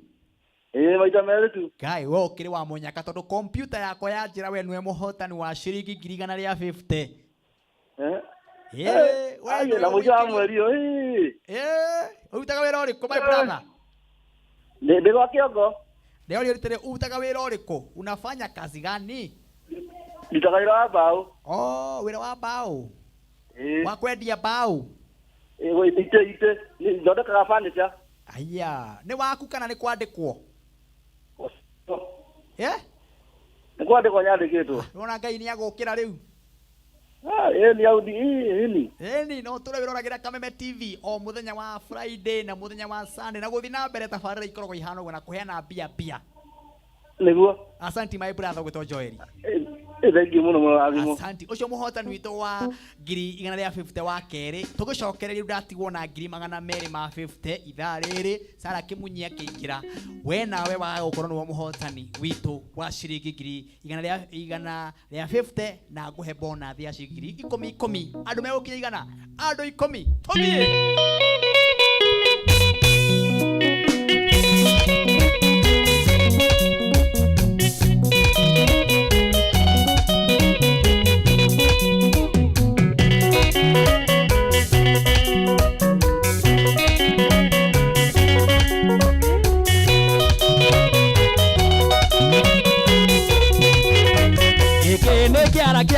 Speaker 15: Maita merĩ tu.
Speaker 2: Ngai we ũkĩrĩ wa mũnyaka tondũ kompyuta yakwa ya njĩra we nĩwe mũhotani wa ciringi 150.
Speaker 15: Na mũico wa mweri ũyũ.
Speaker 2: Ũrutaga wĩra ũrĩkũ my brother?
Speaker 15: Ndĩ gwa Kiongo.
Speaker 2: Leo rĩtĩrĩ ũrutaga wĩra ũrĩkũ? Unafanya kazi gani?
Speaker 15: Ndutaga wĩra wa mbaũ.
Speaker 2: Wĩra wa mbaũ. Wa kwendia mbaũ.
Speaker 15: Ite thondekaga furniture.
Speaker 2: Aya, nĩ waku kana nĩ kwandĩkwo?
Speaker 15: Nĩ kwandĩkwo nyandĩkĩtwo.
Speaker 2: Nĩwona Ngai nĩ agũkĩra rĩu. Ĩni no tũre wĩroragĩra Kameme TV o mũthenya wa Friday na mũthenya wa Sunday na gũthiĩ na mbere tabarĩra ikoragwo ihana ũguo na kũheana mbia.
Speaker 15: Nĩguo.
Speaker 2: Asante my brother gwĩtwo Joel.
Speaker 15: Thank you muno muno agimo.
Speaker 2: Asante. Ucio mũhotani witũ wa 150 wa kerĩ tũgĩcokereria ndatigwo na 250 ithaa rĩrĩ Sara Kimunyia kĩingĩra we nawe wa gũkorwo nĩwe mũhotani witũ wa ciringi 150 na ngũhe bonus ya ciringi 10 andũ megũkinya igana andũ 10 tũthiĩ.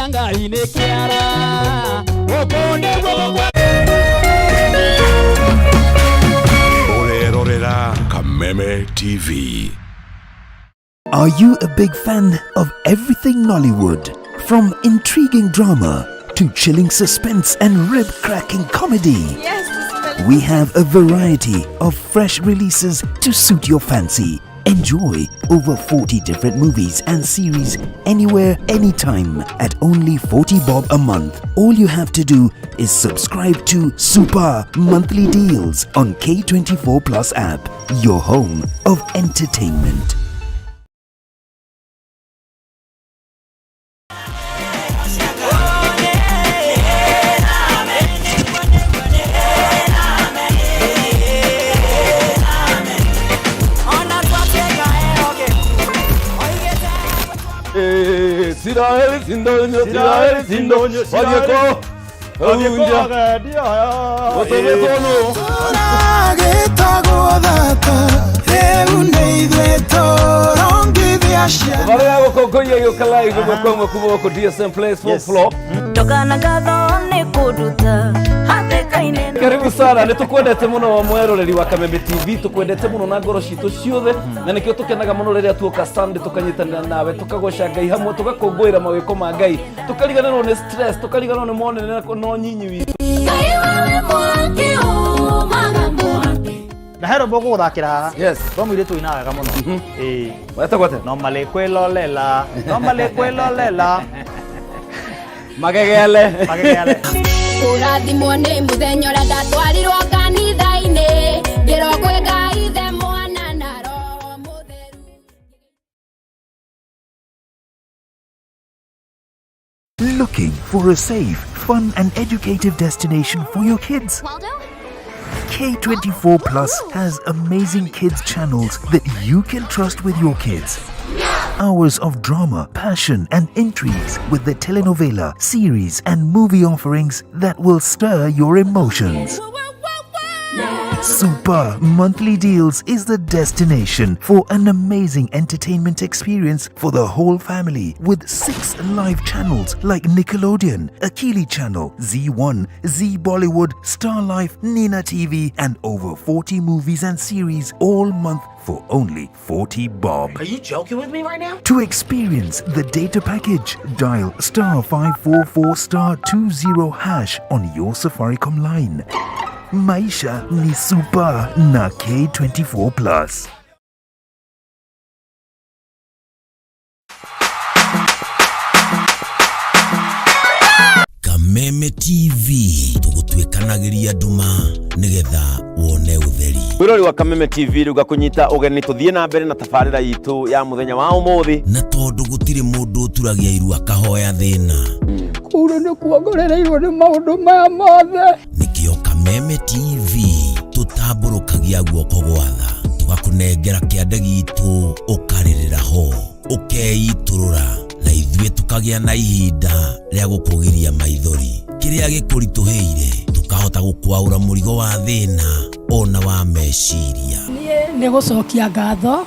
Speaker 2: Ngai nĩ kĩara ũkũnĩ gwogwa
Speaker 12: Urerorera Kameme TV.
Speaker 11: Are you a big fan of everything Nollywood? From intriguing drama to chilling suspense and rib-cracking comedy?
Speaker 16: Yes,
Speaker 11: we have a variety of fresh releases to suit your fancy. Enjoy over 40 different movies and series anywhere, anytime at only 40 bob a month. All you have to do is subscribe to Super Monthly Deals on K24 Plus app, your home of entertainment.
Speaker 17: Sirael sindonyo, Sirael sindonyo, walieko, unja, otobetono. Vale hago kokoya yo kalai go kwa DSM Place 4 floor.
Speaker 16: Tokana gathone kuduta hate kaine.
Speaker 17: Karibu sana nitukwendete muno wa mweroreri wa Kameme TV tukwendete muno na ngoro citu ciothe na nikio tukenaga muno riria tuoka Sunday tukanyitanira nawe tukagoca Ngai hamwe tugakungwira mawiko ma Ngai tukariganirwo ni stress tukariganirwo ni monene no nyinyi witu. Ngai wawe mwake o magambo
Speaker 1: na hero bogo guthakira
Speaker 17: yes
Speaker 1: bomu ile tu inaga muno
Speaker 17: weta gwate
Speaker 1: no male kwelolela
Speaker 17: magegele
Speaker 16: urathimwo nĩ mũthenya ũrĩa ndatwarirwo kanitha-inĩ ngĩrogwo Ngai ithe mwana na roho mũtheru.
Speaker 11: Looking for a safe, fun and educative destination for your kids?
Speaker 16: Waldo?
Speaker 11: K24 Plus has amazing kids channels that you can trust with your kids. Hours of drama, passion and intrigues with the telenovela, series and movie offerings that will stir your emotions. Super Monthly Deals is the destination for an amazing entertainment experience for the whole family with 6 live channels like Nickelodeon, Akili Channel, Z1, Z Bollywood, Star Life, Nina TV, and over 40 movies and series all month for only 40 bob.
Speaker 18: Are you joking with me right now?
Speaker 11: To experience the data package, dial *544*20# on your Safaricom line. Maisha ni super na K24+.
Speaker 12: Kameme TV tugutwikanagiria nduma nigetha wone utheri.
Speaker 19: Wirori wa Kameme TV ruga kunyita ugeni tuthie na mbere na tafarira yitu ya muthenya wa umuthi
Speaker 12: na tondu gutire mundu turagia iru akahoya thina
Speaker 20: kuru ni kuongorereirwo ni maundu maya mothe
Speaker 12: nikio Kameme TV tutamburukagia guoko gwatha tugakunengera kiande gitu ukaririra ho ukeiturura na ithuĩ tukagia na ihinda rĩa gukugiria maithori kiria gikurituheire tukahota gukwaura murigo wa thina ona wa meciria
Speaker 20: ni gucokia ngatho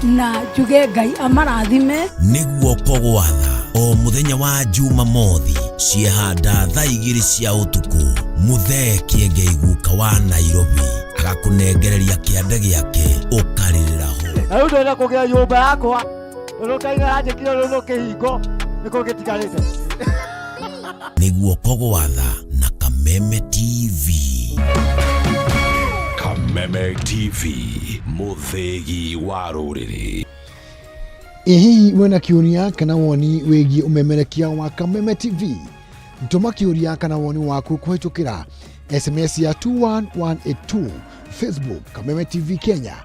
Speaker 20: na njuge Ngai amarathime
Speaker 12: niguo kogwatha o muthenya wa Jumamothi ciehanda thaa 2 cia utuku Muthee Kiengei guka wa Nairobi agakunengereria kiande giake ukaririra ho
Speaker 1: ayo ndona kugia nyumba yakwa urukaiga njikire runo kihingo niko gitigarite
Speaker 12: niguo kogwatha na Kameme TV.
Speaker 21: Kameme TV, muthegi wa ruriri.
Speaker 22: Hihi wena kiuria kana woni wigie umemerekia wa Kameme TV? Ntuma kiuria kana woni waku kuhitukira SMS ya 21182, Facebook Kameme TV Kenya,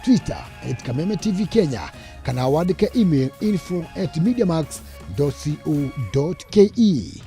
Speaker 22: Twitter @Kameme TV Kenya, kana wandike email info@mediamax.co.ke.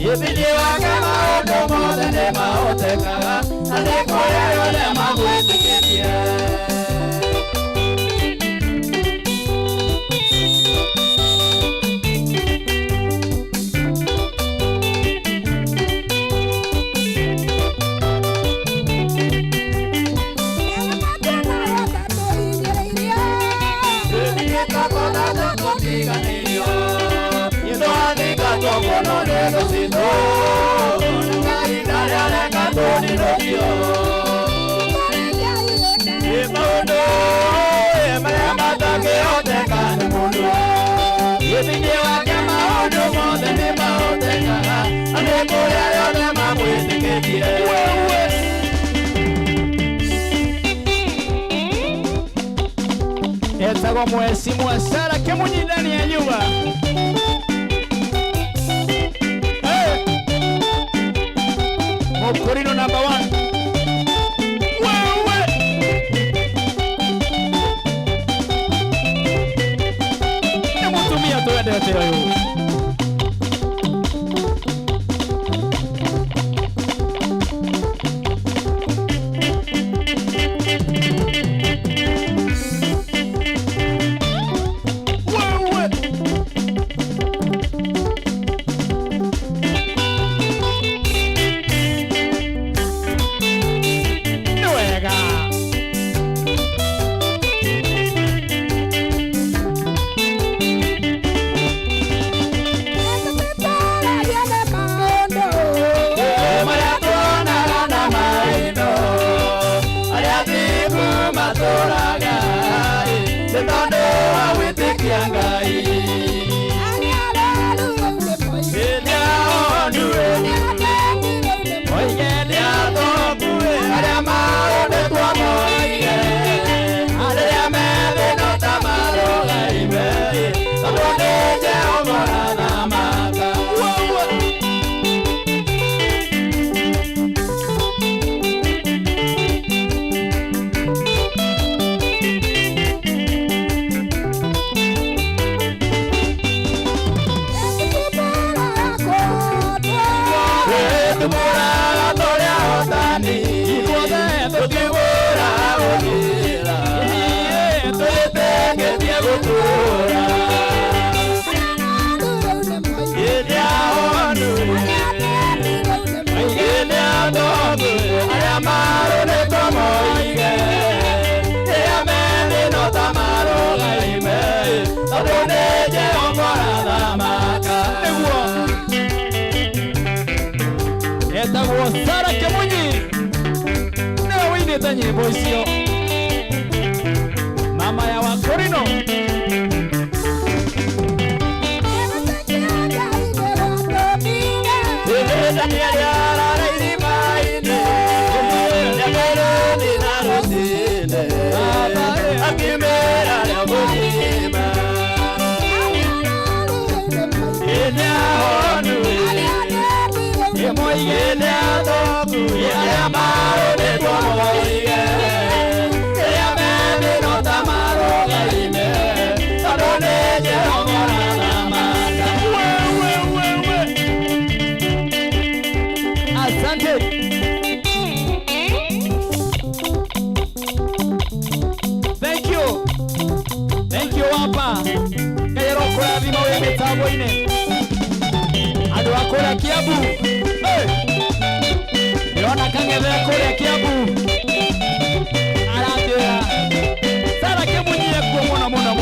Speaker 1: Yebidi wakama odo mode ne maoteka ane koya yole magwete ketia.
Speaker 2: Etago mwesi mwasara kemunyi ndani ya nyumba. Mokorino number 1. Wewe. Nemutumia tuende yote. Sara Kemunyi na wine tanye boisio mama ya Wakorino Thank you Wapa Kayero kwa vima we metabo ine Ado akora Kiabu Yona kangeve akora Kiabu Aradea Sara Kemunyi kwa mona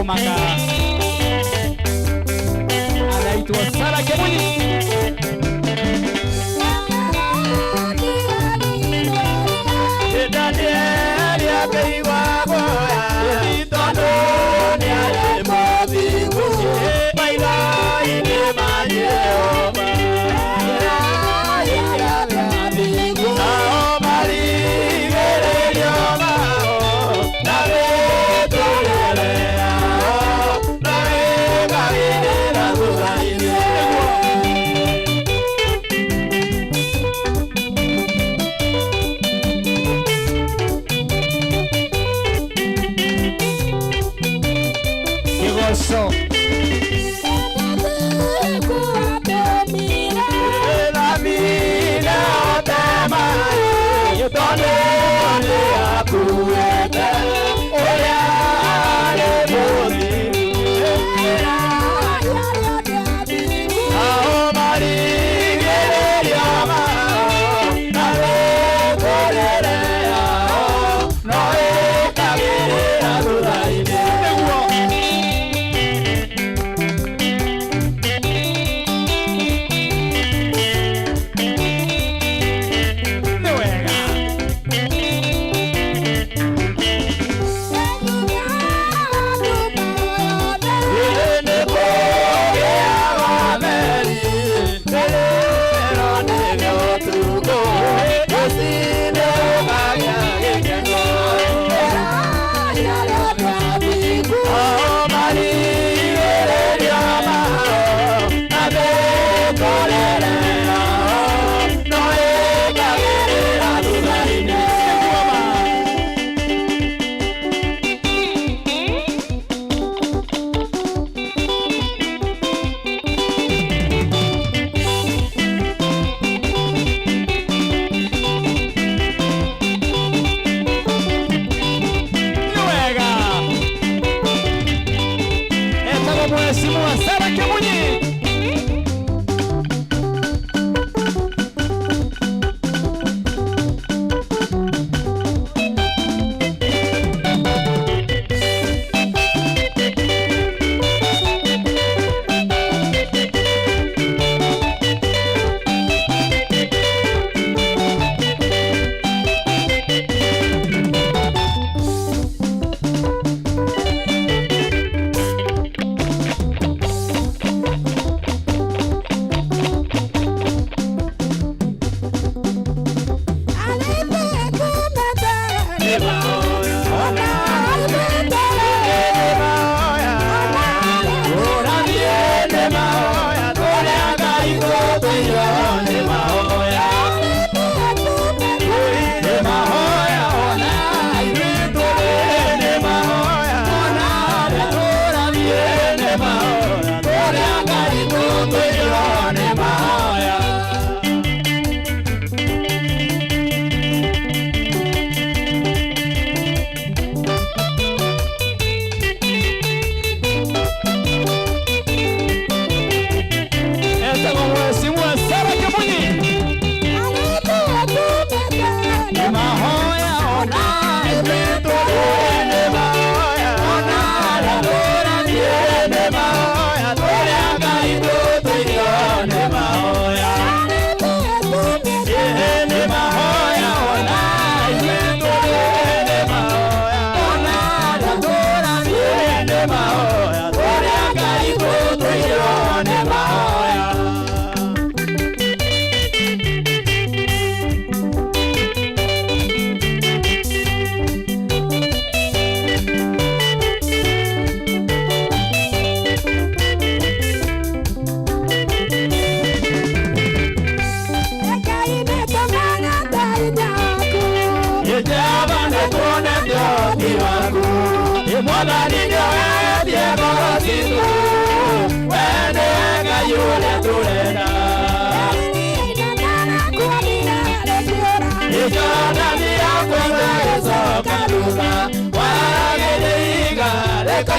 Speaker 1: maka. Anaitwa Sara Kemuni.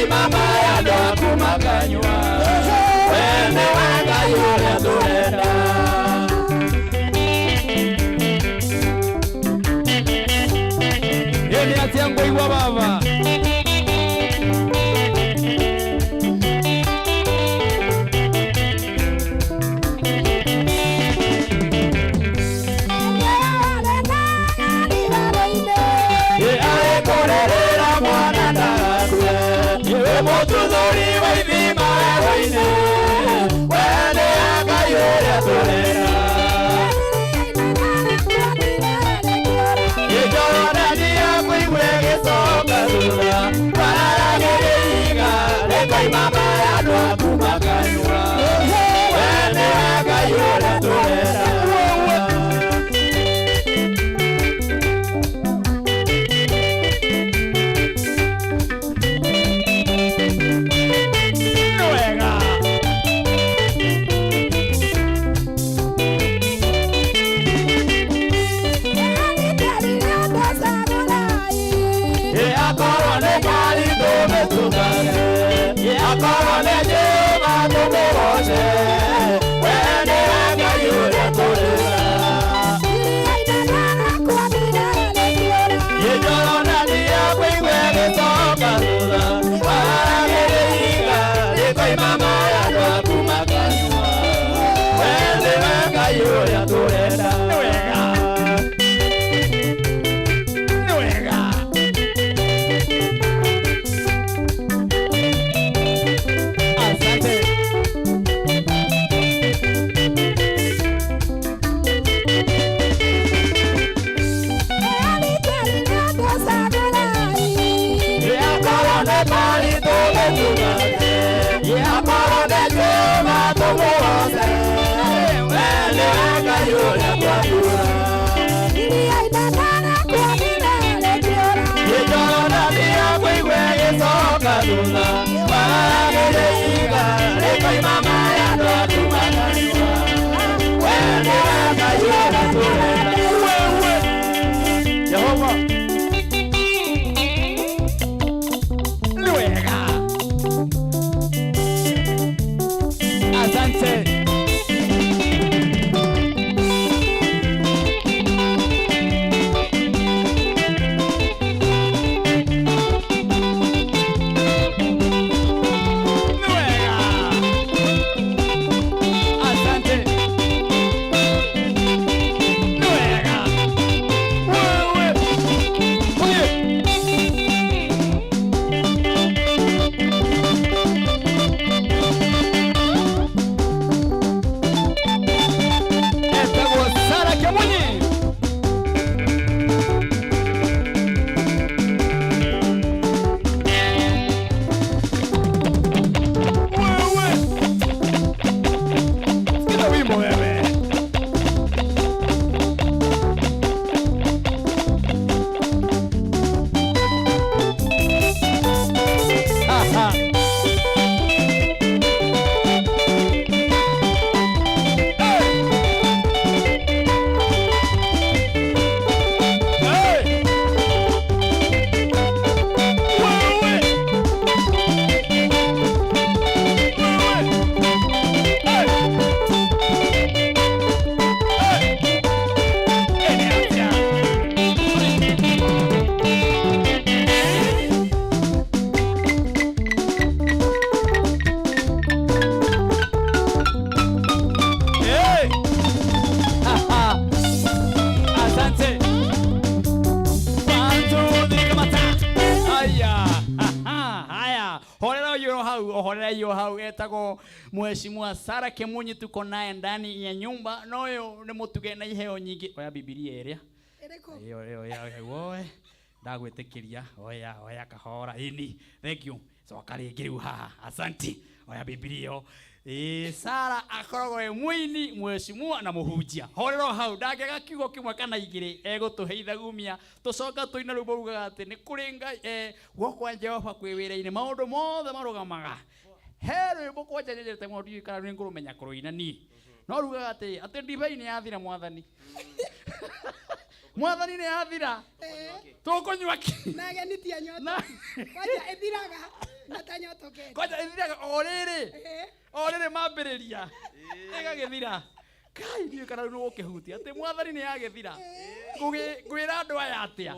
Speaker 1: Mama ya ndo kumakanywa wene wanga yule turenda yeni atiangwa iwa baba mututhuri wa ithima werũ-inĩ we nĩ Ngai ũrĩa tũrenda gĩcoranania kũigua gĩcoka thutha waragĩrĩiga rĩkoima maya andũ aku makanyua we nĩ Ngai ũrĩa tũrenda
Speaker 2: Mheshimiwa Sara Kemunyi tuko naye ndani ya nyumba na huyo ni mutuge na iheo nyingi oya bibilia eria oya ndagwitikiria oya kahora ini thank you so karingiru haha asanti oya bibilia Sara akoragwo e muini mheshimiwa na muhunjia horero hau ndangega kiugo kimwe kana igiri egutuheithagumia tucoka tuina rwimbo rugaga ati ni kuri Ngai gwakwa Jehova kwi wira-ini maundu mothe marugamaga Hero boko jaje te modi kana ni nguru menya kuruina ni no ruga ati ndivai ni yathira mwathani mwathani ni yathira tukonywa ki nage ni tia nyota kwaja ethiraga natanyotoke kwaja ethiraga orere mambiriria egagethira kai ni kana no kehuti ati mwathani ni yagethira ngwira andu aya atia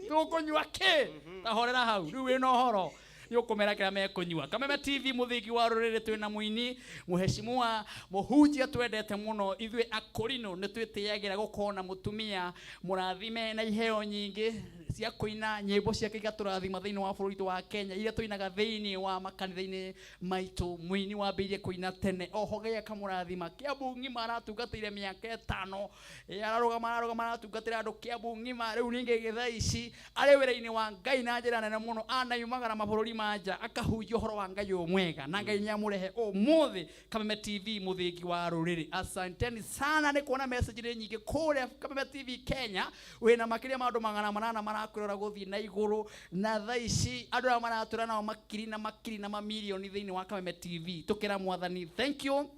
Speaker 2: tukonywa ki tahorera hau riu wi no horo yokomera kira mekunywa Kameme TV muthigi wa rurire twina muini muheshimiwa muhunjia twendete muno ithwe akorino ni twitiagira gukona mutumia murathime na iheo nyingi cia kuina nyimbo cia kigaturathima thiini wa bururi wa Kenya iria tuinaga thiini wa makanitha-ini maitu muini wambirie kuina tene oho gaya kamurathima Kiambu ngima aratungatire miaka 5 ararugama aratungatira andu Kiambu ngima riu ninge githa ici ari wira-ini wa Ngai na njira nene muno anayumagara mabururi manja akahunjia uhoro wa Ngai mwega na Ngai nyamurehe umuthi Kameme TV muthingi wa ruriri. Asanteni sana ni kuona message nyingi kule Kameme TV Kenya wina makiria maundu 800 marakwirora guthii na iguru na thaa ici andu aya maratura nao makiri na mamilioni thiini wa Kameme TV tukira mwathani thank you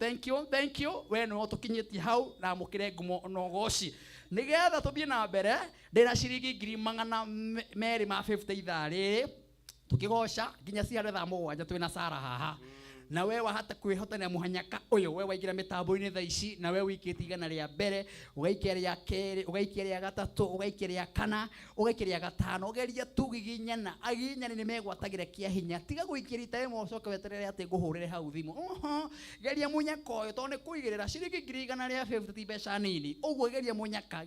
Speaker 2: we no tukinyiti hau na mukire ngumo no goci nigetha tubie na mbere ndina ciringi 250 ithaa riri tukigoca nginya ciare thaa 7 twina Sara haha na wewe hata kwihotania muhanyaka uyu wewe waingira mitambo-ini thaa ici na wewe wikiti igana ria mbere ugaikia ria keri ugaikia ria gatatu ugaikia ria kana ugaikia ria gatano ugeria tugiginyana aginyani ni megwatagire kia hinya tiga guikia rita rimwe ucoke weterere ati nguhurire hau thimu geria munyaka uyu tondu kuigirira ciringi 150 mbeca nini uguo geria munyaka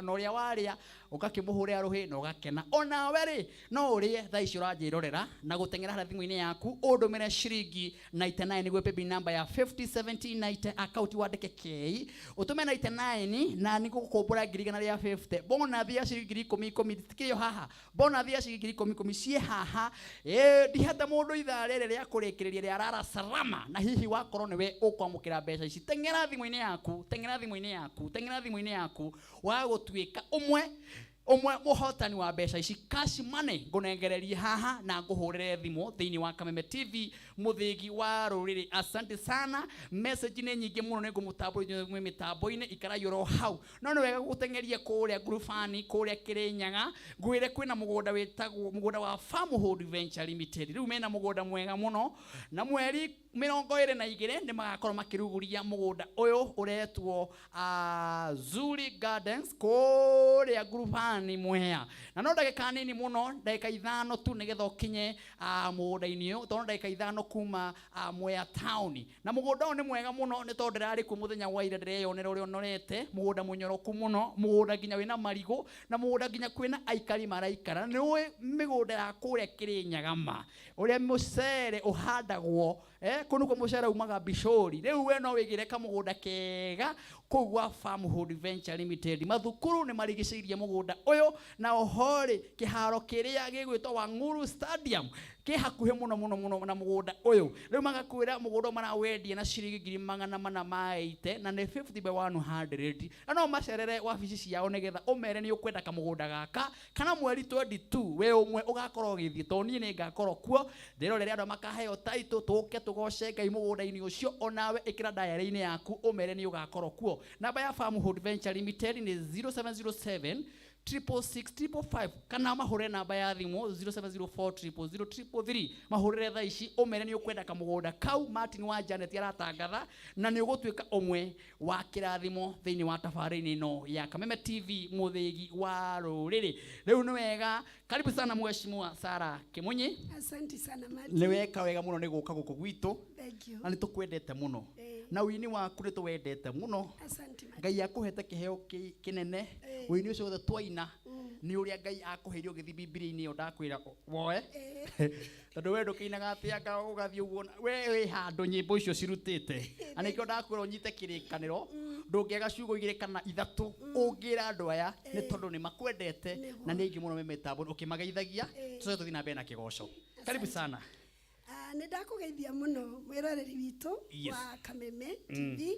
Speaker 2: no ria waria ugakimuhurira ruhi no gakena ona we ri no urie thaa ici uranjirorera na gutengera hara thimu-ini yaku undumire ciringi 99 niguo paybill number ya 501790 account wandike K utume 99 na nigukumbura 150 bona thia ciringi 10 tikio haha bona thia ciringi 10 cie haha ndihata mundu ithaa riri ria kurikiriria ria rara salama na hihi wakorwo niwe ukwamukira mbeca ici tengera thimu-ini yaku wa gutuika umwe muhotani wa mbeca ici cash money ngunengererie haha na nguhurire thimu thiini wa Kameme TV muthingi wa ruriri. Asante sana message ni nyingi muno ni ngumutamburia mitambo-ini ikarayuro hau no ni wega gutengeria kuria groupani kuria Kirinyaga ngwire kwina mugunda witagwo mugunda wa Farmhold Venture Limited riu mena mugunda mwega muno na mweri 22 ni magakorwo makiruguria mugunda uyu uretwo Zuri Gardens kuria groupani mwea na no ndagika nini muno ndagika 5 tu nigetha ukinye mugunda-ini uyu tondu ndagika 5 kuma Mwea town na mugunda uyu ni mwega muno ni tondu ndirari ku muthenya wa ira ndireyonera uria onorete mugunda munyoroku muno mugunda nginya wina marigo na mugunda nginya kwina aikari maraikara ni we migunda ya kuria Kirinyaga ma uria mucere uhandagwo kunu kwa mucere umaga Bishori riu we no wigire ka mugunda kega kugwa Farmhold Venture Limited mathukuru ni marigicirie mugunda uyu na ohori kiharo kiria gigwitwa Wanguru Stadium ki hakuhe muno na mugunda uyu riu magakwira mugunda marawendie na ciringi 480 na ni 50 by 100 na no macerere wabici ciao nigetha umere ni ukwenda ka mugunda gaka kana mweri 22 we umwe ugakorwo githie to nie ni ngakorwo kuo ndirorere andu makaheo title tuke tugoce Ngai mugunda-ini ucio onawe ikira diary-ini yaku umere ni ugakorwo kuo. Namba ya Farmhold Venture Limited ni 0707 66655 kana mahure namba ya thimu 0704000333 mahurire thaa ici umere ni ukwenda ka mugunda kau Martin wa Janet aratangatha na ni ugutwika umwe wa kirathimo thiini wa tafarini no ya Kameme TV muthigi wa ruriri. Riu ni wega karibu sana mheshimiwa Sara Kimunyi.
Speaker 5: Asante sana Martin.
Speaker 2: Ni weka wega muno ni guka guku gwitu.
Speaker 5: Thank you.
Speaker 2: Na ni tukwendete muno na wini waku ni tuwendete muno.
Speaker 5: Asante Martin.
Speaker 2: Ngai akuhete kiheo kinene wini ucio the twaina ni uria Ngai akuheire ugithi Biblia-ini iyo ndakwira woe tondu we ndukiinaga atia anga ugathi uguo we handu nyimbo icio cirutite anikio ndakwira unyite kirikaniro ndungiaga ciugo igire kana ithatu ungira andu aya ni tondu ni makwendete na ni ingi muno memetambo ukimageithagia tucoke tuthi na mbere na kigoco. Karibu sana.
Speaker 5: Ni ndakugeithia muno mwiroreri witu wa Kameme TV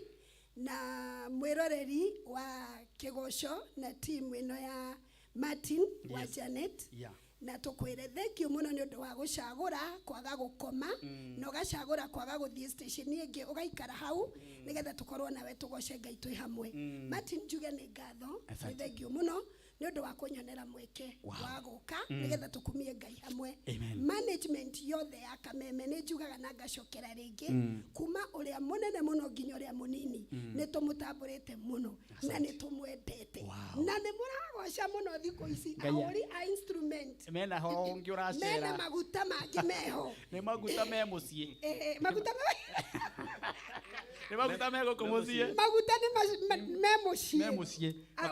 Speaker 5: na mwiroreri wa kigoco na timu ino ya Martin wa Janet na tukwire thank you muno ni undu wa gucagura kwaga gukoma no gacagura kwaga guthie station ingi ugaikara hau nigetha tukorwo nawe tugoce Ngai twi hamwe. Martin njuge ni ngatho thank you muno ni undu wa kunyonera mweke wa guka nigetha tukumie Ngai hamwe. Management yothe ya Kameme ni njugaga na ngacokera ringi kuma uria munene muno nginya uria munini ni tumutamburite muno na ni tumwendete na ni muragoca muno thiku ici ahuri a instrument
Speaker 2: mena horo ungi uracera
Speaker 5: mena maguta mangi meho
Speaker 2: ni maguta me mucie
Speaker 5: maguta
Speaker 2: Ni maguta mego kumuzie.
Speaker 5: Maguta ni memucie.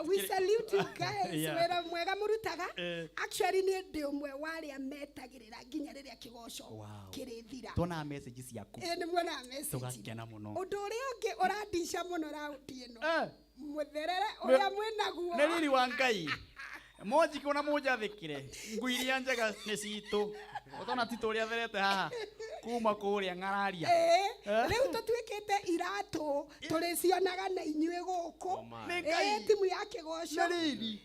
Speaker 5: We salute you guys. Wera mwega murutaga. Actually ni ndi umwe wari ametagirira nginya riria kigoco kirithira.
Speaker 2: Tona message ciaku.
Speaker 5: Ni mwona message.
Speaker 2: Tugakena muno.
Speaker 5: Undu uria ungi uradisha muno raundi ino. Mutherere uria mwinaguo.
Speaker 2: Ni riri wa Ngai. Moji kuna moja thikire. Nguiria njega ni citu. Utona tito uria therete haha. Kuma kuria ngararia.
Speaker 5: Riu tutwikite iratu turicionaga na inyue guku. Timu ya kigoco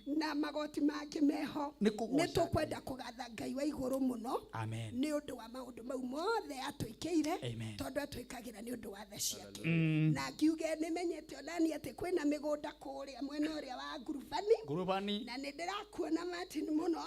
Speaker 5: na magoti make meho. Ni tukwenda kugatha Ngai wa iguru muno.
Speaker 2: Amen.
Speaker 5: Ni undu wa maundu mau mothe atwikiire tondu atwikagira ni undu wa tha ciake. Na ngiuge nimenyete onani ati kwina migunda kuria mwena uria wa Ngurubani. Na ni ndirakuona Martin muno.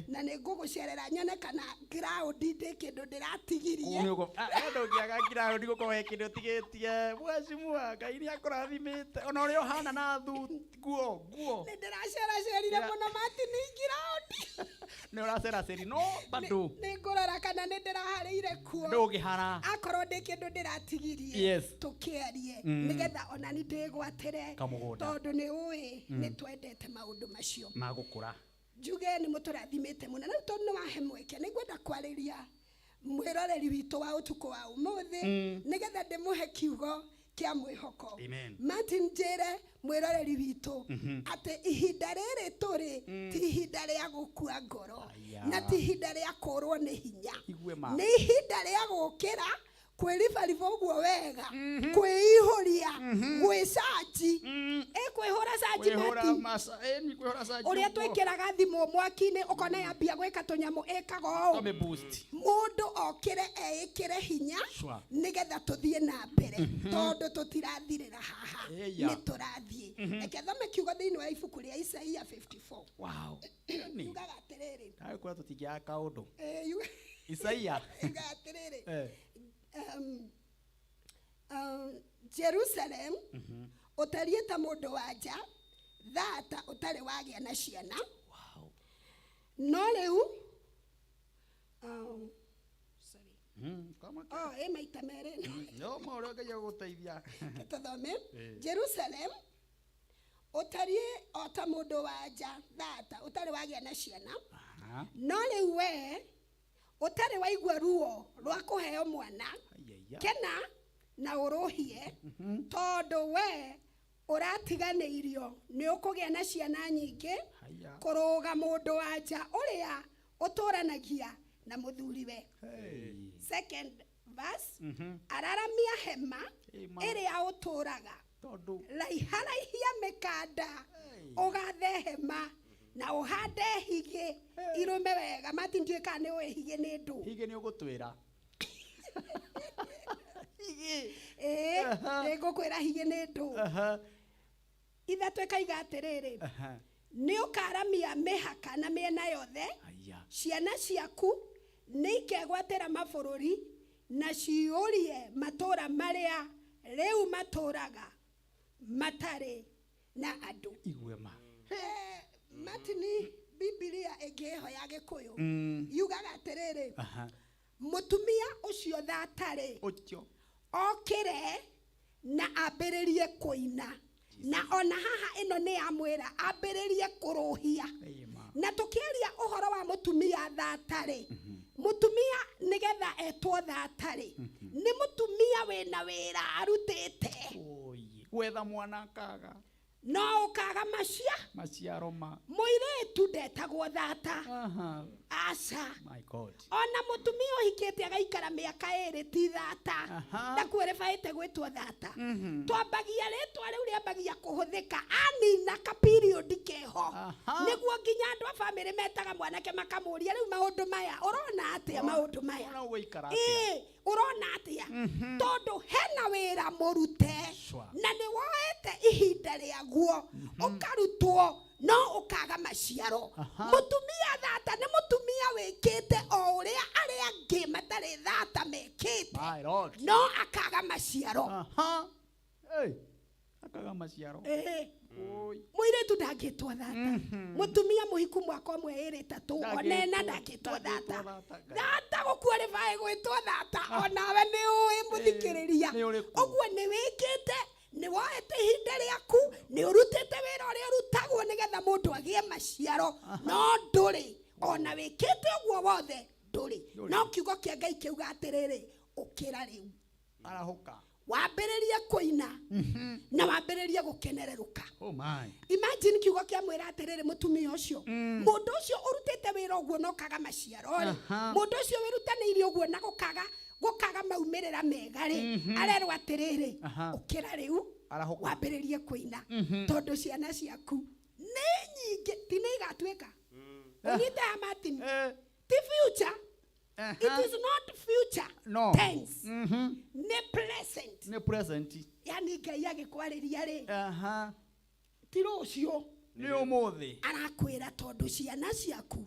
Speaker 5: Na ni ngugucerera nyone kana ground ndi kindu ndiratigirie.
Speaker 2: Endo ngiaga ground guko wekindu tigetie. Mheshimiwa Ngai ni akurathimite. Ona uri ohana na nguo.
Speaker 5: Ni ndiracerera muno Martin ground.
Speaker 2: Ni uraceraceri no bado.
Speaker 5: Ni ngurora kana ni ndiraharire kuo.
Speaker 2: Ndugihara.
Speaker 5: Akorwo ndi kindu ndiratigirie. Tukiarie nigetha ona ni ndigwatire. Tondu ni ui ni twendete maundu macio.
Speaker 2: Magukura.
Speaker 5: Njuge ni muturathimite muno na tondu wahe mweke nigwenda kwariria mwiroreri witu wa utuko wa umuthi nigetha ndimuhe kiugo kia mwihoko. Martin Njere mwiroreri witu ati ihinda riri turi ti ihinda ria gukua ngoro na ti ihinda ria kurwo ni hinya. Ni ihinda ria gukira kwiribariba uguo wega kwiihuria gwicaji kwihura caji Martin uria twikiraga thimu mwaki-ini ukona yambia gwika tunyamu ikago mundu okire eikire hinya nigetha tuthie na mbere tondu tutirathirira haha ni turathie reke thome kiugo thiini wa ibuku ria Isaia 54. Yugaga atiriri
Speaker 2: kwa tutigia kaundu Isaia
Speaker 5: yugaga atiriri Jerusalem utarie ta mundu wanja thata utari wagia na ciana. No riu maita mere
Speaker 2: no maura Ngai aguteithia
Speaker 5: tuthome Jerusalem utarie o ta mundu wanja thata utari wagia na ciana. No riu we utari waigua ruo rwa kuheo mwana kena na uruhie tondu we uratiganeirio ni ukugia na ciana nyingi kuruga mundu wanja uria uturanagia na muthuriwe. Second verse araramia hema iria uturaga raiharaihia mikanda ugathe hema na uhande hige irume wega. Martin ndiye kana we hige ni ndu
Speaker 2: hige ni ugutwira hige
Speaker 5: ngukwira hige ni ndu ithatũ ikaiga atiriri ni ukaramia mihaka na miena yothe. Ciana ciaku ni ikegwatira mabururi na ciurie matura maria riu maturaga matari na andu. Martin Biblia egeho ya Gikuyu yugaga atiriri mutumia ucio thatari okire na ambiririe kuina na ona haha ino ni amwira ambiririe kuruhia na tukiaria uhoro wa mutumia thatari mutumia nigetha etwo thatari ni mutumia wina wira arutite
Speaker 2: wetha mwana kaga
Speaker 5: no ukaga
Speaker 2: maciaro ma
Speaker 5: muiretu ndetagwo thata. Aca ona mutumia uhikite agaikara miaka iri ti thata ndakwiribaite gwitwo thata. Twambagia ritwa riu riambagia kuhuthika anina ka period keho niguo nginya andu a family metaga mwanake makamuria riu maundu maya urona atia maundu maya urona atia tondu hena wira murute na ni woete ihinda riaguo ukarutwo no ukaga maciaro. Mutumia thata ni mutumia wikite o uria aria angi matari thata mekite no akaga maciaro.
Speaker 2: akaga maciaro
Speaker 5: muiretu ndangitwa thata mutumia muhiku mwaka mwe iri tatu onena ndangitwa thata thata gukwalify gwitwa thata onawe ni uwi muthikiriria ogwo ni wikite ni woete ihinda riaku ni urutite wira uria urutagwo nigetha mundu agie maciaro no nduri ona wikite ogwo wothe nduri no kiugo kia Ngai kiuga atiriri ukira riu
Speaker 2: arahuka
Speaker 5: wambiririe kuina na wambiririe gukenereruka. Imagine kiugo kia mwira atiriri mutumia ucio mundu ucio urutite wira ogwo no kaga maciaro mundu ucio wirutaniire ogwo na gukaga maumirira mega ri arerwa atiriri ukira riu wambiririe kuina tondu ciana ciaku ni nyingi tini igatwika unyite Martin ti future. It is not future tense. Ne present.
Speaker 2: Ne present.
Speaker 5: Yani Ngai agikwariria ri ti rucio
Speaker 2: ni umuthi
Speaker 5: arakwira tondu ciana ciaku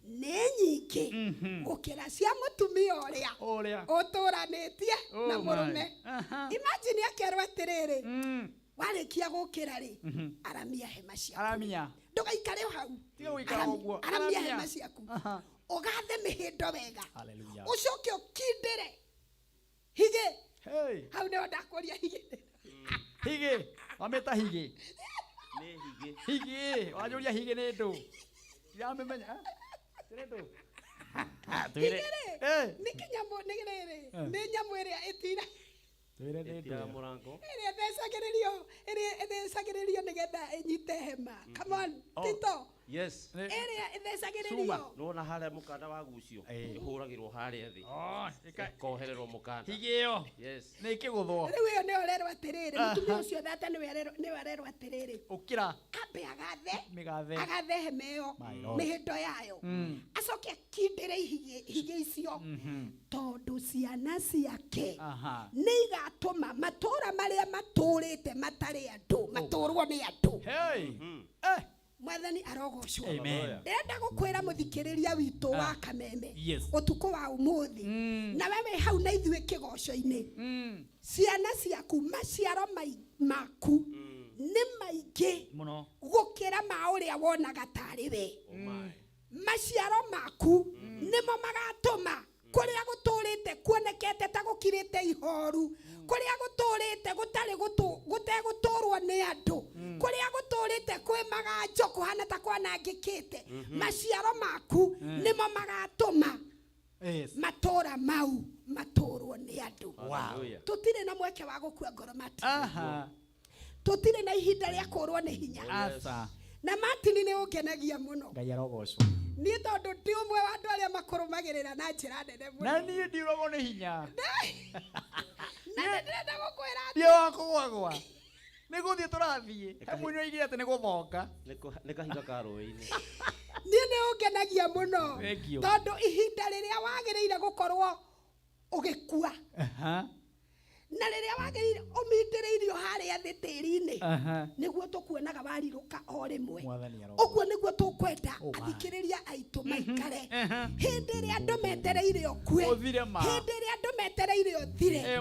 Speaker 5: ni nyingi gukira cia mutumia uria uturanitie na murume. Imagine akerwa atiriri warikia gukira ri aramia hema ciaku ndugaikare hau aramia hema ciaku ogathe mihindo wega ucoke ukindire hige hau ne ndakoria hige
Speaker 2: wameta hige wajuria hige ni ndu yamemenya ni ndu
Speaker 5: twire ni kinyambo ni nyamu iria itira
Speaker 3: Etira murango.
Speaker 5: Edesagiririo nigetha inyite hema. Come on, Tito.
Speaker 3: Yes.
Speaker 5: Edesagiririo.
Speaker 3: Nona haria mukanda wa gucio. Ihuragirwo haria thi. Kohererwo mukanda.
Speaker 2: Higio.
Speaker 3: Yes.
Speaker 2: Ni kiguthwo.
Speaker 5: Riu yo ne orerwa atiriri. Mutumia ucio thata ni orerwa atiriri.
Speaker 2: Ukira.
Speaker 5: Ambe agathe.
Speaker 2: Migathe.
Speaker 5: Agathe hemeo. Mihindo yayo. Acoke akindire hige icio. Tondu ciana ciake. Niga tuma matura maria maturite matari andu maturwo ni andu mwathani arogocwo ndenda gukwira muthikiriria witu wa Kameme utuko wa umuthi na wewe hau na ithuĩ kigoco-ini ciana ciaku maciaro maku ni maingi gukira ma uria wonaga tari we maciaro maku nimo magatuma kuria guturite kuonekete ta gukirite ihoru kuria guturite guteguturwo ni andu kuria guturite kwi magajo kuhana ta kwanangikite maciaro maku nimo magatuma matura mau maturwo ni andu tutire na mweke wa gukua ngoromati tutire na ihinda ria kurwo ni hinya na Martin ni ukenagia muno
Speaker 2: Ngai arogocwo
Speaker 5: ni tondu ndi umwe wa andu aria makurumagirira na njira nene muno
Speaker 2: na ni ndirogwo ni hinya
Speaker 5: na ndenda gukwira
Speaker 2: ndio wakugwagwa ni guthie turathie hamwe igire ati ni guthonga
Speaker 3: ni kahinga ka roi-ini
Speaker 5: ni ukenagia muno tondu ihinda riria wagiriire gukorwo ugikua na riria wagiriire umindiriirio haria thi tiri-ini niguo tukuonaga wariruka o rimwe uguo niguo tukwenda athikiriria aitu maikare hindi ria andu metereire okue hindi ria andu metereire othire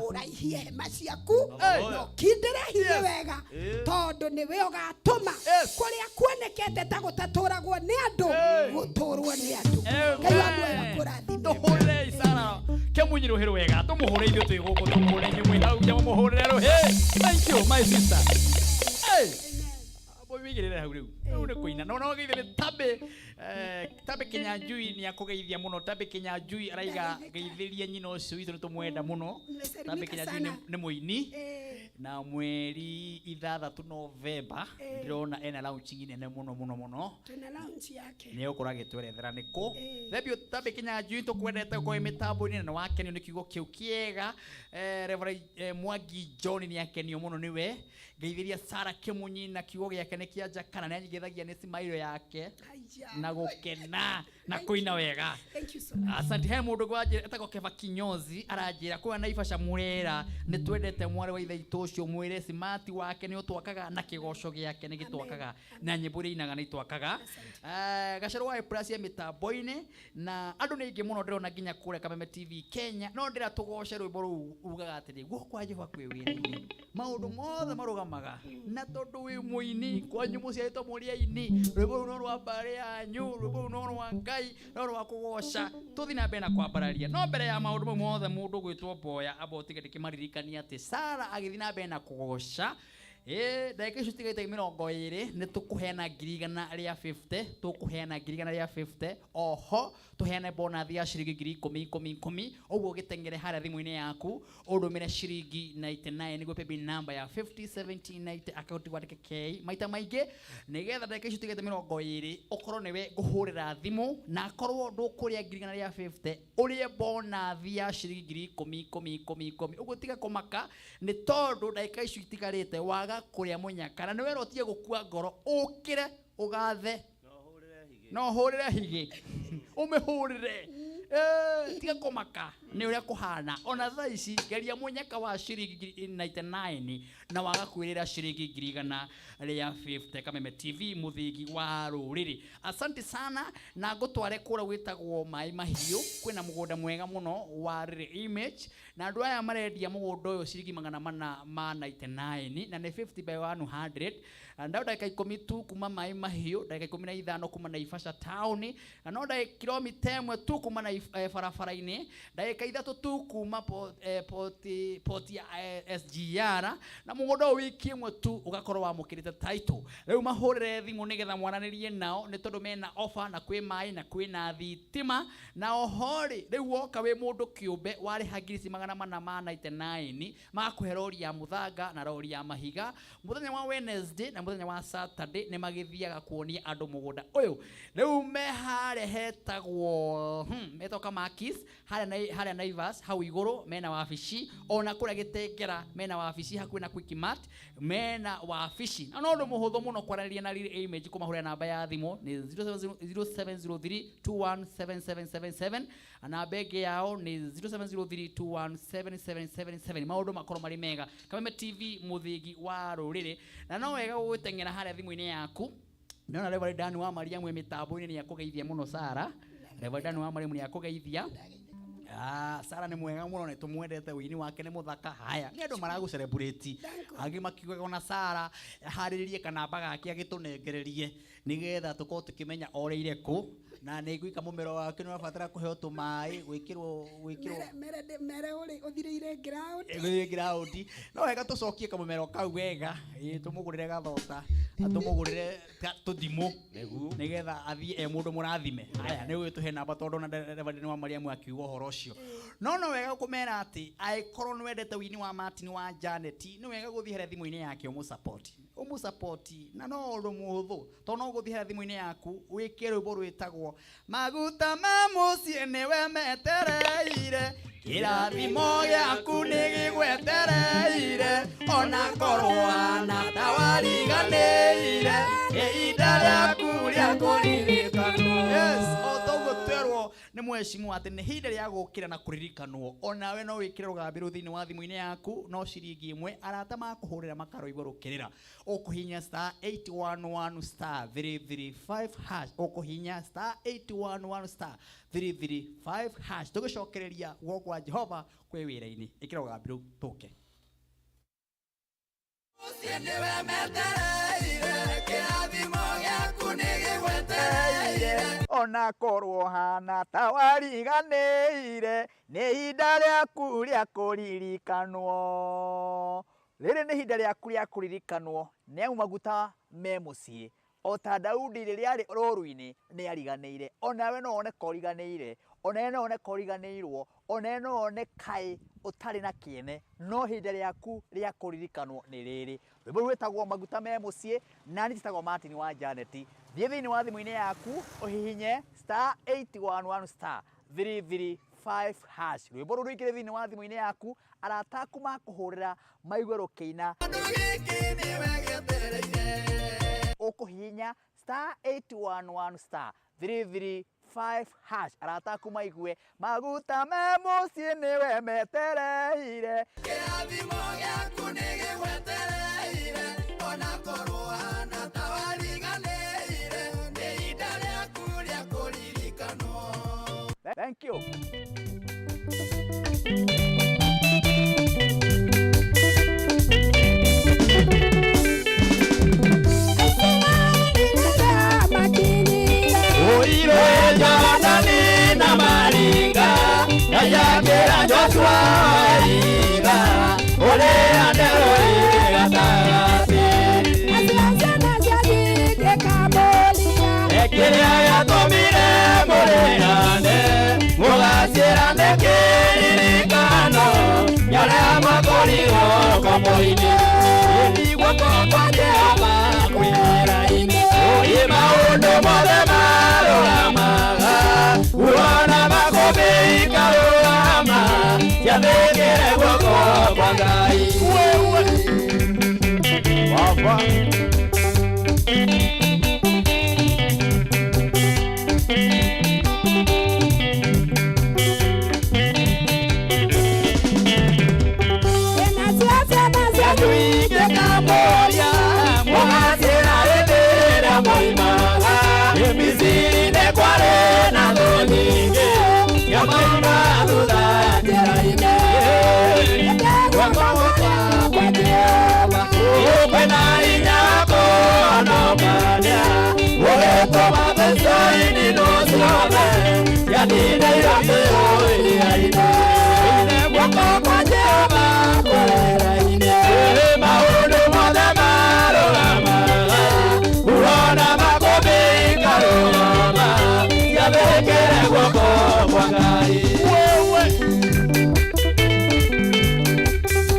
Speaker 5: uraihie hema ciaku no kindire hiye wega tondu niwe ugatuma kuria kuonekete ta gutaturagwo ni andu guturwo ni andu Ngai wamwe kurathime
Speaker 2: tuhurire isara kemunyiruhiro wega tumuhure ithu twi guku tumuhure nyumwe hau ya muhurire ro thank you my sister wigirire hau riu ni kuina no no geithire tabe Kinyanjui ni akugeithia muno tabe Kinyanjui araiga geithiria nyina ucio withu ni tumwenda muno tabe Kinyanjui ni muini na mweri 6 Novemba ndirona ena launching nene muno
Speaker 5: tuna launch yake
Speaker 2: ni ukurage twerethera niku thebio tabe Kinyanjui tukwendete ko mitambo ni na wake ni kiugo kiu kiega Reverend Mwangi John ni akenio muno niwe geithiria Sara Kimunyi na kiugo giake ni kianja kana ni anyigethagia ni smile yake na gukena na kuina wega asante he mundu gwajira etako Keva Kinyozi arajira kwa Naivasha Murera ni twendete mwari wa ithe itu ucio mwire smart wake ni utwakaga na kigoco giake ni gitwakaga na nyimbo ri inaga ni twakaga Gacaro wa plus ya mitambo-ini na andu ni ingi muno ndirona nginya kure Kameme TV Kenya no ndira tugoce rwimbo ru ugaga atiri guokwa Jehova kwi wira-ini maundu mothe marugamaga na tondu wi muini kwanyu muciaritwo muria-ini rwimbo ru no rwa mbare yanyu rwimbo ru no rwa Ngai no rwa kugoca tuthi na mbere na kwambararia no mbere ya maundu mau mothe mundu gwitwo Boya abotige ndikimaririkania ati Sara agithi na mbere na kugoca ndagika icio tigaite 20 ni tukuheana 150 tukuheana 150 oho tuheane bonus ya ciringi 10 oguo gitengere haria thimu-ini yaku udumire ciringi 99 niguo paybill number ya 507090 account gwandike K maita maingi nigetha ndagika icio tigaite 20 ukorwo niwe nguhurira thimu na korwo ndukuria 150 urie bonus ya ciringi 10 uguo tiga kumaka ni tondu ndagika icio itigarite waga kuria munyaka na niwe rotie gukua ngoro ukire ugathe no hurire higi umehurire tiga kumaka ni uria kuhana ona thaa ici geria munyaka wa ciringi 99 na waga kwirira ciringi 150 Kameme TV muthingi wa ruriri. Asante sana na ngutware kura gwitagwo Mai Mahiu kwina mugunda mwega muno wa Riri Image na andu aya marendia mugunda uyu ciringi 499 na ni 50 by 100 ndau dakika 10 tu kuma Mai Mahiu dakika 15 kuma Naivasha town na no dakika kilomita 1 tu kuma na barabara-ini dakika 3 tu kuma poti ya SGR na mugunda wiki imwe tu ugakorwo wamukirite title riu mahurire thimu nigetha mwananirie nao ni tondu mena offer na kwi mai na kwi na thitima na ohori riu woka wi mundu kiumbe wari hagirisi 499 makuhe rori ya muthanga na rori ya mahiga muthenya wa Wednesday na muthenya wa Saturday ni magithiaga kuonia andu mugunda uyu riu mehare hetagwo metoka Makis haria Naivas hau iguru mena wabici ona kuria Gitengera mena wabici hakuhi na Quickmart mena wabici na no ndu muhuthu muno kwaraniria na Riri Image kumahurira namba ya thimu ni 0703217777 namba ĩngĩ yao ni 0703217777 maundu makorwo mari mega Kameme TV muthingi wa ruriri na no wega gutengera haria thimu-ini yaku nona Reverend Dan wa Mariamu mitambo-ini ni akugeithia muno Sara Reverend Dan wa Mariamu ni akugeithia Sara ni mwega muno ni tumwendete wini wake ni muthaka haya ni andu maragu celebrate angi makiuga ona Sara hariririe kana baga gake agitunengererie nigetha tukorwo tukimenya oreire ku na ni gwika mumero wake ni wabatara kuheo tumai gwikirwo
Speaker 5: mere uri uthirire
Speaker 2: ground no wega tucokie kamumero kau wega tumugurire gathota tumugurire tuthimu nigetha athie mundu murathime haya ni gwitu he namba tondu na Reverend wa Mariamu akiuga horo ucio no wega kumera ati aikorwo ni wendete wini wa Martin wa Janet ni wega guthie here thimu-ini yake umu support na no ru muhuthu to no guthie here thimu-ini yaku wike rwimbo rwitagwo maguta ma mucie niwe metereire kirathimo giaku ni gigwetereire ona korwo ana tawariganĩire ihinda rĩaku rĩa kũririkanwo otogũtwerwo nĩ mwecimu atĩ nĩ ihinda rĩa gũkĩra na kũririkanwo onawe no wĩkĩre rũgambĩ thĩinĩ wa thimũ-inĩ yaku no ciringi ĩmwe arata makũhũrĩra makaroigwo rũkĩrĩra ũkũhinya *811*335# ũkũhinya *811*335# tũgĩcokereria guoko kwa Jehova kwĩ wĩra-inĩ ĩkĩra rũgambĩ rũu tũke ona korwo hana tawariganĩire nĩ ihinda rĩaku rĩa kũririkanwo rĩrĩ nĩ ihinda rĩaku rĩa kũririkanwo nĩ amu maguta me mũciĩ o ta Daudi rĩrĩa arĩ rũru-inĩ nĩ ariganĩire onawe no woneka ũriganĩire onawe no woneka ũriganĩirwo onawe no wonekaĩ ũtarĩ na kĩene no ihinda rĩaku rĩa kũririkanwo nĩ rĩrĩ rwĩmbo rwĩtagwo maguta me mũciĩ na niĩ njĩtagwo Martin wa Janet thiĩ thĩinĩ wa thimũ-inĩ yaku ũhihinye *811*335# rwĩmbo rũu rũingĩre thĩinĩ wa thimũ-inĩ yaku arata aku makũhũrĩra maigue rũkĩina ũkũhihinya *811*335#
Speaker 1: 205 hash arata kumaigue maguta me mucie niwe metereire kirathimo giaku nigigwetereire ona korwana tawariganire ni ida riaku ria kuririkanwo. Thank you. Jordani maringa yagera Joshua iga ole andero igatagati asiana jadi ke kabolia ekiria ya tomire moreane mugasirane kiririkano yale makorigo komoini iligwa kokoje abakwira ine oima undo modema Uwana makobe ikarama yabegere woko kwa ngai Baba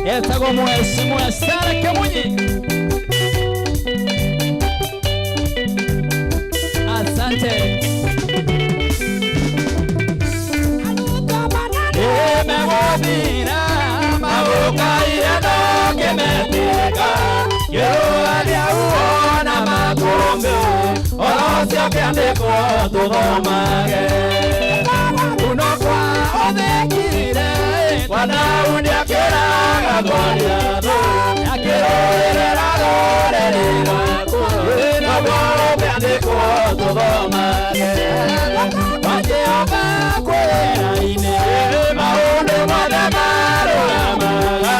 Speaker 1: Etago mheshimiwa Sara Kemunyi. Asante. Emewabira mabuka ireno kemetika Yero alia uona makumbe Olosio kiandiko tudomage Unokwa odekire Kwa daundi akiraga goliado Akirorera dorerira Inokwa kiandiko tudomage Wajioba kwera ine Maundu madamaro amaga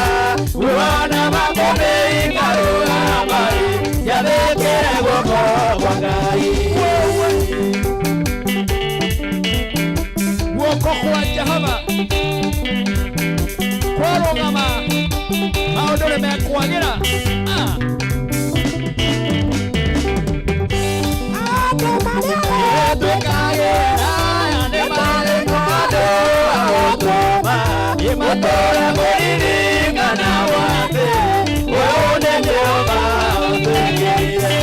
Speaker 1: Uwana makombe ikarura mai Yabekere woko kwa ngai Woko kwa Jehova Kwarogama Maundu lemekwagira Imatora moririka na wate Weone Jehova wapengire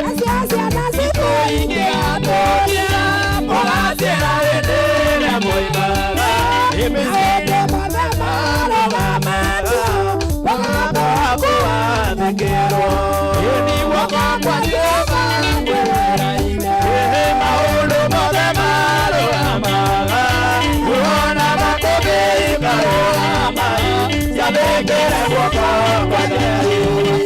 Speaker 1: Asiasia na siku ingi atokia Mogasira rendere moimaga Imisende madamara mamaga Wakato hakuwa thikiro Ini waka kwa Jehova kwera ine Maulu madamaro amaga Uona makobe ikarama Yabekere wako kwa Jehova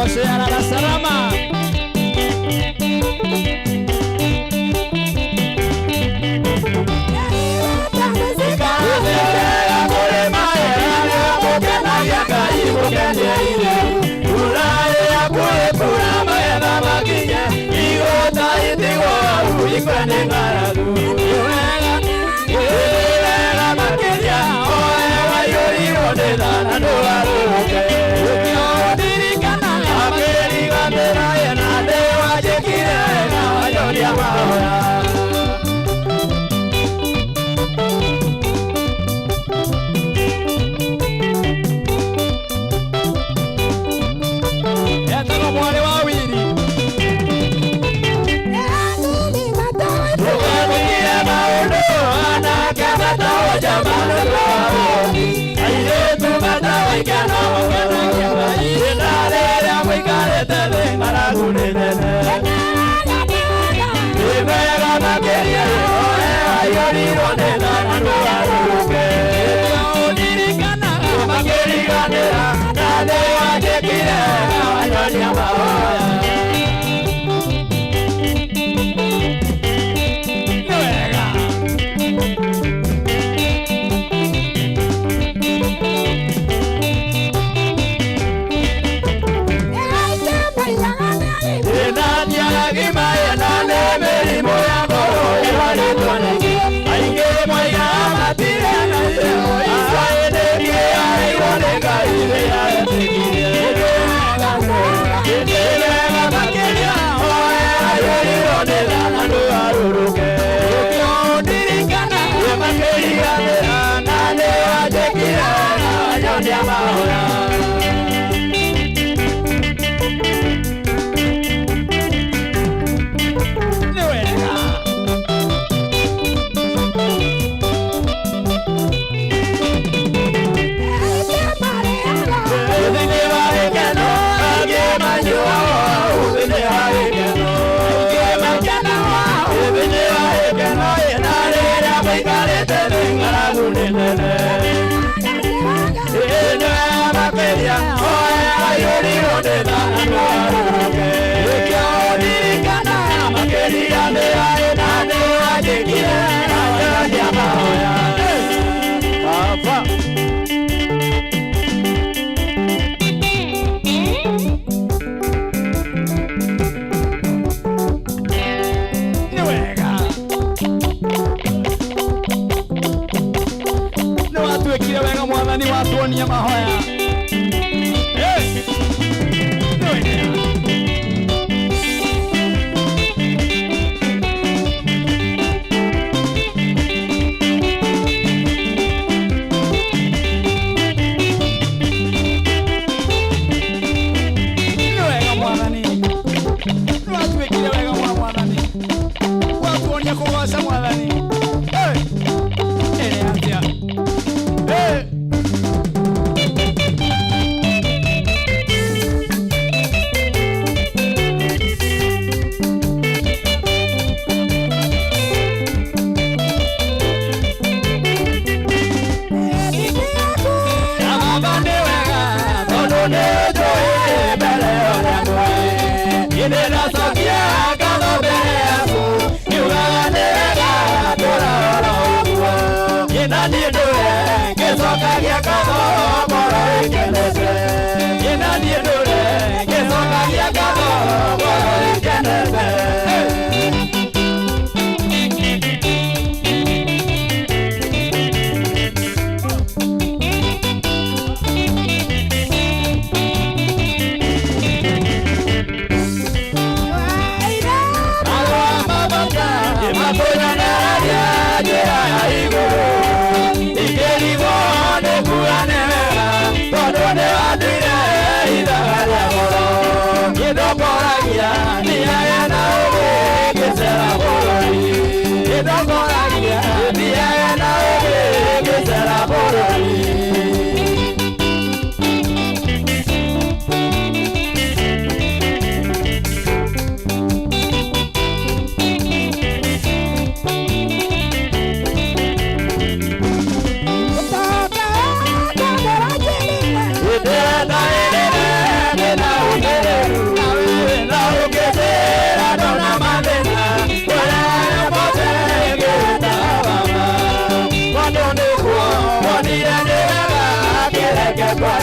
Speaker 1: magosho yarara salama.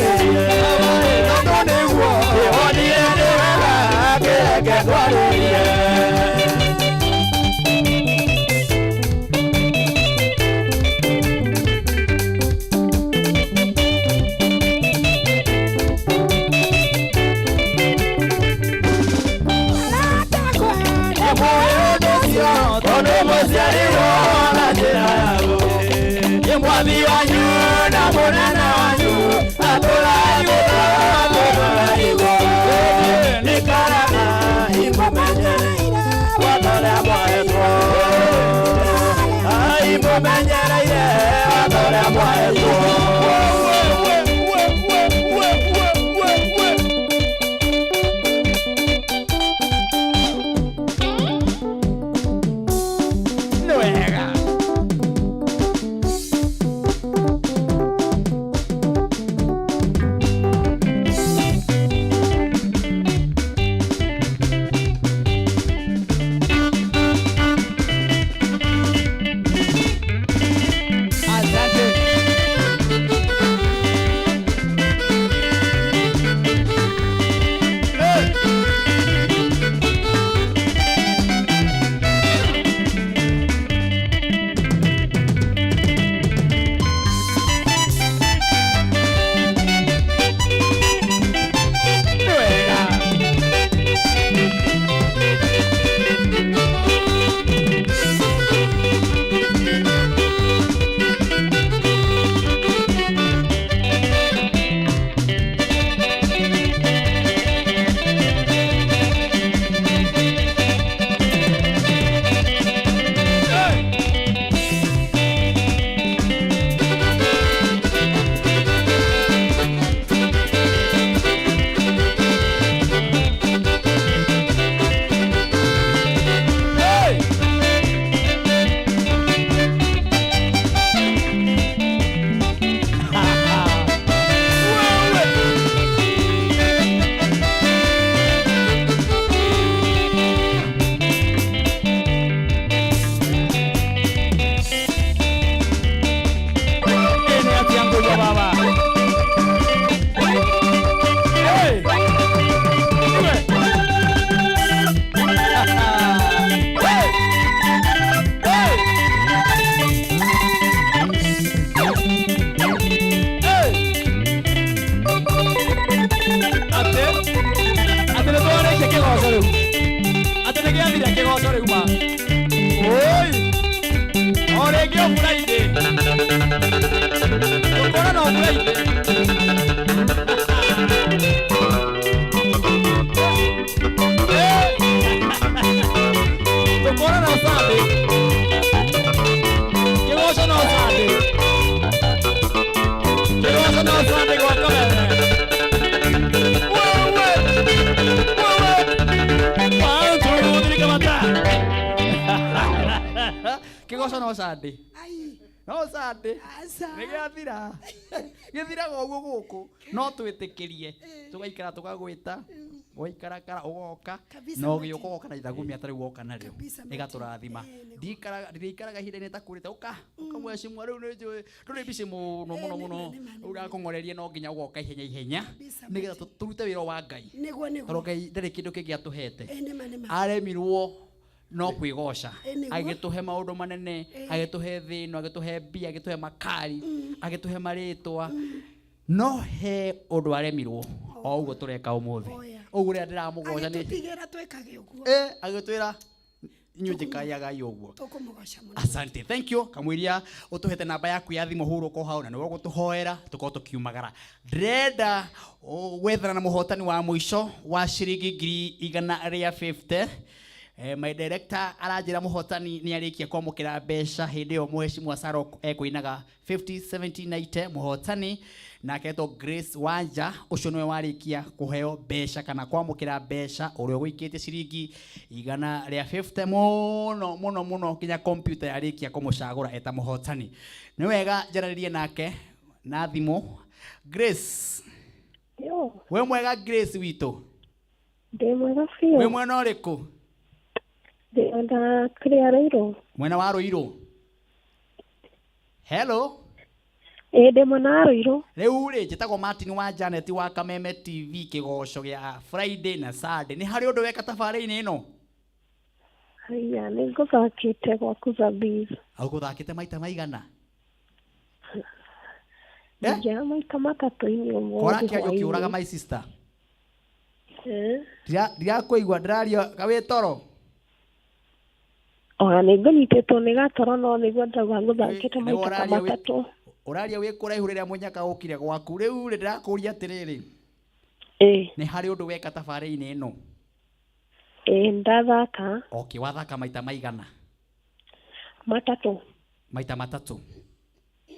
Speaker 1: twarĩrie tondũ nĩguo wonire nĩ wega kĩreke twarĩrie. Mwathi wanyu na munana wanyu atũrai igũrũ nĩkaraga imũmenyereire watũrĩa mwahetwo imũmenyereire watũrĩa mwahetwo. Kigoco no sande. No sande. Nĩgĩathira. Gĩthiraga ũguo gũkũ. No twĩtĩkĩrie. Tũgaikara tũgagwĩta. Ũgaikarakara ũgoka. No gĩũka ũgoka na ithagumia tarĩ woka narĩo. Ĩgatũrathima. Ndikaraga ihinda-inĩ takũrĩte. Ũka. Ũkamwecimwa rĩu nĩ njũĩ. Ndũrĩ mbici mũno. Ũrakũng'oreria no nginya ũgoka ihenya. Nĩgetha tũrute wĩra wa Ngai. Tondũ Ngai ndarĩ kĩndũ kĩngĩ atũhete. Aremirwo no kwigoca agituhe maundu manene agituhe thino agituhe mbia agituhe makari agituhe maritwa no he undu aremirwo o uguo tureka umuthi uguo ria ndiramugoca ni
Speaker 5: tutigera twekage uguo
Speaker 2: agitwira nyunjikayaga uguo asante thank you kamwiria utuhete namba yaku ya thimu huruko hau na niwe gutuhoera tuko tukiumagara ndrenda wethana na muhotani wa muico wa ciringi 150. My director aranjira muhotani ni arikia kwamukira mbeca hindi yo mheshimiwa Sarok ekuinaga 50 70 90 muhotani na keto Grace Wanja ucio niwe warikia kuheo mbeca kana kwamukira mbeca urio gwikite ciringi 150 muno kinya computer yarikia kumucagura eta muhotani ni wega njararirie nake na thimu. Grace
Speaker 7: yo
Speaker 2: we mwega Grace wito
Speaker 7: de mwega fio
Speaker 2: we mwena uriku
Speaker 7: Ndenda kria Ruiru.
Speaker 2: Mwena wa Ruiru. Hello.
Speaker 7: Ndĩ mwena Ruiru.
Speaker 2: Rĩu rĩ njĩtagwo Martin wa Janet wa Kameme TV kĩgoco gĩa Friday na Saturday. Nĩ harĩ ũndũ weka tabarĩra-inĩ ĩno?
Speaker 7: Haya, nĩ ngũthakĩte gwaku Zabiz.
Speaker 2: Ũgũthakĩte maita maigana?
Speaker 7: Nja maita matatũ-inĩ ũmũthĩ.
Speaker 2: Kora kĩario kĩũraga my sister. Ndirakũigua ndĩraria gawĩ toro.
Speaker 7: Ona nĩ ngũnyitĩtwo nĩ gatoro no nĩguo ndauga ngũthakĩte maita matatũ.
Speaker 2: Ũraria wĩ kũraihu rĩrĩa mũnyaka ũkire gwaku. Rĩu rĩ ndĩrakũria atĩrĩrĩ. Nĩ harĩ ũndũ weka tabarĩra-inĩ ĩno?
Speaker 7: Ndathaka.
Speaker 2: Okay, wathaka maita maigana?
Speaker 7: Matatũ.
Speaker 2: Maita matatũ?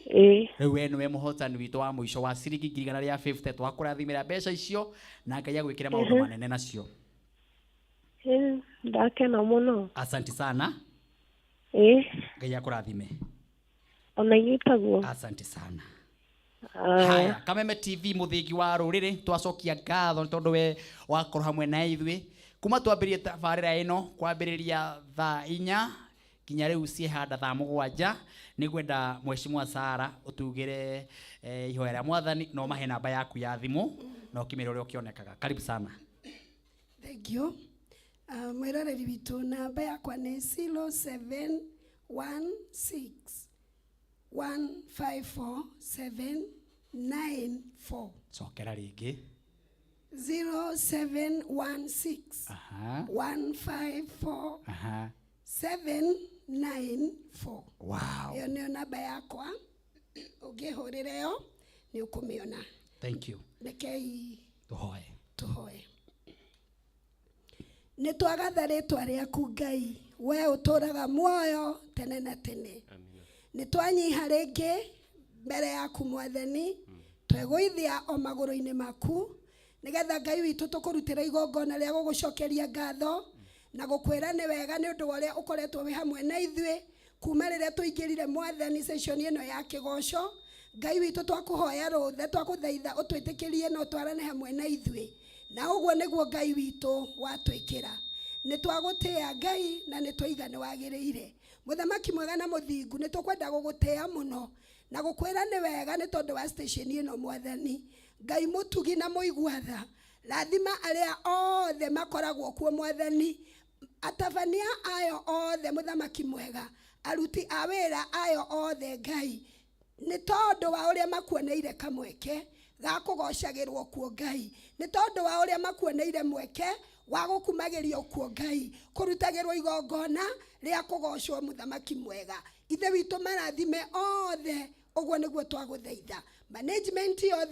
Speaker 2: Rĩu we nĩwe mũhotani witũ wa mũico wa ciringi 150 twakũrathimĩra mbeca icio na Ngai agwĩkĩre maũndũ manene nacio.
Speaker 7: Ndakena mũno.
Speaker 2: Asante sana. Ngai akũrathime.
Speaker 7: Ona inyitaguo.
Speaker 2: Asante sana. Haya, Kameme TV mũthingi wa rũrĩrĩ twacokia ngatho tondũ we wakorwo hamwe na ithuĩ. Kuma twambĩrie tabarĩra ĩno kwambĩrĩria thaa 4 kinya rĩu ciehanda thaa 7 nĩ gwenda Mheshimiwa Sara ũtugĩre ihoya rĩa Mwathani no mahe namba yaku ya thimũ na ũkĩmĩre ũrĩa ũkĩonekaga. Karibu sana.
Speaker 5: Thank you. Mwĩroreri witũ namba yakwa nĩ 0716 154
Speaker 2: Cokera rĩngĩ.
Speaker 5: 0716 154 794.
Speaker 2: Wow.
Speaker 5: Iyo nĩyo namba yakwa. Ũngĩhũrĩra yo nĩ ũkũmĩona.
Speaker 2: Thank you.
Speaker 5: Rekei
Speaker 2: tuhoe.
Speaker 5: Nĩ twagatha rĩtwa rĩaku Ngai, we ũtũraga muoyo tene na tene. Nĩ twanyiha rĩngĩ mbere yaku Mwathani, twegũithia o magũrũ-inĩ maku nĩgetha Ngai witũ tũkũrutĩra igongona rĩa gũgũcokeria ngatho na gũkwĩra nĩ wega nĩ ũndũ wa ũrĩa ũkoretwo wĩ hamwe na ithuĩ kuma rĩrĩa tũingĩrire Mwathani session ĩno ya kĩgoco. Ngai witũ twakũhoya rũtha twakũthaitha ũtwĩtĩkĩrie na ũtwarane hamwe na ithuĩ, na ũguo nĩguo Ngai witũ watwĩkĩra. Nĩ twagũtĩĩa Ngai na nĩ twaigana nĩ wagĩrĩire. Mũthamaki mwega na mũthingu nĩ tũkwenda gũgũtĩĩa mũno na gũkwĩra nĩ wega nĩ tondũ wa station ĩno Mwathani. Ngai mũtugi na mũigua-tha, rathima arĩa othe makoragwo kuo Mwathani, atabania ayo othe Mũthamaki mwega, aruti a wĩra ayo othe Ngai, nĩ tondũ wa ũrĩa makuoneire kamweke ga kũgocagĩrwo kuo Ngai, nĩ tondũ wa ũrĩa makuoneire mweke wa gũkumagĩrio kuo Ngai, kũrutagĩrwo igongona rĩa kũgocwo Mũthamaki mwega. Ithe witũ marathime othe, ũguo nĩguo twagũthaitha. Management yothe